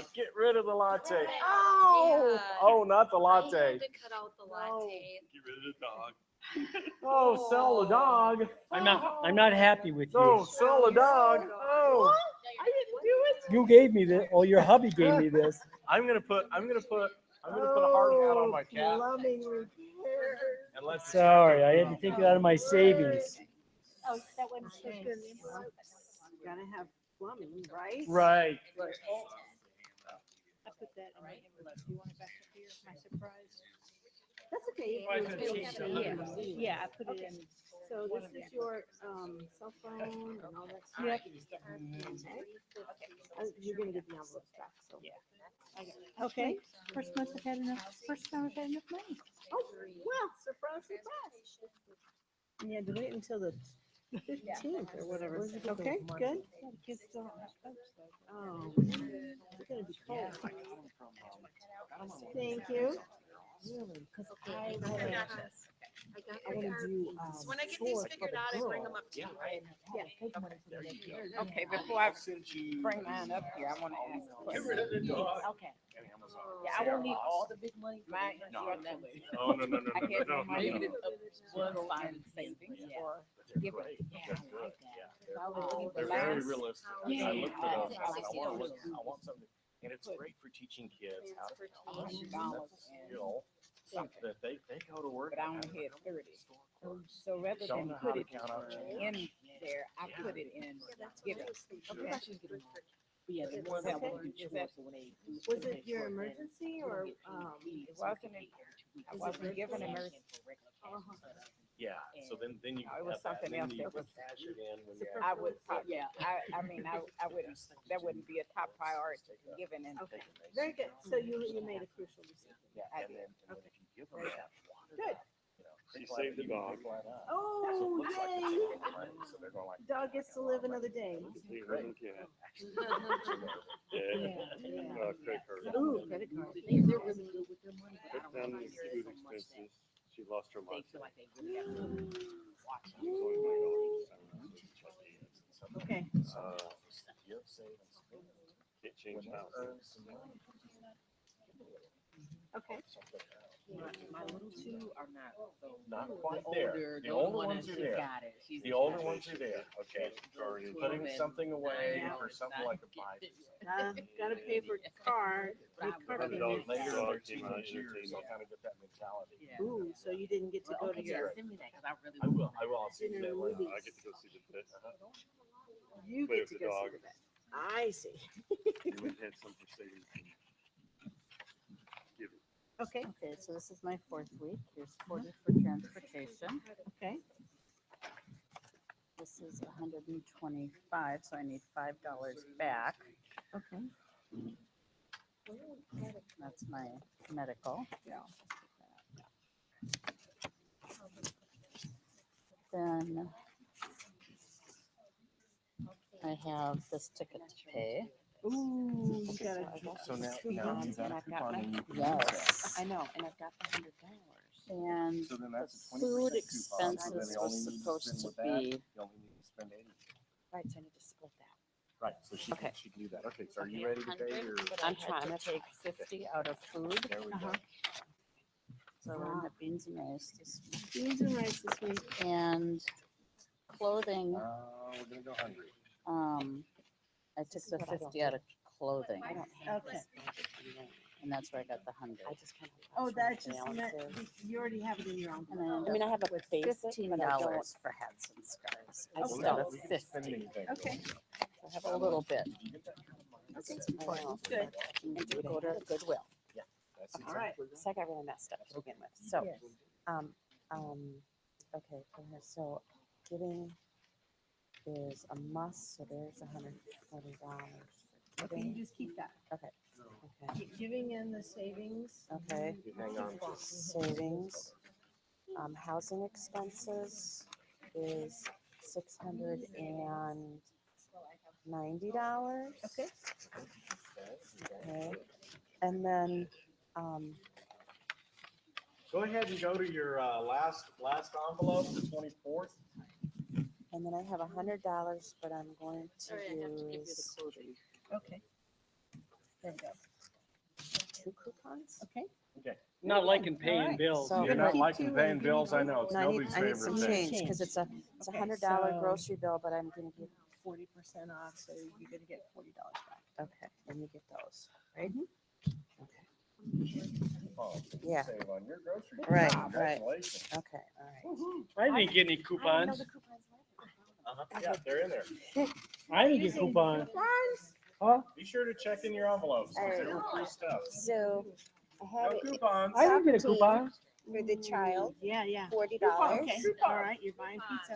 out. Get rid of the latte. Oh! Oh, not the I latte. had to cut out the latte. Get rid of the dog. Oh, sell the dog. I'm not happy with No, you. sell the dog. Oh. I didn't do it. You gave me this, or your hubby gave me this. I'm gonna put a hard hat on my cat Plumbing repairs. and let's. Sorry, I had to take it out of my savings. oh, that one's Okay. Gotta have plumbing, right? Right. I put that in my envelope. Do you want it back up here, my surprise? That's okay. Why It is was it really cheap? easy. Yeah, I put it Okay. in. So this is your cell phone and all that stuff. Yep. You're gonna get the envelopes back, so. Yeah. Okay. First month I've had enough, first time I've had enough money. Oh, well, surprise, surprise. You had to wait until the 15th or whatever. Okay, good. Kids still don't have coats though. Oh, it's gonna be cold. Thank you. Really? Because I I wanna do, When I get these chores for figured the out, I bring girls. them up to you, right? Yeah. Take money to the daycare. Okay, before I bring mine up here, I want to ask a Get rid of question. the dog. Okay. Yeah, I won't need all the big money. but My not that instructions. way. Oh, no, no, no, I no, had no, no money no, to no. go in savings Yeah. or give it. Yeah, I like that. I was looking They're for very last. realistic. Yeah. I looked it up. Yeah. I said, I want something, and it's great for teaching kids how to. $80 That's a skill that they go to work. But I only had 30. So rather Don't than know how put to it count out change. in there, I put it in give it. Okay. Yeah, the ones Okay. that want to do Is chores, that- so when they. Was it your emergency or, It wasn't, I wasn't given emergency. Yeah, so then you. No, it was have that, something then else you that was- cash it in when you I have. would, yeah, I mean, I wouldn't, that wouldn't be a top priority given and. okay, very good. So you made a crucial decision. Yeah, I and then if you give them that. Good. you know, She creep saved the right up, dog. creep right up. So it Oh, looks like it's yay. over, right? So they're going like. Dog gets to live another day. Leave her in cat. Yeah. Credit card. Ooh, credit card. They're really good with their money, but I Cut don't down know the why food there's so much that expenses. She lost her they mind. feel like they really have to watch out. Okay. Give, save, and spend. Can't change When they house. earn some money, Okay. My little two are not, so. Not The quite there. older, The older one, ones are she there. got it. She's The a older child. ones are there, okay. Twelve Putting and something away nine. for something like a Bible. Gotta pay for card. Need card $100 payment. later, Dog they're came teenage out, years, entertained so me. I kind of get that mentality. Yeah. Ooh, so you didn't get to Well, go to okay, your, send me that, cause I really. I will, I'll see Dinner you and later. movies. I get to go see the pet. you Play get with to the go dog. see that. I see. We went and had some for savings. Give it. Okay, Okay, so this is my fourth week. Here's 40 for transportation. okay. This is 125, so I need $5 back. Okay. That's my medical. Then I have this ticket to pay. Ooh, you gotta. So now And you got a I've got coupon my- and you can use Yes. I know, and I've got the $100. And that. So then the that's a 20% food coupon, so then expenses you was only need to supposed spend to with that, be, you only need to spend 80. Right, so I need to split that. Right, so she Okay. can do that. Okay, so are you ready to pay your? I'm trying to take 50 out of food. There we go. So we're gonna have beans and rice this week. Beans and rice this week. And clothing, We're gonna go hungry. I took the 50 out of clothing, Okay. and that's where I got the 100. I just kind of. Oh, that just meant, you already have it in your own. And I I ended mean, I up have a with basic, $15 but I don't. for hats and scarves I instead don't. of 50. Okay. I have a little bit. Okay. Good. And to go to Goodwill. That's All right. So I got really messed up to begin with. So, okay, so giving is a must, so there's $140. Okay, you just keep that. Okay, Giving in the savings. okay. Hang on. Savings, housing expenses is $690. Okay. Okay, and then, Go ahead and go to your last envelope, the 24th. and then I have $100, but I'm going to use Okay. There we go. 2 coupons. Okay. Okay. Not liking paying Alright, bills. so- You're not liking paying bills, I know. It's No, nobody's I need favorite some thing. change, because it's a Okay, $100 so- grocery bill, but I'm gonna give, 40% off, so you're gonna get $40 back. okay, let me get those, right? Oh, Yeah. Save on your grocery. bill. Right, Congratulations. Okay, all right. I didn't get any coupons. Yeah, they're in there. I didn't get coupons. Huh? Be sure to check in your envelopes, 'cause they were free stuff. So I have No it coupons. I didn't get a coupon. for the child, Yeah, yeah. $40. Okay, all right, you're buying pizza.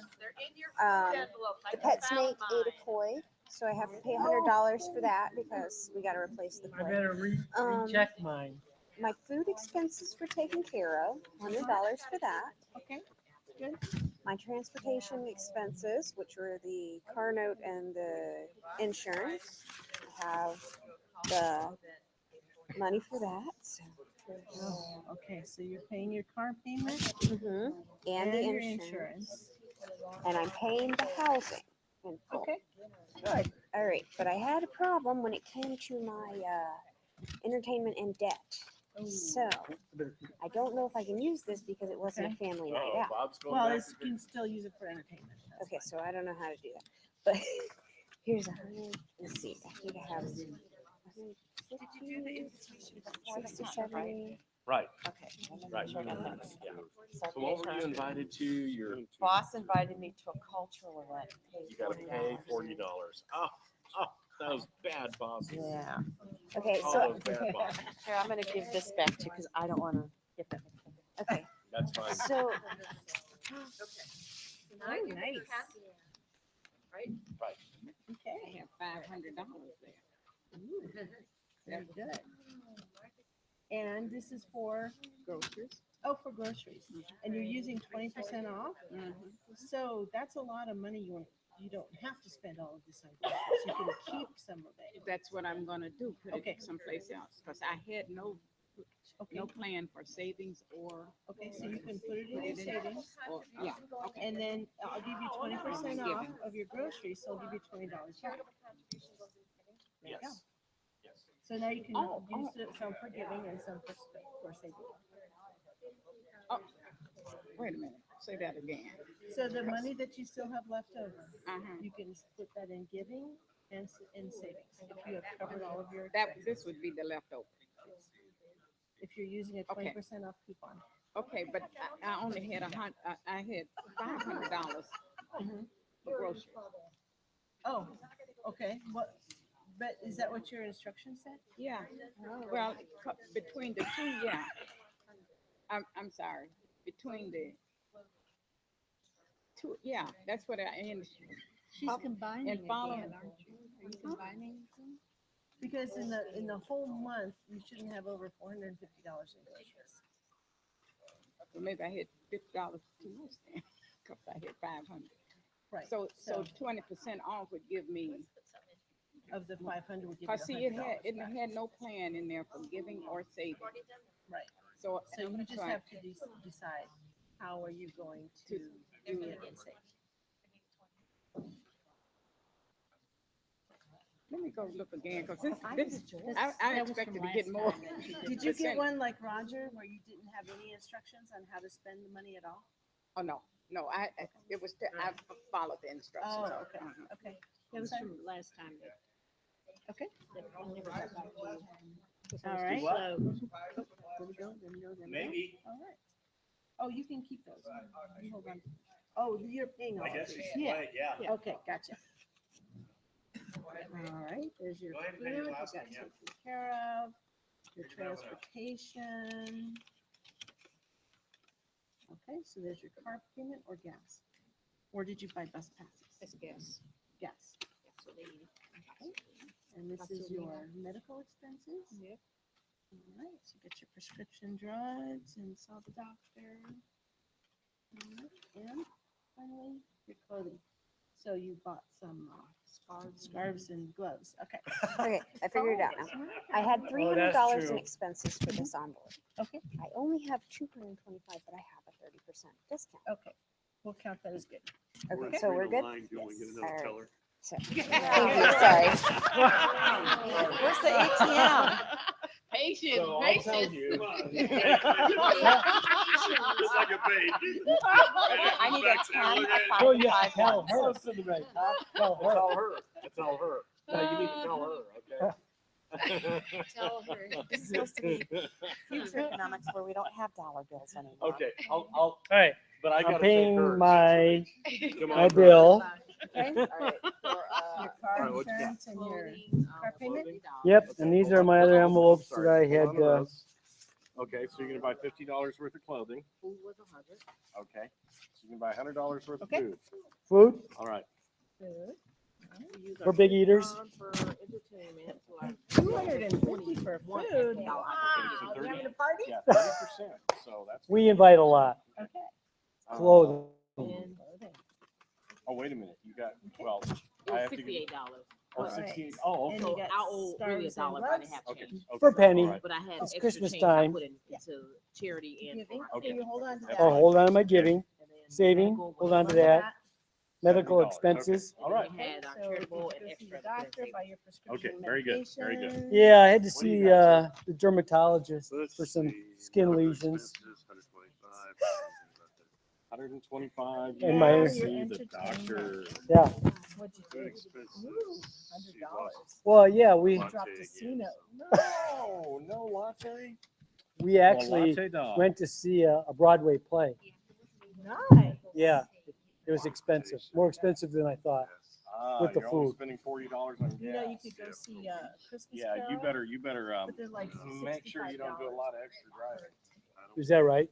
The Petsmate ate a koi, so I have to pay $100 for that because we gotta replace the I koi. better Um, recheck mine. My food expenses were taken care of, $100 for that. Okay, good. My transportation expenses, which were the car note and the insurance, I have the money for that, so Oh, okay, so you're paying your car payment And the your insurance. And I'm paying the housing in full. Okay, good. All right, but I had a problem when it came to my entertainment and debt. So I don't know if I can use this because it wasn't a family night out. Bob's going Well, back it's, you can still use it for entertainment. That's Okay, fine. so I don't know how to do that. But here's 100. Let's see. I think I have 60, 70. Right, Okay. right. Sure about that. Yeah. So what were you invited to? Your, Boss invited me to a cultural event. you gotta pay $40. Oh, that was bad, boss. Yeah. Okay, Oh, so that was bad, boss. Here, I'm gonna give this back to you because I don't want to get that. okay, That's fine. so Oh, nice. Right. Okay. $500 there. Very good. And this is for, Groceries. oh, for groceries. And you're using 20% off? So that's a lot of money. You don't have to spend all of this on groceries. You can keep some of it. That's what I'm gonna do, put Okay. it someplace else, because I had no Okay. plan for savings or, Okay, so you can put it in your savings. or, yeah, okay. And then I'll give you 20% off of your groceries, so I'll give you $20 back. There you go. Yes. Yes. So now you can Oh, use some for giving and some for saving. Wait a minute, say that again. So the money that you still have left over, Uh-huh. you can put that in giving and in savings. If you have covered all of your That, expenses. this would be the leftover. If you're using a Okay. 20% off coupon. Okay, but I only had I had $500 for groceries. Oh, okay. What, but is that what your instructions said? Yeah, well, between the two, yeah. I'm sorry, between the two, yeah, that's what and She's combining and follow- again, aren't you? Are you combining them? Because in the whole month, you shouldn't have over $450 in groceries. well, maybe I had $50 too much then, because I had 500. Right. So 20% off would give me, Of the 500 would give you cause see, it $100 back. had no plan in there for giving or saving. Right. So So I'm you just trying have to decide, how are you going to do it and save? Let me go look again, because I That was expected from to get last more. time that she did. Did you get percent. one like Roger where you didn't have any instructions on how to spend the money at all? Oh, no, it was, I followed the instructions. Oh, okay, Uh-huh. okay. That was from last time. Okay. That I never got back to you. 'Cause I All was right. too slow. Maybe. All right. Oh, you can keep those. You hold on. Oh, you're paying all of these. yeah. Okay, gotcha. All right, there's your food, you got taken care of, your transportation. Okay, so there's your car payment or gas? Or did you buy bus passes? It's gas. Gas. Okay. And this is your medical expenses? Yep. All right, so you get your prescription drugs and saw the doctor. All right, and finally, your clothing. So you bought some scarves and gloves, okay. okay, I figured it out now. I had $300 in expenses for this envelope. Okay, I only have $225, but I have a 30% discount. okay, we'll count that as good. Okay, so we're good. Line, do you want to get Yes. another All right. teller? So, thank you, sorry. Where's the ATM? Patience, So I'll tell patience. you. Just like a baby. I need a 10, a 5, Oh, and yeah, 5 tell ones. her. To the right. Tell her. Tell her. Tell her. No, you need to tell her, okay? Tell her. This is supposed to be future economics where we don't have dollar bills anymore. Okay, I'll, All right, but I I'm gotta take paying hers. my Come my on, bill. Okay, All right, for, your car Alright, what you got? insurance and your car payment? Yep, and these are my other envelopes that I Sorry, had. hold on to those. Okay, so you're gonna buy $50 worth of clothing. food was 100. Okay, so you can buy $100 worth of Okay. food. Food All right. for big eaters. For entertainment, like 250 for food? Wow, So you 30 having a party? Yeah, 30%. So that's. We invite a lot. Okay. Clothing. And clothing. Oh, wait a minute. You got, well, I have to give, $68. Oh, Right. 16. Oh, And okay. you So got I owe really stars and $1 if I didn't gloves. have Okay. change. Okay. For a penny. All right. But I had It's extra Christmas change time. I put into charity and. Giving, for- so you hold on to that. That's Oh, fine. hold on to my giving. and then Saving, medical hold was on to $1, that. Medical $70. expenses. and All then right. we Okay, had our so charitable you and go see extra. the to put in doctor, savings. buy your prescription very good, very good. medication. Yeah, I had to What do you see got, the dermatologist Let's for some see, skin other lesions. expenses, 125. 125. And And my my See the doctor. yeah. What'd you Good do? expenses. She $100. lost Well, yeah, we latte Dropped a again, C-note. so- no latte. We actually latte dog. went to see a Broadway play. Nice. Yeah, it was expensive, more expensive than I thought. With the you're only food. spending $40 on You know, you gas. could go see Christmas Yeah, you Carol, better but they're like make sure you don't do a lot of extra driving. Is that right?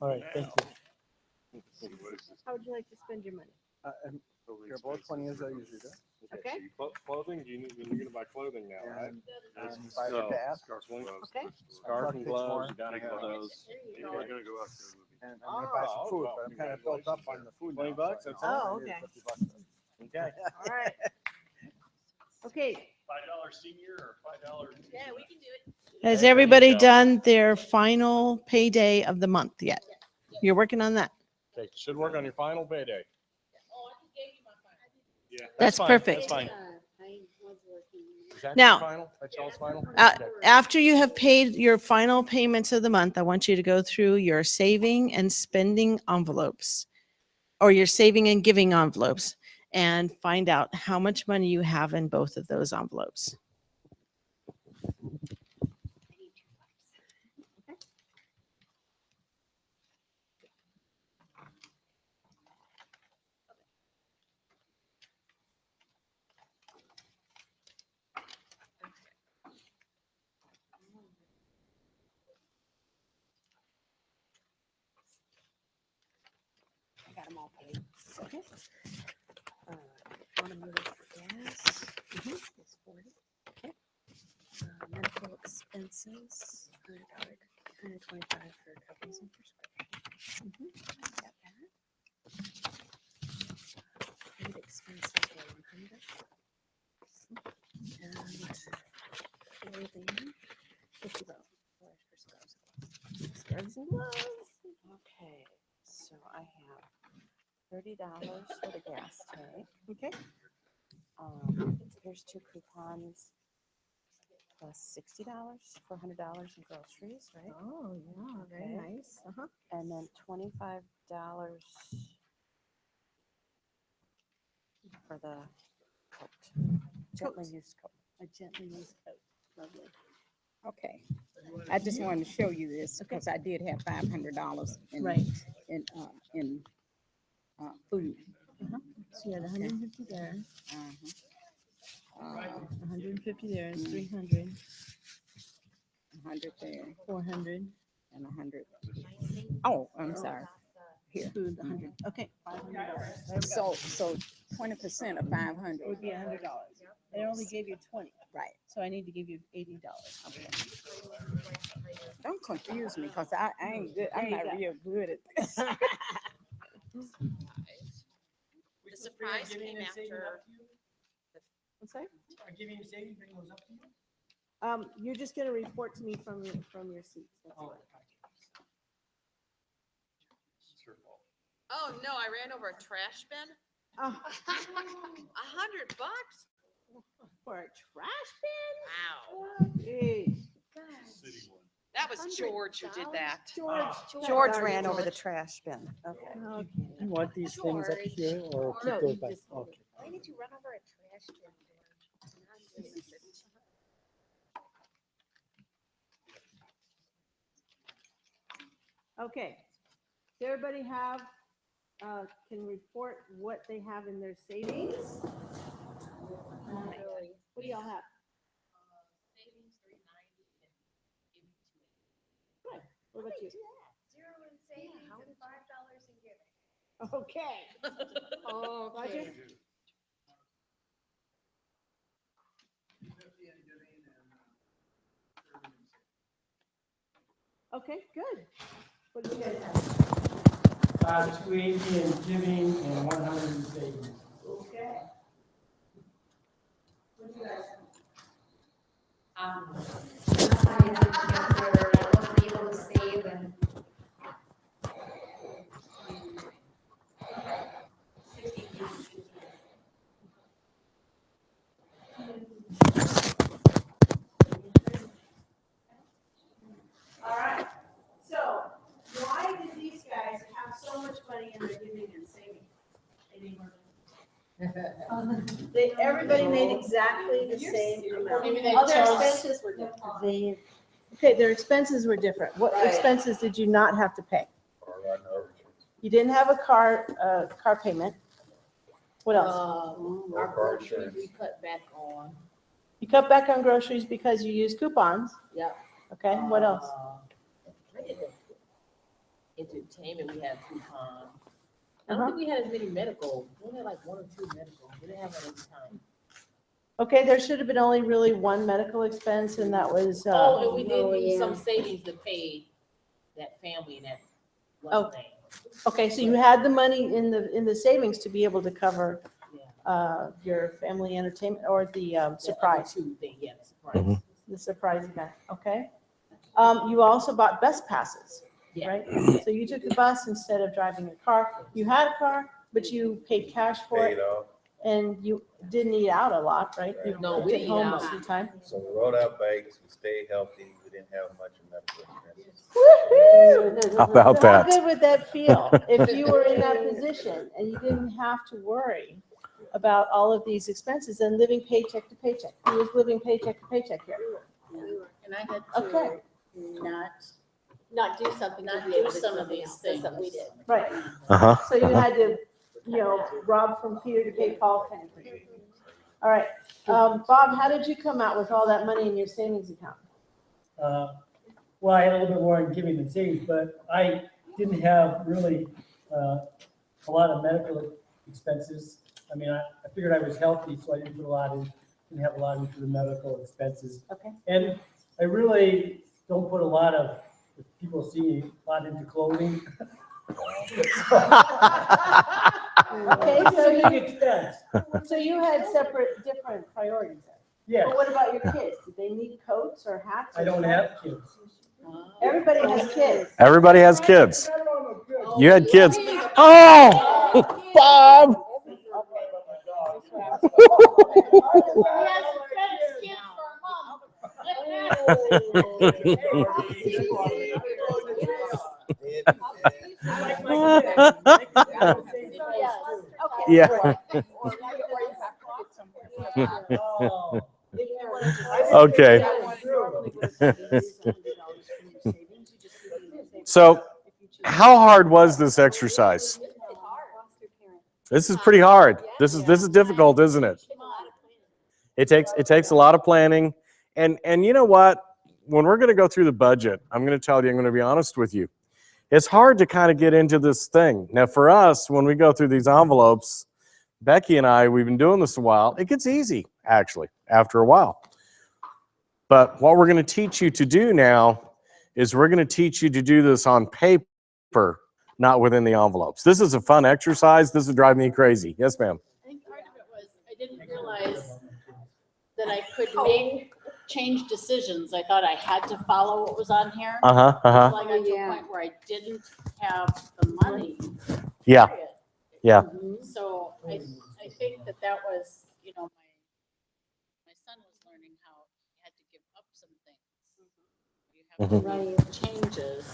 All right, thank you. How would you like to spend your money? You're both 20 as I usually do. Okay. Clothing, you're gonna buy clothing now, right? buy the pass. Okay. Scarf and Takes gloves, more. you gotta have those. You're You're gonna go out And I'm gonna buy some food, but I'm kind of built up on the food now. $20, so, that's you know, all? I need Okay. 50 bucks. Okay. All right. Okay. $5 senior or $5? Yeah, we can do it. Has Hey, there you everybody go. done their final payday of the month yet? You're working on that? Okay, should work on your final payday. Oh, I just gave you my phone. Yeah. That's fine, perfect. That's fine. I was working. Is that Now- your final? That's y'all's final? Okay. After you have paid your final payments of the month, I want you to go through your saving and spending envelopes or your saving and giving envelopes and find out how much money you have in both of those envelopes. I got them all paid. Okay. Automotive gas. Is 40. Okay. Medical expenses, $125 for copies and prescriptions. Got that. Food expenses were 100. And clothing, $50 for scarves and gloves. Scarves and gloves. Okay, so I have $30 for the gas tank. Okay. Here's 2 coupons plus $60 for $100 in groceries, right? Oh, yeah, very Okay. nice. Uh-huh. And then $25 for the coat, gently used coat. A gently used coat. Lovely. Okay, I just wanted to show you this because I did have $500 in, Right. in food. So you had 150 there, Uh-huh. 150 there, is 300, 100 there 400. and 100. Oh, I'm sorry. Here. Food, 100. Okay, $500. So 20% of 500. Would be $100. They only gave you 20, Right. so I need to give you $80. Don't confuse me because I ain't good. I'm There you not go. real good at this. The surprise came after. What's that? Are giving you savings, bring those up to you? You're just gonna report to me from your seats. That's all. Oh, no, I ran over a trash bin. Oh, $100? for a trash bin? Wow. Jeez. That was George who did that. George ran over the trash bin. Okay. Okay. You want these things up here or keep No, those you back? just hold Okay. Why did you run over a trash bin? Okay. Does everybody have, can report what they have in their savings? What do y'all have? Good. What about you? Zero in savings and $5 in giving. Okay. Oh, Roger? Okay, good. What do you guys have? 280 in giving and 100 in savings. Okay. All right, so why did these guys have so much money in their giving and saving? Everybody made exactly the same amount. Maybe they Other chose- expenses were different. Okay, their expenses were different. What Right. expenses did you not have to pay? Or I know. You didn't have a car payment. What else? Our groceries we cut back on. You cut back on groceries because you used coupons. Yep. Okay, what else? Entertainment, we had coupons. I don't think we had as many medical. We had like 1 or 2 medical. We didn't have one at the time. Okay, there should have been only really one medical expense, and that was, Oh, and we did use some savings to pay that family and that Oh. one thing. okay, so you had the money in the savings to be able to cover Yeah. your family entertainment or the The other surprise, 2 thing, yeah, the surprise. the surprise event, okay? You also bought bus passes, Yeah. right? So you took the bus instead of driving a car. You had a car, but you paid cash for Paid it, off. and you didn't eat out a lot, right? You No, we took eat home out. most of the time. So we rode our bikes, we stayed healthy, we didn't have much of medical expenses. How about So that? How good would that feel if you were in that position and you didn't have to worry about all of these expenses and living paycheck to paycheck? He was living paycheck to paycheck here. And I had Okay. to Not do something to be able to do some of something these else. That's what we things. did. Right. Uh-huh. So you had to, rob from Peter to pay Paul kind of thing. All right. Bob, how did you come out with all that money in your savings account? Well, I had a little bit more in giving than savings, but I didn't have really a lot of medical expenses. I mean, I figured I was healthy, so I didn't put a lot in, didn't have a lot into the medical expenses. Okay. And I really don't put a lot of, if people see me, a lot into clothing. Okay, It's so a big you, expense. so you had different priorities then. Yeah, But what about your kids? Did they need coats or hats? or I don't something? have kids. Everybody has kids. Everybody has kids. You had kids. Oh, Bob. Yeah. Okay. So, how hard was this exercise? This is pretty hard. This is difficult, isn't it? It takes a lot of planning. And you know what? When we're going to go through the budget, I'm going to be honest with you. It's hard to kind of get into this thing. Now, for us, when we go through these envelopes, Becky and I, we've been doing this a while. It gets easy, actually, after a while. But what we're going to teach you to do now is we're going to teach you to do this on paper, not within the envelopes. This is a fun exercise. This would drive me crazy. Yes, ma'am. I think part of it was, I didn't realize that I could change decisions. I thought I had to follow what was on here. Uh-huh, uh-huh. Until I got to a point where I didn't have the money. Yeah, period. yeah. So I think that was, my son was learning how you had to give up some things. You have to make changes.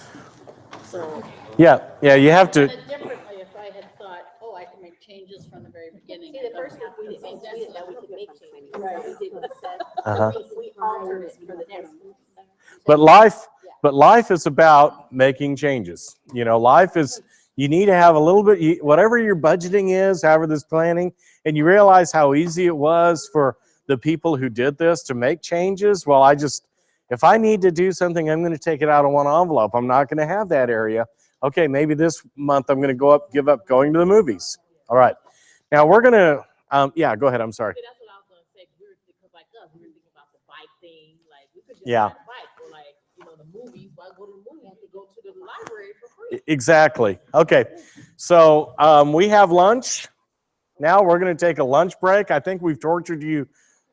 So. Yeah, you have to. Done it differently if I had thought, oh, I can make changes from the very beginning. See, the first one, we didn't think that we could make changes. Right. We did instead. Uh-huh. We altered it for the next. But life is about making changes. Life is, you need to have a little bit, whatever your budgeting is, however this planning, and you realize how easy it was for the people who did this to make changes. Well, if I need to do something, I'm going to take it out of one envelope. I'm not going to have that area. Okay, maybe this month I'm going to give up going to the movies. All right. Now we're going to, yeah, go ahead. I'm sorry. That's what I was gonna say. We were thinking like us. We were thinking about the bike thing. Like we could just Yeah. ride a bike or like the movies. Why go to the movie? You have to go to the library for free. Exactly. Okay. So we have lunch. Now we're going to take a lunch break. I think we've tortured you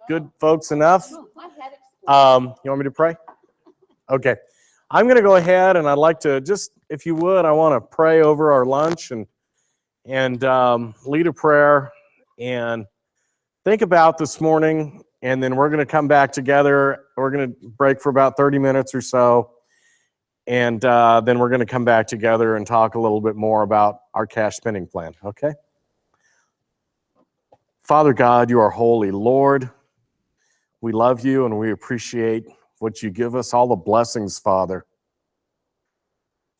good folks enough? I had explored. You want me to pray? Okay. I'm going to go ahead and I'd like to just, if you would, I want to pray over our lunch and lead a prayer and think about this morning, and then we're going to come back together. We're going to break for about 30 minutes or so, and then we're going to come back together and talk a little bit more about our cash spending plan, okay? Father God, you are holy. Lord, we love you and we appreciate what you give us, all the blessings, Father.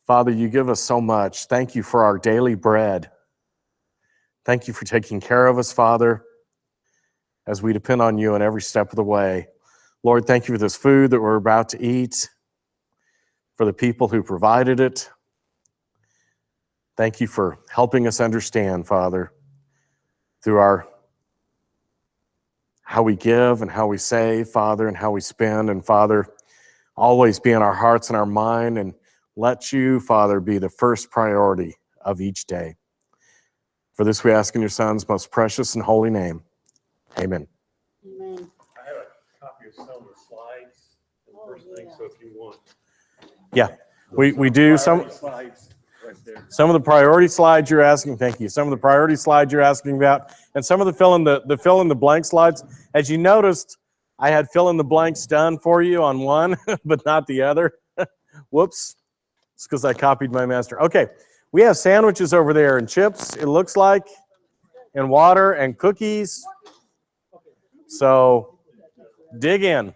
Father, you give us so much. Thank you for our daily bread. Thank you for taking care of us, Father, as we depend on you in every step of the way. Lord, thank you for this food that we're about to eat, for the people who provided it. Thank you for helping us understand, Father, through how we give and how we save, Father, and how we spend. And Father, always be in our hearts and our mind, and let you, Father, be the first priority of each day. For this we ask in your Son's most precious and holy name. Amen. Amen. I have a copy of some of the slides, the first thing, so if you want. Yeah, we do some. Slides right there. Some of the priority slides you're asking, thank you. Some of the priority slides you're asking about, and some of the fill in the blank slides. As you noticed, I had fill in the blanks done for you on one, but not the other. Whoops. It's because I copied my master. Okay, we have sandwiches over there and chips, it looks like, and water and cookies. So dig in.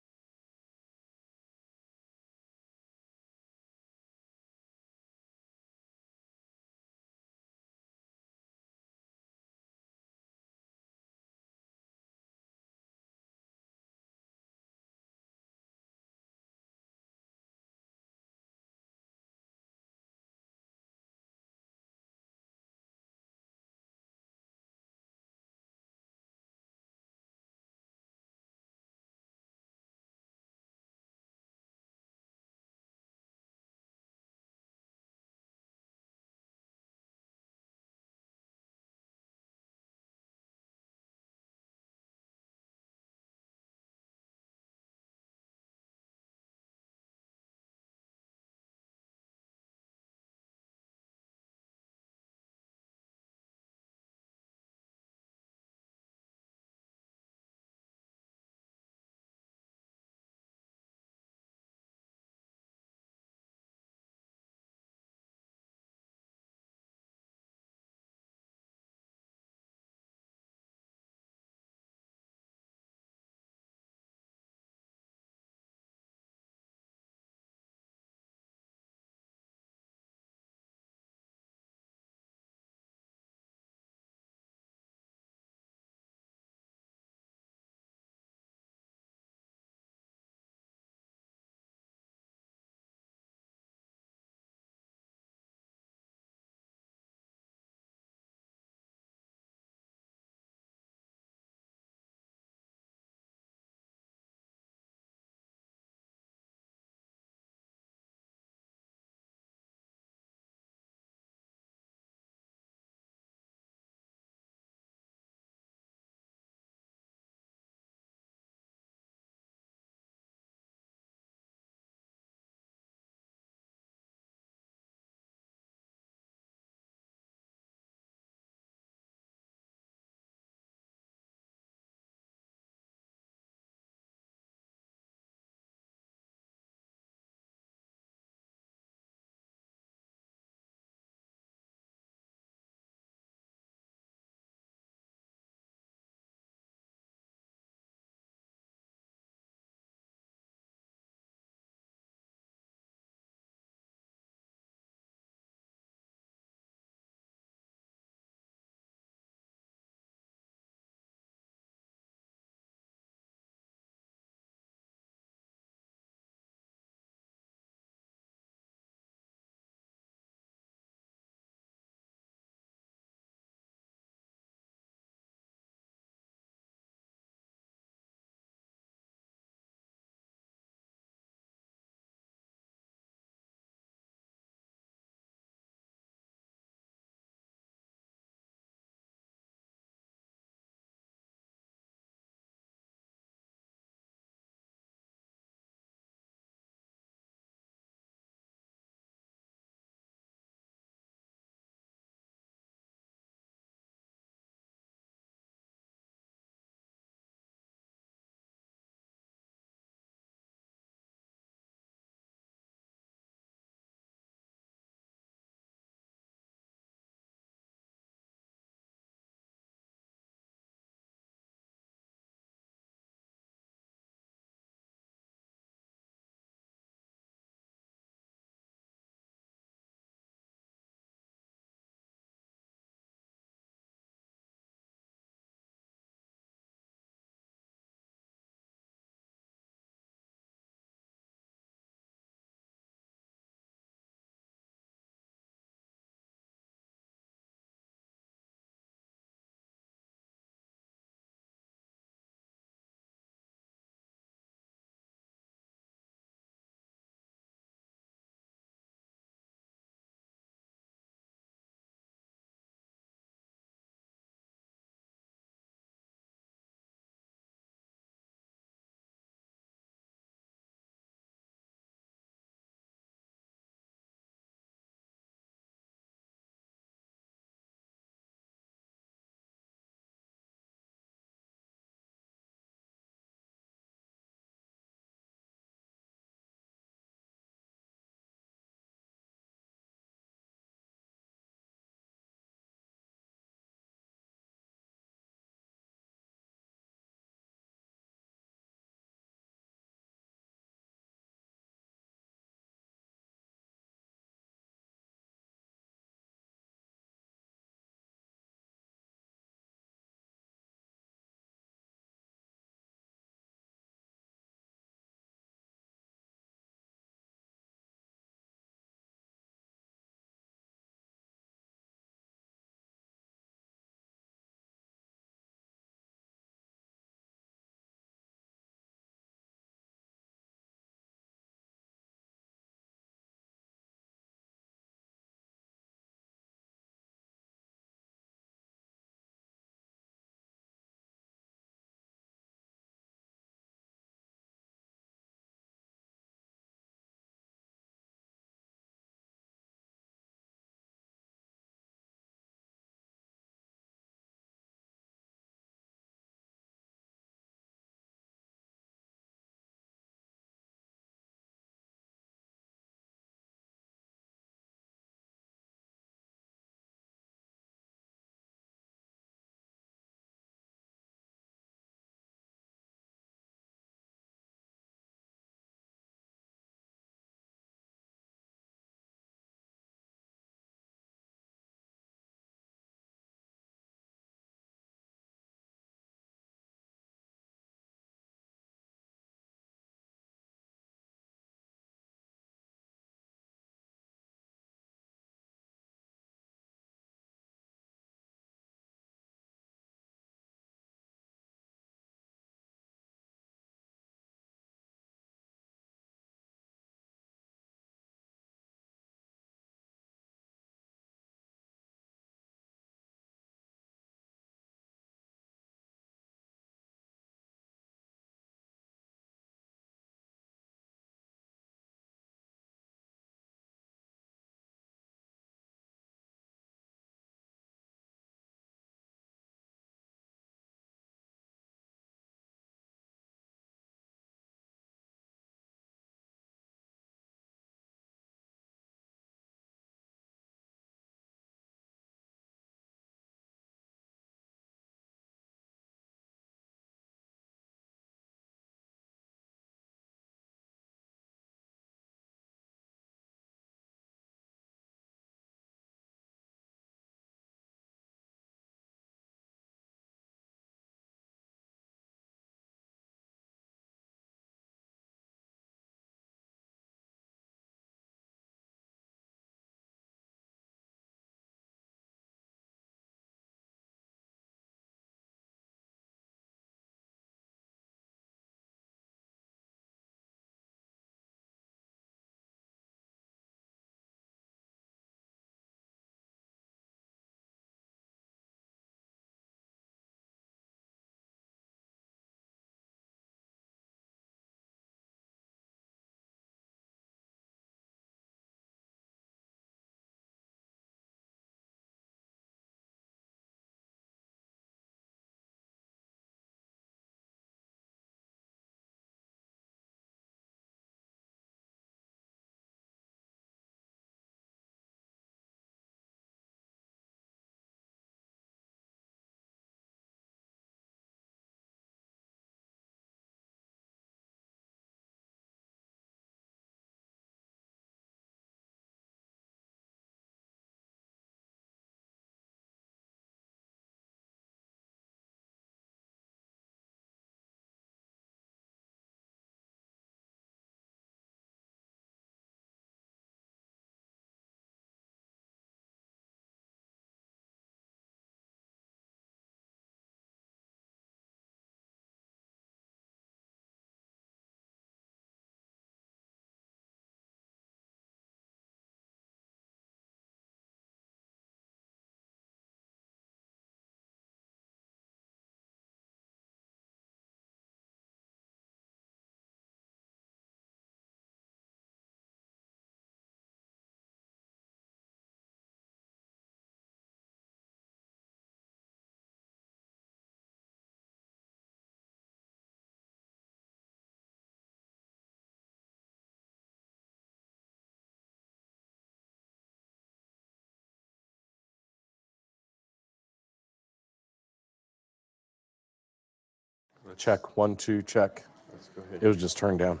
Check, 1, 2, check. Let's go ahead. It was just turned down.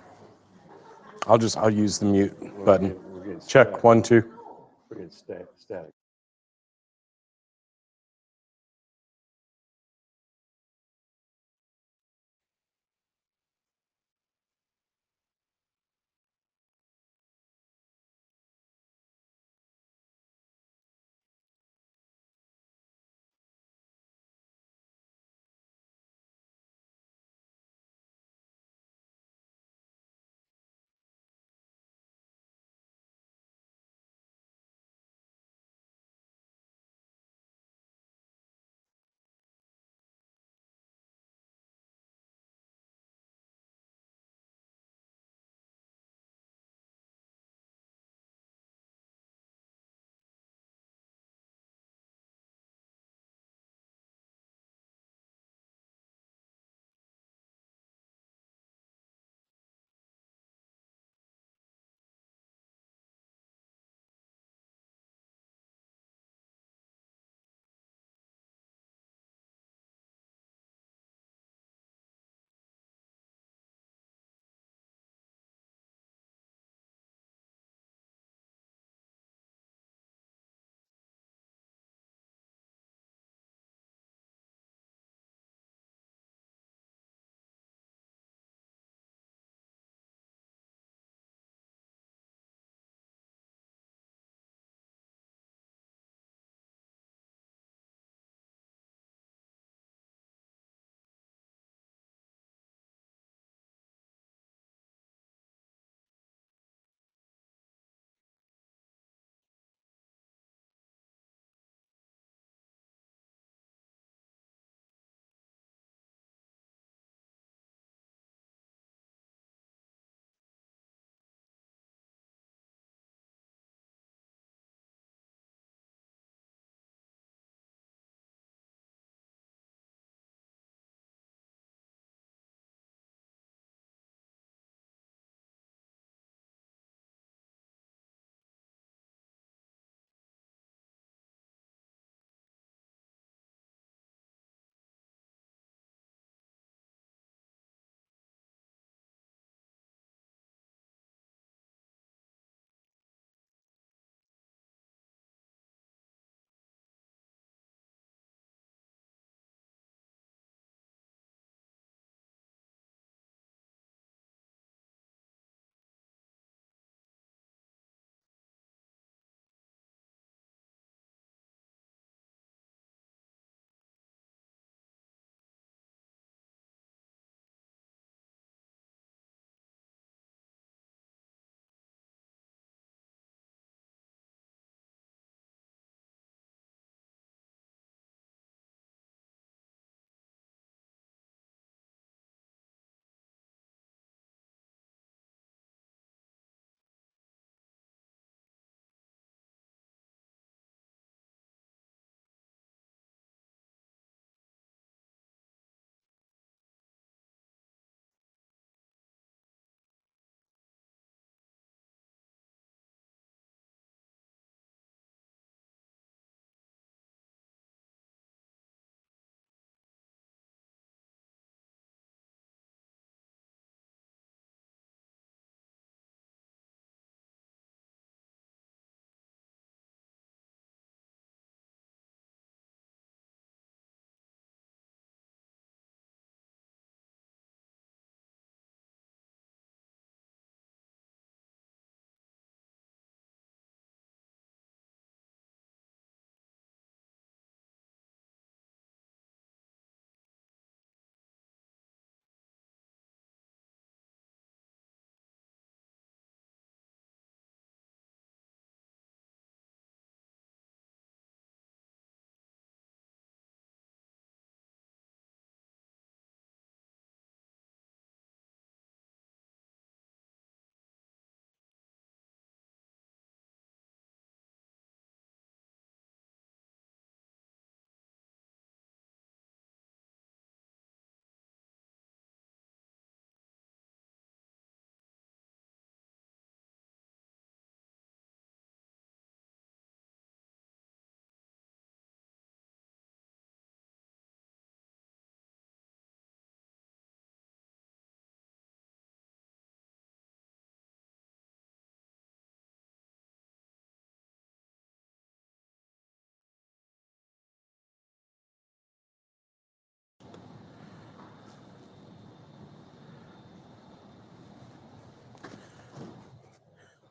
I'll use the mute We're button. getting Check, static. 1, 2. We're getting static.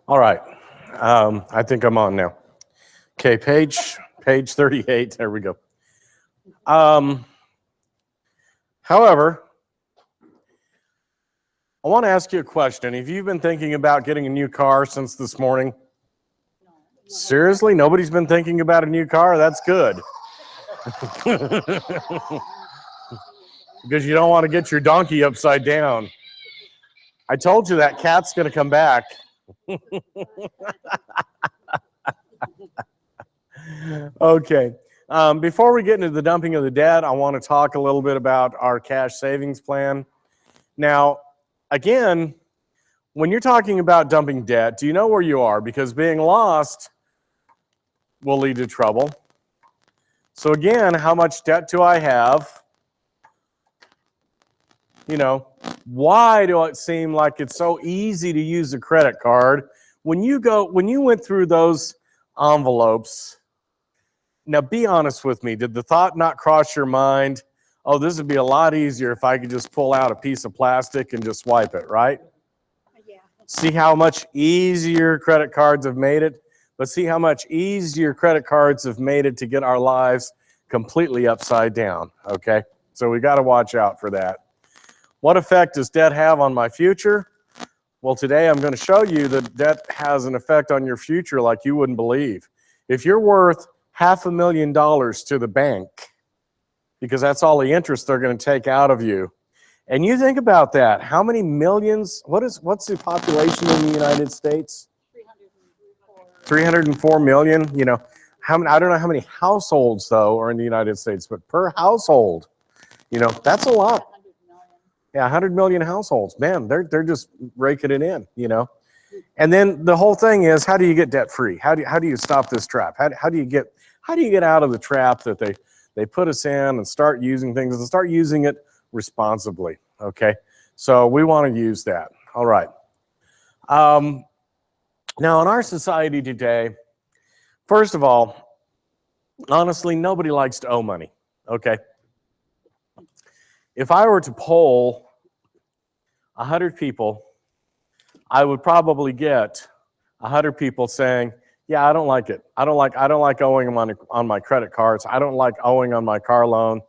All right. I think I'm on now. Okay, page 38. There we go. However, I want to ask you a question. Have you been thinking about getting a new car since this morning? Seriously? Nobody's been thinking about a new car? That's good. Because you don't want to get your donkey upside down. I told you that cat's going to come back. Okay. Before we get into the dumping of the debt, I want to talk a little bit about our cash savings plan. Now, again, when you're talking about dumping debt, do you know where you are? Because being lost will lead to trouble. So again, how much debt do I have? You know, why do it seem like it's so easy to use a credit card? When you went through those envelopes, now be honest with me, did the thought not cross your mind, oh, this would be a lot easier if I could just pull out a piece of plastic and just swipe it, right? Yeah. See how much easier credit cards have made it? But see how much easier credit cards have made it to get our lives completely upside down, okay? So we got to watch out for that. What effect does debt have on my future? Well, today I'm going to show you that debt has an effect on your future like you wouldn't believe. If you're worth $500,000 to the bank, because that's all the interest they're going to take out of you, and you think about that, how many millions, what's the population in the United States? 304 million, you know, I don't know how many households though are in the United States, but per household, you know, that's a lot. Yeah, 100 million households, man, they're just raking it in, you know. And then the whole thing is, how do you get debt free? How do you stop this trap? How do you get out of the trap that they put us in and start using things and start using it responsibly? Okay, so we want to use that. All right. Now, in our society today, first of all, honestly, nobody likes to owe money, okay? If I were to poll 100 people, I would probably get 100 people saying, yeah, I don't like it. I don't like owing on my credit cards. I don't like owing on my car loan.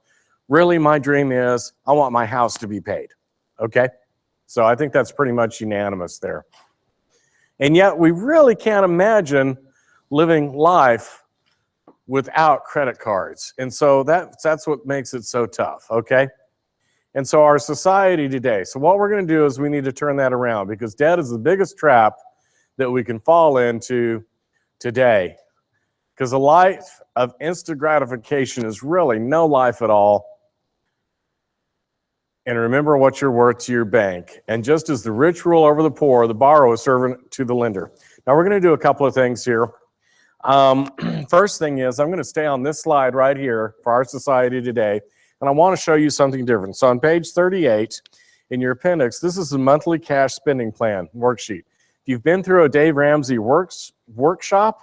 Really, my dream is I want my house to be paid, okay? So I think that's pretty much unanimous there. And yet we really can't imagine living life without credit cards. And so that's what makes it so tough, okay? And so our society today, so what we're going to do is we need to turn that around, because debt is the biggest trap that we can fall into today. Because a life of instant gratification is really no life at all. And remember what you're worth to your bank. And just as the rich rule over the poor, the borrower is servant to the lender. Now we're going to do a couple of things here. First thing is, I'm going to stay on this slide right here for our society today. And I want to show you something different. So on page 38 in your appendix, this is a monthly cash spending plan worksheet. If you've been through a Dave Ramsey workshop,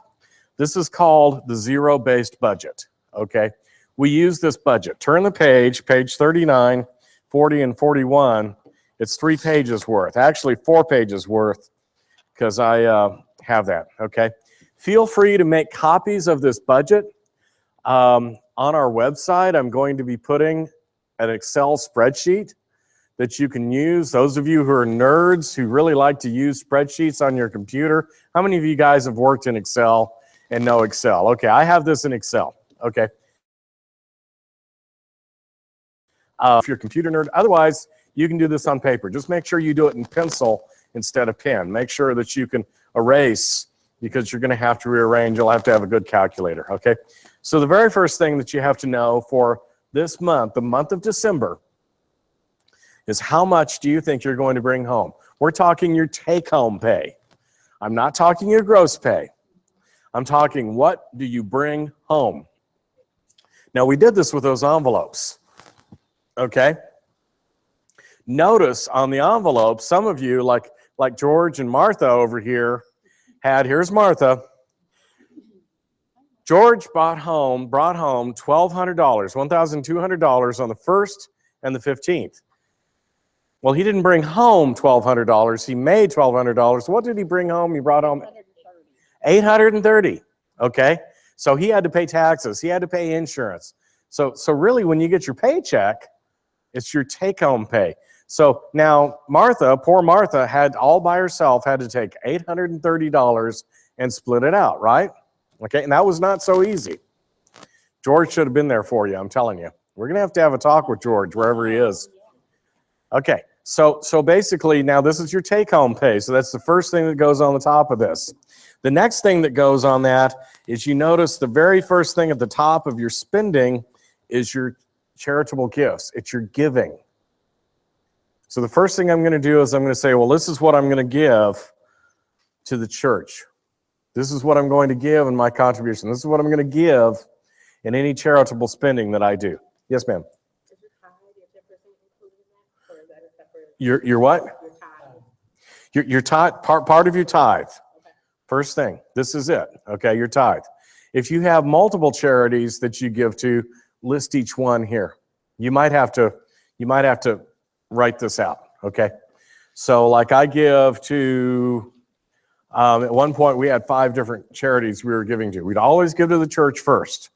this is called the zero-based budget, okay? We use this budget. Turn the page 39, 40, and 41. It's 3 pages worth, actually 4 pages worth, because I have that, okay? Feel free to make copies of this budget. On our website, I'm going to be putting an Excel spreadsheet that you can use. Those of you who are nerds who really like to use spreadsheets on your computer, how many of you guys have worked in Excel and know Excel? Okay, I have this in Excel, okay? If you're a computer nerd, otherwise, you can do this on paper. Just make sure you do it in pencil instead of pen. Make sure that you can erase, because you're going to have to rearrange. You'll have to have a good calculator, okay? So the very first thing that you have to know for this month, the month of December, is how much do you think you're going to bring home? We're talking your take-home pay. I'm not talking your gross pay. I'm talking what do you bring home? Now, we did this with those envelopes, okay? Notice on the envelope, some of you, like George and Martha over here, here's Martha. George brought home $1,200, $1,200 on the 1st and the 15th. Well, he didn't bring home $1,200. He made $1,200. What did he bring home? He brought home $830. Okay. So he had to pay taxes. He had to pay insurance. So really, when you get your paycheck, it's your take-home pay. So now Martha, poor Martha, had all by herself had to take $830 and split it out, right? Okay, and that was not so easy. George should have been there for you, I'm telling you. We're gonna have to have a talk with George wherever he is. Okay, so basically now this is your take-home pay. So that's the first thing that goes on the top of this. The next thing that goes on that is you notice the very first thing at the top of your spending is your charitable gifts. It's your giving. So the first thing I'm going to do is I'm going to say, well, this is what I'm going to give to the church. This is what I'm going to give in my contribution. This is what I'm going to give in any charitable spending that I do. Yes, ma'am. Your what? Your tithe, part of your tithe. First thing, this is it. Okay, your tithe. If you have multiple charities that you give to, list each one here. You might have to write this out. Okay, so like I give to. At one point, we had 5 different charities we were giving to. We'd always give to the church first.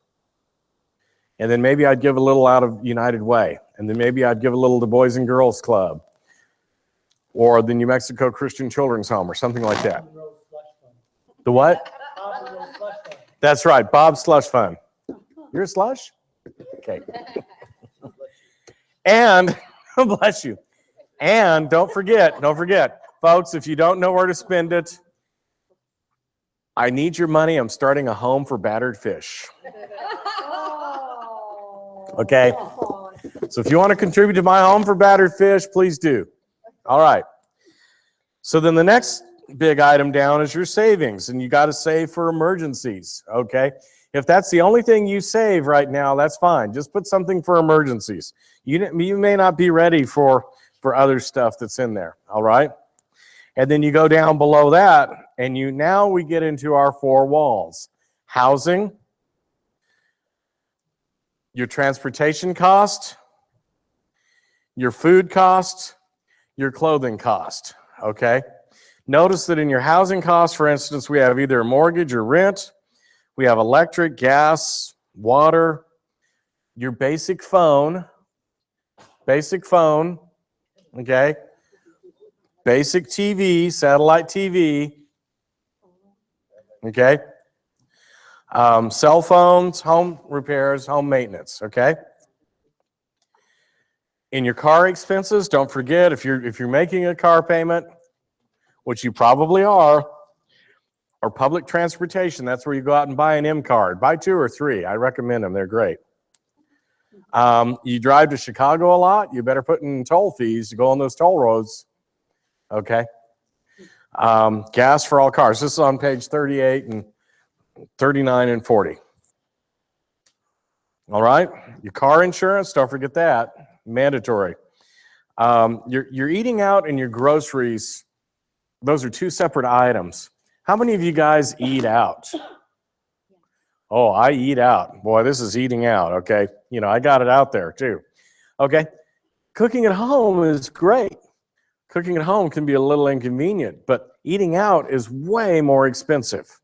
And then maybe I'd give a little out of United Way. And then maybe I'd give a little to Boys and Girls Club. Or the New Mexico Christian Children's Home or something like that. The what? That's right, Bob's Slush Fund. You're a slush? Okay. And, bless you. And don't forget, folks, if you don't know where to spend it, I need your money. I'm starting a home for battered fish. Okay? So if you want to contribute to my home for battered fish, please do. All right. So then the next big item down is your savings, and you got to save for emergencies, okay? If that's the only thing you save right now, that's fine. Just put something for emergencies. You may not be ready for other stuff that's in there, all right? And then you go down below that, and now we get into our 4 walls. Housing, your transportation cost, your food cost, your clothing cost, okay? Notice that in your housing costs, for instance, we have either a mortgage or rent, we have electric, gas, water, your basic phone, okay? Basic TV, satellite TV, okay? Cell phones, home repairs, home maintenance, okay? In your car expenses, don't forget if you're making a car payment, which you probably are, or public transportation, that's where you go out and buy an M card. Buy 2 or 3. I recommend them. They're great. You drive to Chicago a lot, you better put in toll fees to go on those toll roads. Okay. Gas for all cars. This is on page 38 and 39 and 40. All right. Your car insurance, don't forget that. Mandatory. Your eating out and your groceries, those are 2 separate items. How many of you guys eat out? Oh, I eat out. Boy, this is eating out, okay? I got it out there too. Okay. Cooking at home is great. Cooking at home can be a little inconvenient, but eating out is way more expensive,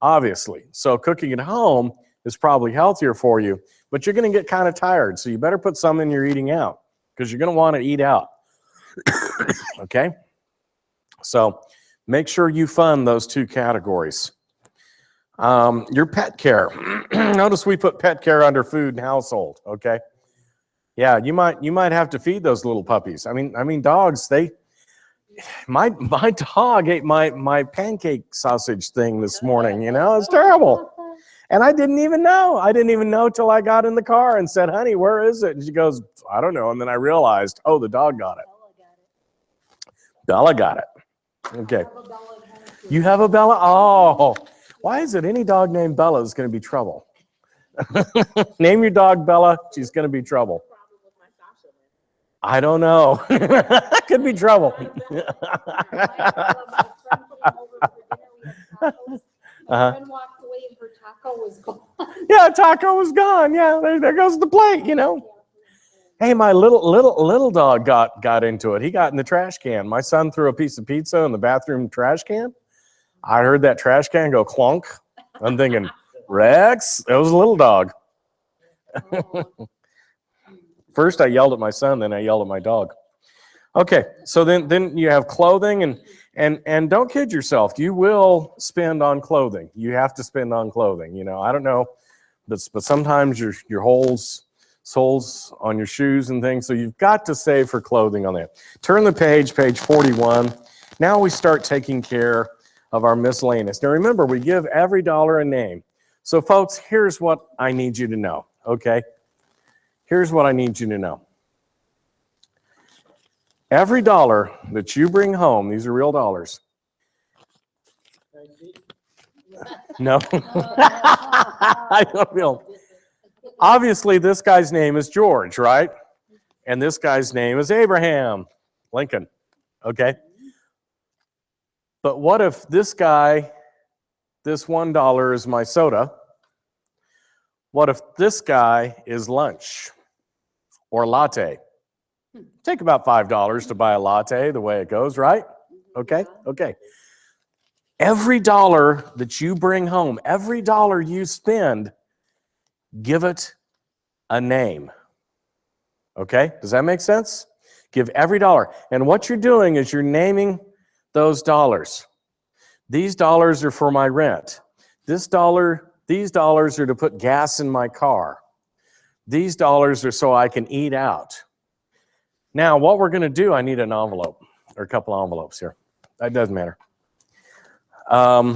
obviously. So cooking at home is probably healthier for you, but you're going to get kind of tired. So you better put some in your eating out because you're going to want to eat out. Okay? So make sure you fund those 2 categories. Your pet care. Notice we put pet care under food and household, okay? Yeah, you might have to feed those little puppies. I mean dogs, my dog ate my pancake sausage thing this morning, it's terrible. And I didn't even know till I got in the car and said, honey, where is it? And she goes, I don't know. And then I realized, oh, the dog got it. Bella got it. Okay. You have a Bella? Oh, why is it any dog named Bella is going to be trouble? Name your dog Bella, she's going to be trouble. I don't know. Could be trouble. Friend walked away and her taco was gone. Yeah, taco was gone. Yeah, there goes the plate, Hey, my little dog got into it. He got in the trash can. My son threw a piece of pizza in the bathroom trash can. I heard that trash can go clunk. I'm thinking, Rex, it was a little dog. First I yelled at my son, then I yelled at my dog. Okay, so then you have clothing and don't kid yourself. You will spend on clothing. You have to spend on clothing. You know, I don't know, but sometimes your soles on your shoes and things. So you've got to save for clothing on that. Turn the page 41. Now we start taking care of our miscellaneous. Now remember, we give every dollar a name. So folks, here's what I need you to know, okay? Here's what I need you to know. Every dollar that you bring home, these are real dollars. No. I don't know. Obviously, this guy's name is George, right? And this guy's name is Abraham Lincoln, okay? But what if this guy, this $1 is my soda? What if this guy is lunch or latte? Take about $5 to buy a latte, the way it goes, right? Okay, okay. Every dollar that you bring home, every dollar you spend, give it a name. Okay, does that make sense? Give every dollar. And what you're doing is you're naming those dollars. These dollars are for my rent. These dollars are to put gas in my car. These dollars are so I can eat out. Now, what we're going to do, I need an envelope or a couple envelopes here. That doesn't matter. Now,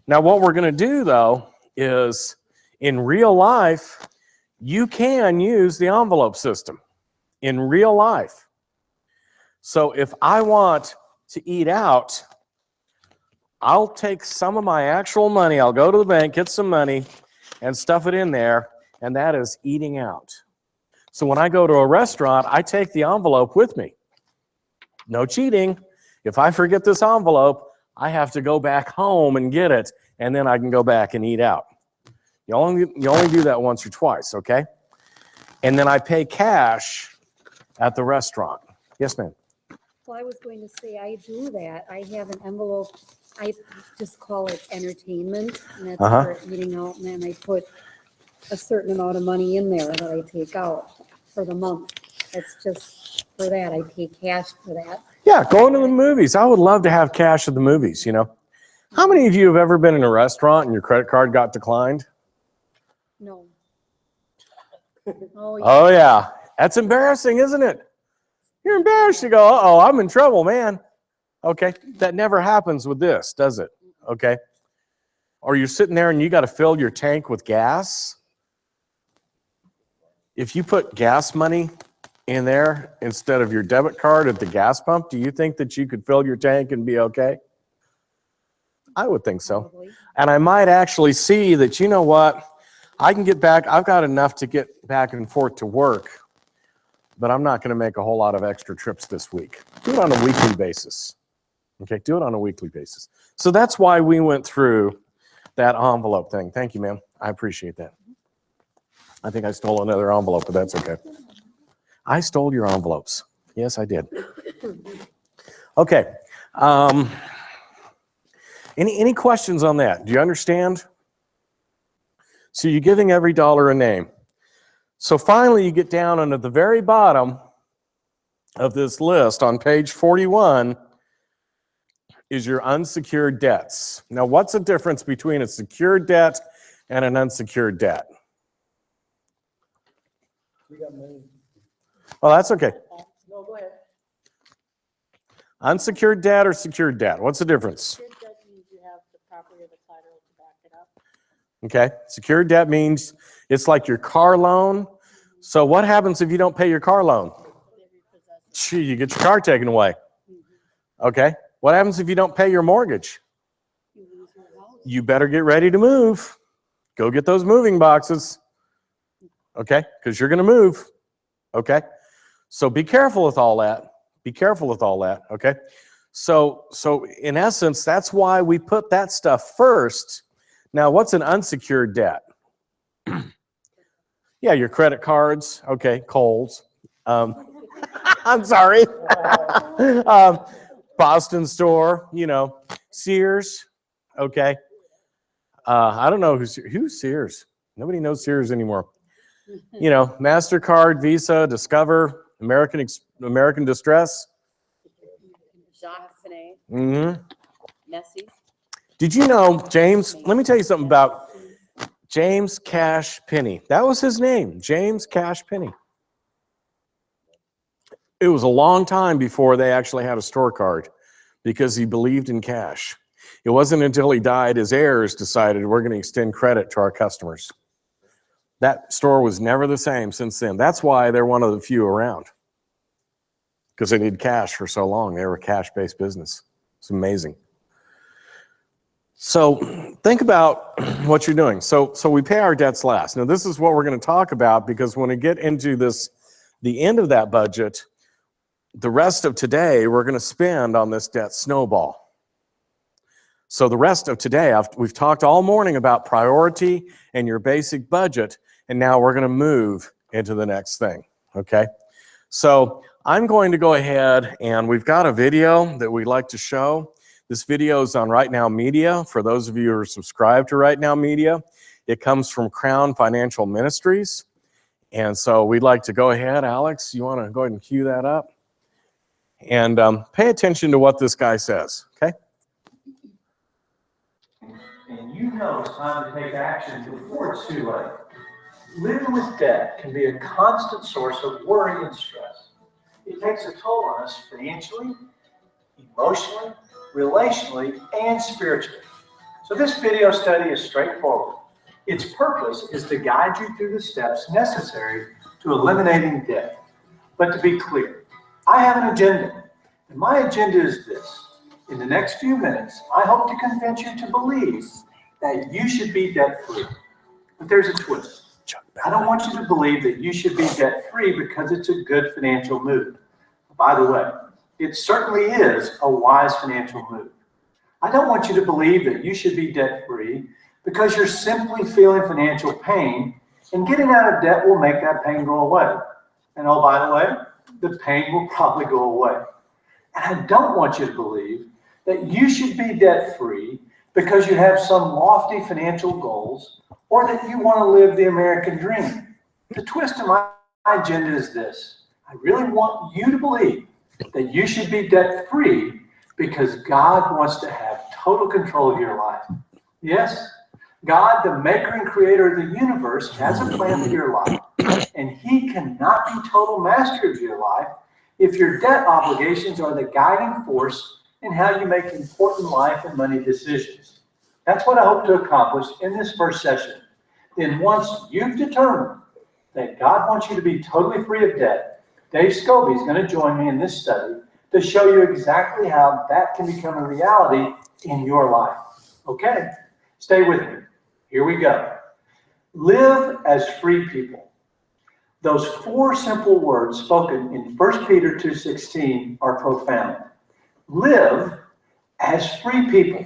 what we're going to do, though, is in real life, you can use the envelope system in real life. So if I want to eat out, I'll take some of my actual money, I'll go to the bank, get some money, and stuff it in there, and that is eating out. So when I go to a restaurant, I take the envelope with me. No cheating. If I forget this envelope, I have to go back home and get it, and then I can go back and eat out. You only do that once or twice, okay? And then I pay cash at the restaurant. Yes, ma'am. Well, I was going to say, I do that. I have an envelope, I just call it entertainment, and that's for eating out, and then I put a certain amount of money in there that I take out for the month. It's just for that. I pay cash for that. Yeah, going to the movies. I would love to have cash at the movies, you know. How many of you have ever been in a restaurant and your credit card got declined? No. Oh, yeah. That's embarrassing, isn't it? You're embarrassed. You go, uh-oh, I'm in trouble, man. Okay, that never happens with this, does it? Okay. Or you're sitting there and you got to fill your tank with gas. If you put gas money in there instead of your debit card at the gas pump, do you think that you could fill your tank and be okay? I would think so. Probably. And I might actually see that, you know what, I can get back, I've got enough to get back and forth to work, but I'm not going to make a whole lot of extra trips this week. Do it on a weekly basis. Okay, do it on a weekly basis. So that's why we went through that envelope thing. Thank you, ma'am. I appreciate that. I think I stole another envelope, but that's okay. I stole your envelopes. Yes, I did. Okay. Any questions on that? Do you understand? So you're giving every dollar a name. So finally, you get down and at the very bottom of this list on page 41 is your unsecured debts. Now, what's the difference between a secured debt and an unsecured debt? We got money. Well, that's okay. No, go ahead. Unsecured debt or secured debt? What's the difference? Secured debt means you have the property or the title to back it up. Okay. Secured debt means it's like your car loan. So what happens if you don't pay your car loan? Gee, you get your car taken away. Okay. What happens if you don't pay your mortgage? You better get ready to move. Go get those moving boxes. Okay, because you're going to move. Okay, so be careful with all that. Be careful with all that. Okay, so in essence, that's why we put that stuff first. Now, what's an unsecured debt? Yeah, your credit cards. Okay, Kohl's. I'm sorry. Boston store, you know, Sears. Okay. I don't know who's Sears. Nobody knows Sears anymore. You know, MasterCard, Visa, Discover, American Distress. Jacques Panay, Mm-hmm. Nessie. Did you know, James, let me tell you something about James Cash Penny. That was his name, James Cash Penny. It was a long time before they actually had a store card because he believed in cash. It wasn't until he died his heirs decided we're going to extend credit to our customers. That store was never the same since then. That's why they're one of the few around. Because they needed cash for so long. They were a cash-based business. It's amazing. So think about what you're doing. So we pay our debts last. Now this is what we're going to talk about because when we get into the end of that budget, the rest of today we're going to spend on this debt snowball. So the rest of today, we've talked all morning about priority and your basic budget, and now we're going to move into the next thing, okay? So I'm going to go ahead, and we've got a video that we'd like to show. This video is on Right Now Media. For those of you who are subscribed to Right Now Media, it comes from Crown Financial Ministries. And so we'd like to go ahead. Alex, you want to go ahead and cue that up? And pay attention to what this guy says, okay? And you know it's time to take action before it's too late. Living with debt can be a constant source of worry and stress. It takes a toll on us financially, emotionally, relationally, and spiritually. So this video study is straightforward. Its purpose is to guide you through the steps necessary to eliminating debt. But to be clear, I have an agenda, and my agenda is this. In the next few minutes, I hope to convince you to believe that you should be debt-free. But there's a twist. I don't want you to believe that you should be debt-free because it's a good financial move. By the way, it certainly is a wise financial move. I don't want you to believe that you should be debt-free because you're simply feeling financial pain, and getting out of debt will make that pain go away. And oh, by the way, the pain will probably go away. And I don't want you to believe that you should be debt-free because you have some lofty financial goals or that you want to live the American dream. The twist in my agenda is this. I really want you to believe that you should be debt-free because God wants to have total control of your life. Yes, God, the maker and creator of the universe, has a plan for your life, and he cannot be total master of your life if your debt obligations are the guiding force in how you make important life and money decisions. That's what I hope to accomplish in this first session. Then once you've determined that God wants you to be totally free of debt, Dave Scobie is going to join me in this study to show you exactly how that can become a reality in your life. Okay, stay with me. Here we go. Live as free people. Those four simple words spoken in 1 Peter 2:16 are profound. Live as free people.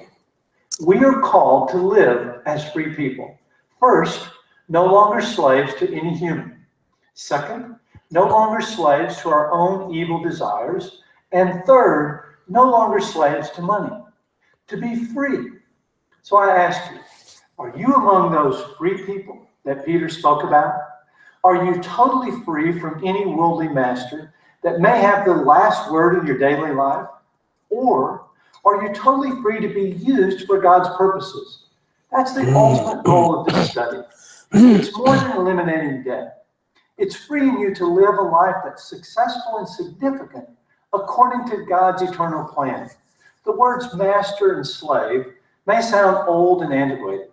We are called to live as free people. First, no longer slaves to any human. Second, no longer slaves to our own evil desires. And third, no longer slaves to money. To be free. So I ask you, are you among those free people that Peter spoke about? Are you totally free from any worldly master that may have the last word in your daily life? Or are you totally free to be used for God's purposes? That's the ultimate goal of this study. It's more than eliminating debt. It's freeing you to live a life that's successful and significant according to God's eternal plan. The words master and slave may sound old and antiquated,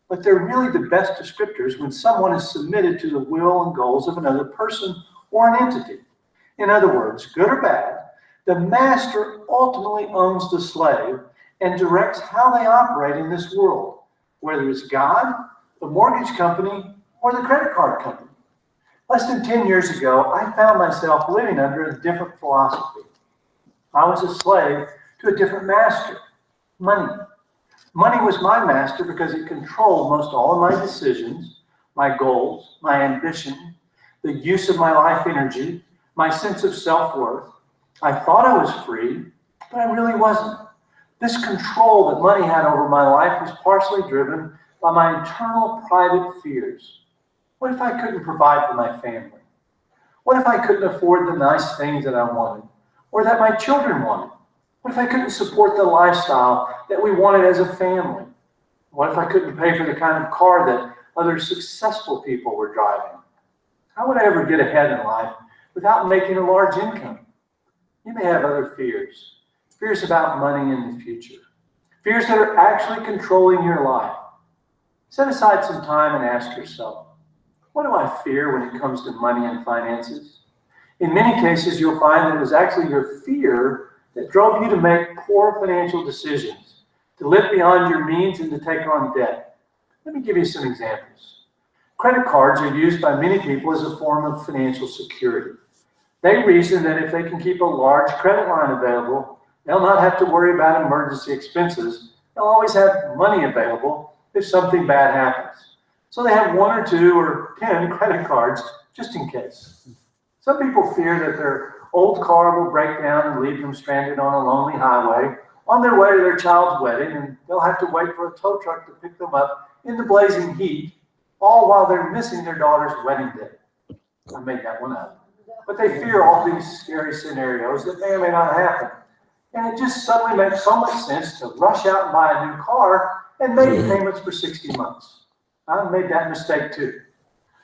but they're really the best descriptors when someone is submitted to the will and goals of another person or an entity. In other words, good or bad, the master ultimately owns the slave and directs how they operate in this world, whether it's God, the mortgage company, or the credit card company. Less than 10 years ago, I found myself living under a different philosophy. I was a slave to a different master, money. Money was my master because it controlled most all of my decisions, my goals, my ambition, the use of my life energy, my sense of self-worth. I thought I was free, but I really wasn't. This control that money had over my life was partially driven by my internal private fears. What if I couldn't provide for my family? What if I couldn't afford the nice things that I wanted or that my children wanted? What if I couldn't support the lifestyle that we wanted as a family? What if I couldn't pay for the kind of car that other successful people were driving? How would I ever get ahead in life without making a large income? You may have other fears. Fears about money in the future. Fears that are actually controlling your life. Set aside some time and ask yourself, what do I fear when it comes to money and finances? In many cases, you'll find that it was actually your fear that drove you to make poor financial decisions, to live beyond your means and to take on debt. Let me give you some examples. Credit cards are used by many people as a form of financial security. They reason that if they can keep a large credit line available, they'll not have to worry about emergency expenses. They'll always have money available if something bad happens. So they have 1 or 2 or 10 credit cards just in case. Some people fear that their old car will break down and leave them stranded on a lonely highway on their way to their child's wedding, and they'll have to wait for a tow truck to pick them up in the blazing heat, all while they're missing their daughter's wedding day. I made that one up. But they fear all these scary scenarios that may or may not happen. And it just suddenly makes so much sense to rush out and buy a new car and make payments for 60 months. I made that mistake too.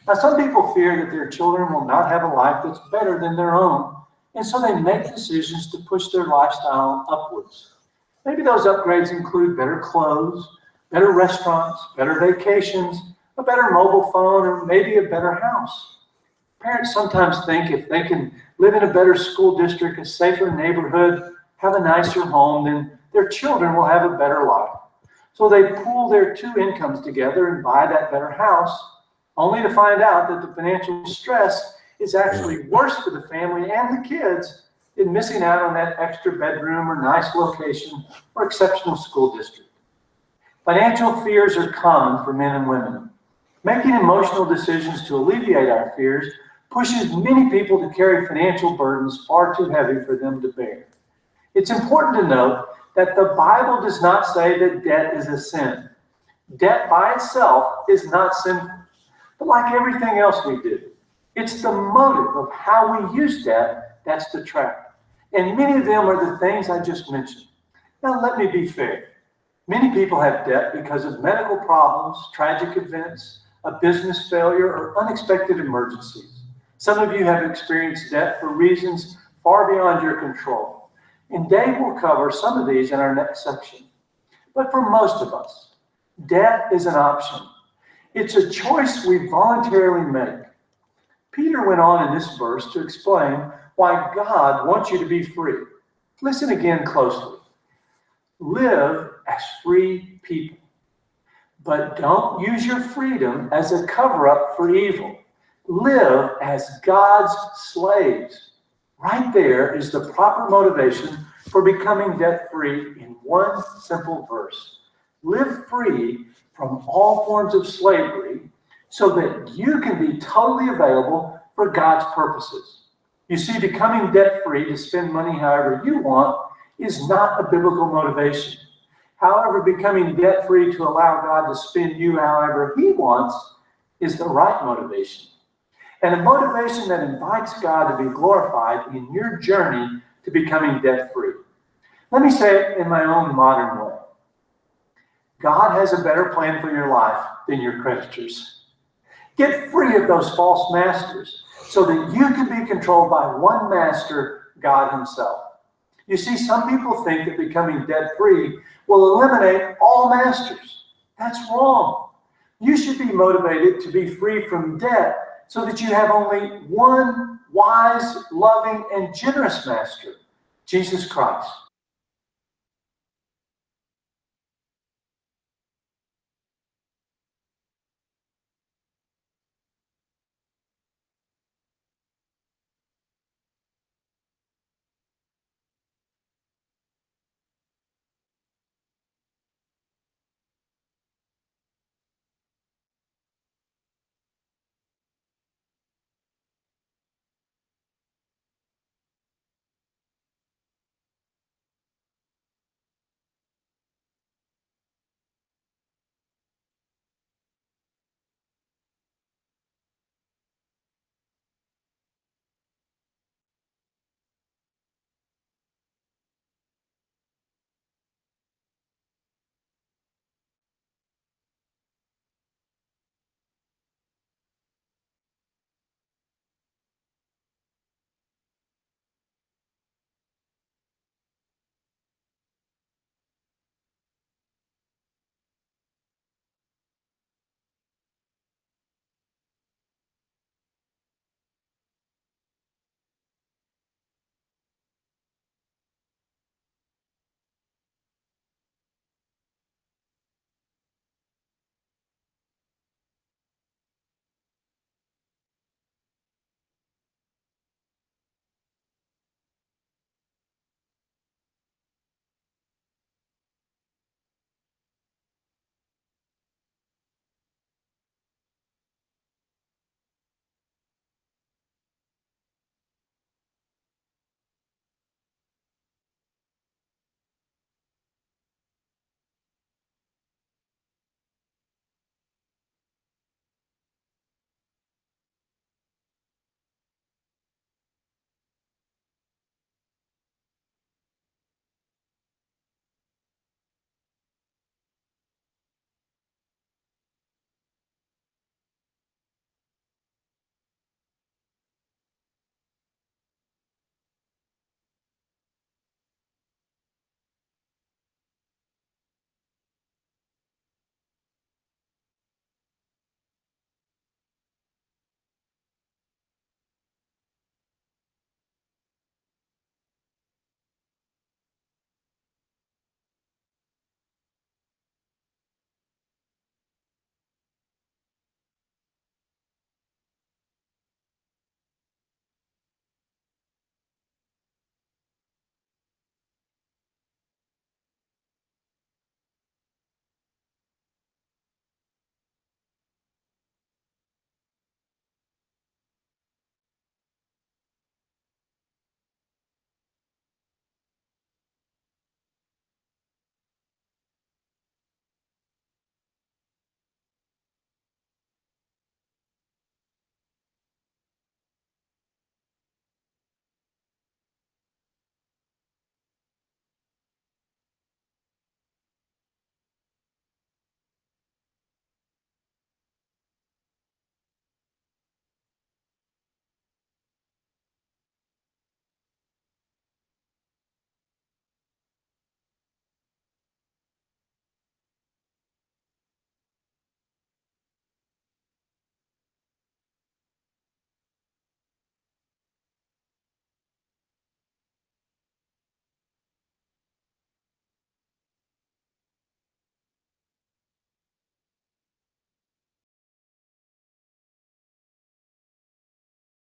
Now, some people fear that their children will not have a life that's better than their own, and so they make decisions to push their lifestyle upwards. Maybe those upgrades include better clothes, better restaurants, better vacations, a better mobile phone, or maybe a better house. Parents sometimes think if they can live in a better school district, a safer neighborhood, have a nicer home, then their children will have a better life. So they pool their 2 incomes together and buy that better house, only to find out that the financial stress is actually worse for the family and the kids than missing out on that extra bedroom or nice location or exceptional school district. Financial fears are common for men and women. Making emotional decisions to alleviate our fears pushes many people to carry financial burdens far too heavy for them to bear. It's important to note that the Bible does not say that debt is a sin. Debt by itself is not sinful. But like everything else we do, it's the motive of how we use debt that's the trap. And many of them are the things I just mentioned. Now, let me be fair. Many people have debt because of medical problems, tragic events, a business failure, or unexpected emergencies. Some of you have experienced debt for reasons far beyond your control. And Dave will cover some of these in our next section. But for most of us, debt is an option. It's a choice we voluntarily make. Peter went on in this verse to explain why God wants you to be free. Listen again closely. Live as free people, but don't use your freedom as a cover-up for evil. Live as God's slaves. Right there is the proper motivation for becoming debt-free in one simple verse. Live free from all forms of slavery so that you can be totally available for God's purposes. You see, becoming debt-free to spend money however you want is not a biblical motivation. However, becoming debt-free to allow God to spend you however He wants is the right motivation. And a motivation that invites God to be glorified in your journey to becoming debt-free. Let me say it in my own modern way. God has a better plan for your life than your creditors. Get free of those false masters so that you can be controlled by one master, God Himself. You see, some people think that becoming debt-free will eliminate all masters. That's wrong. You should be motivated to be free from debt so that you have only one wise, loving, and generous master, Jesus Christ.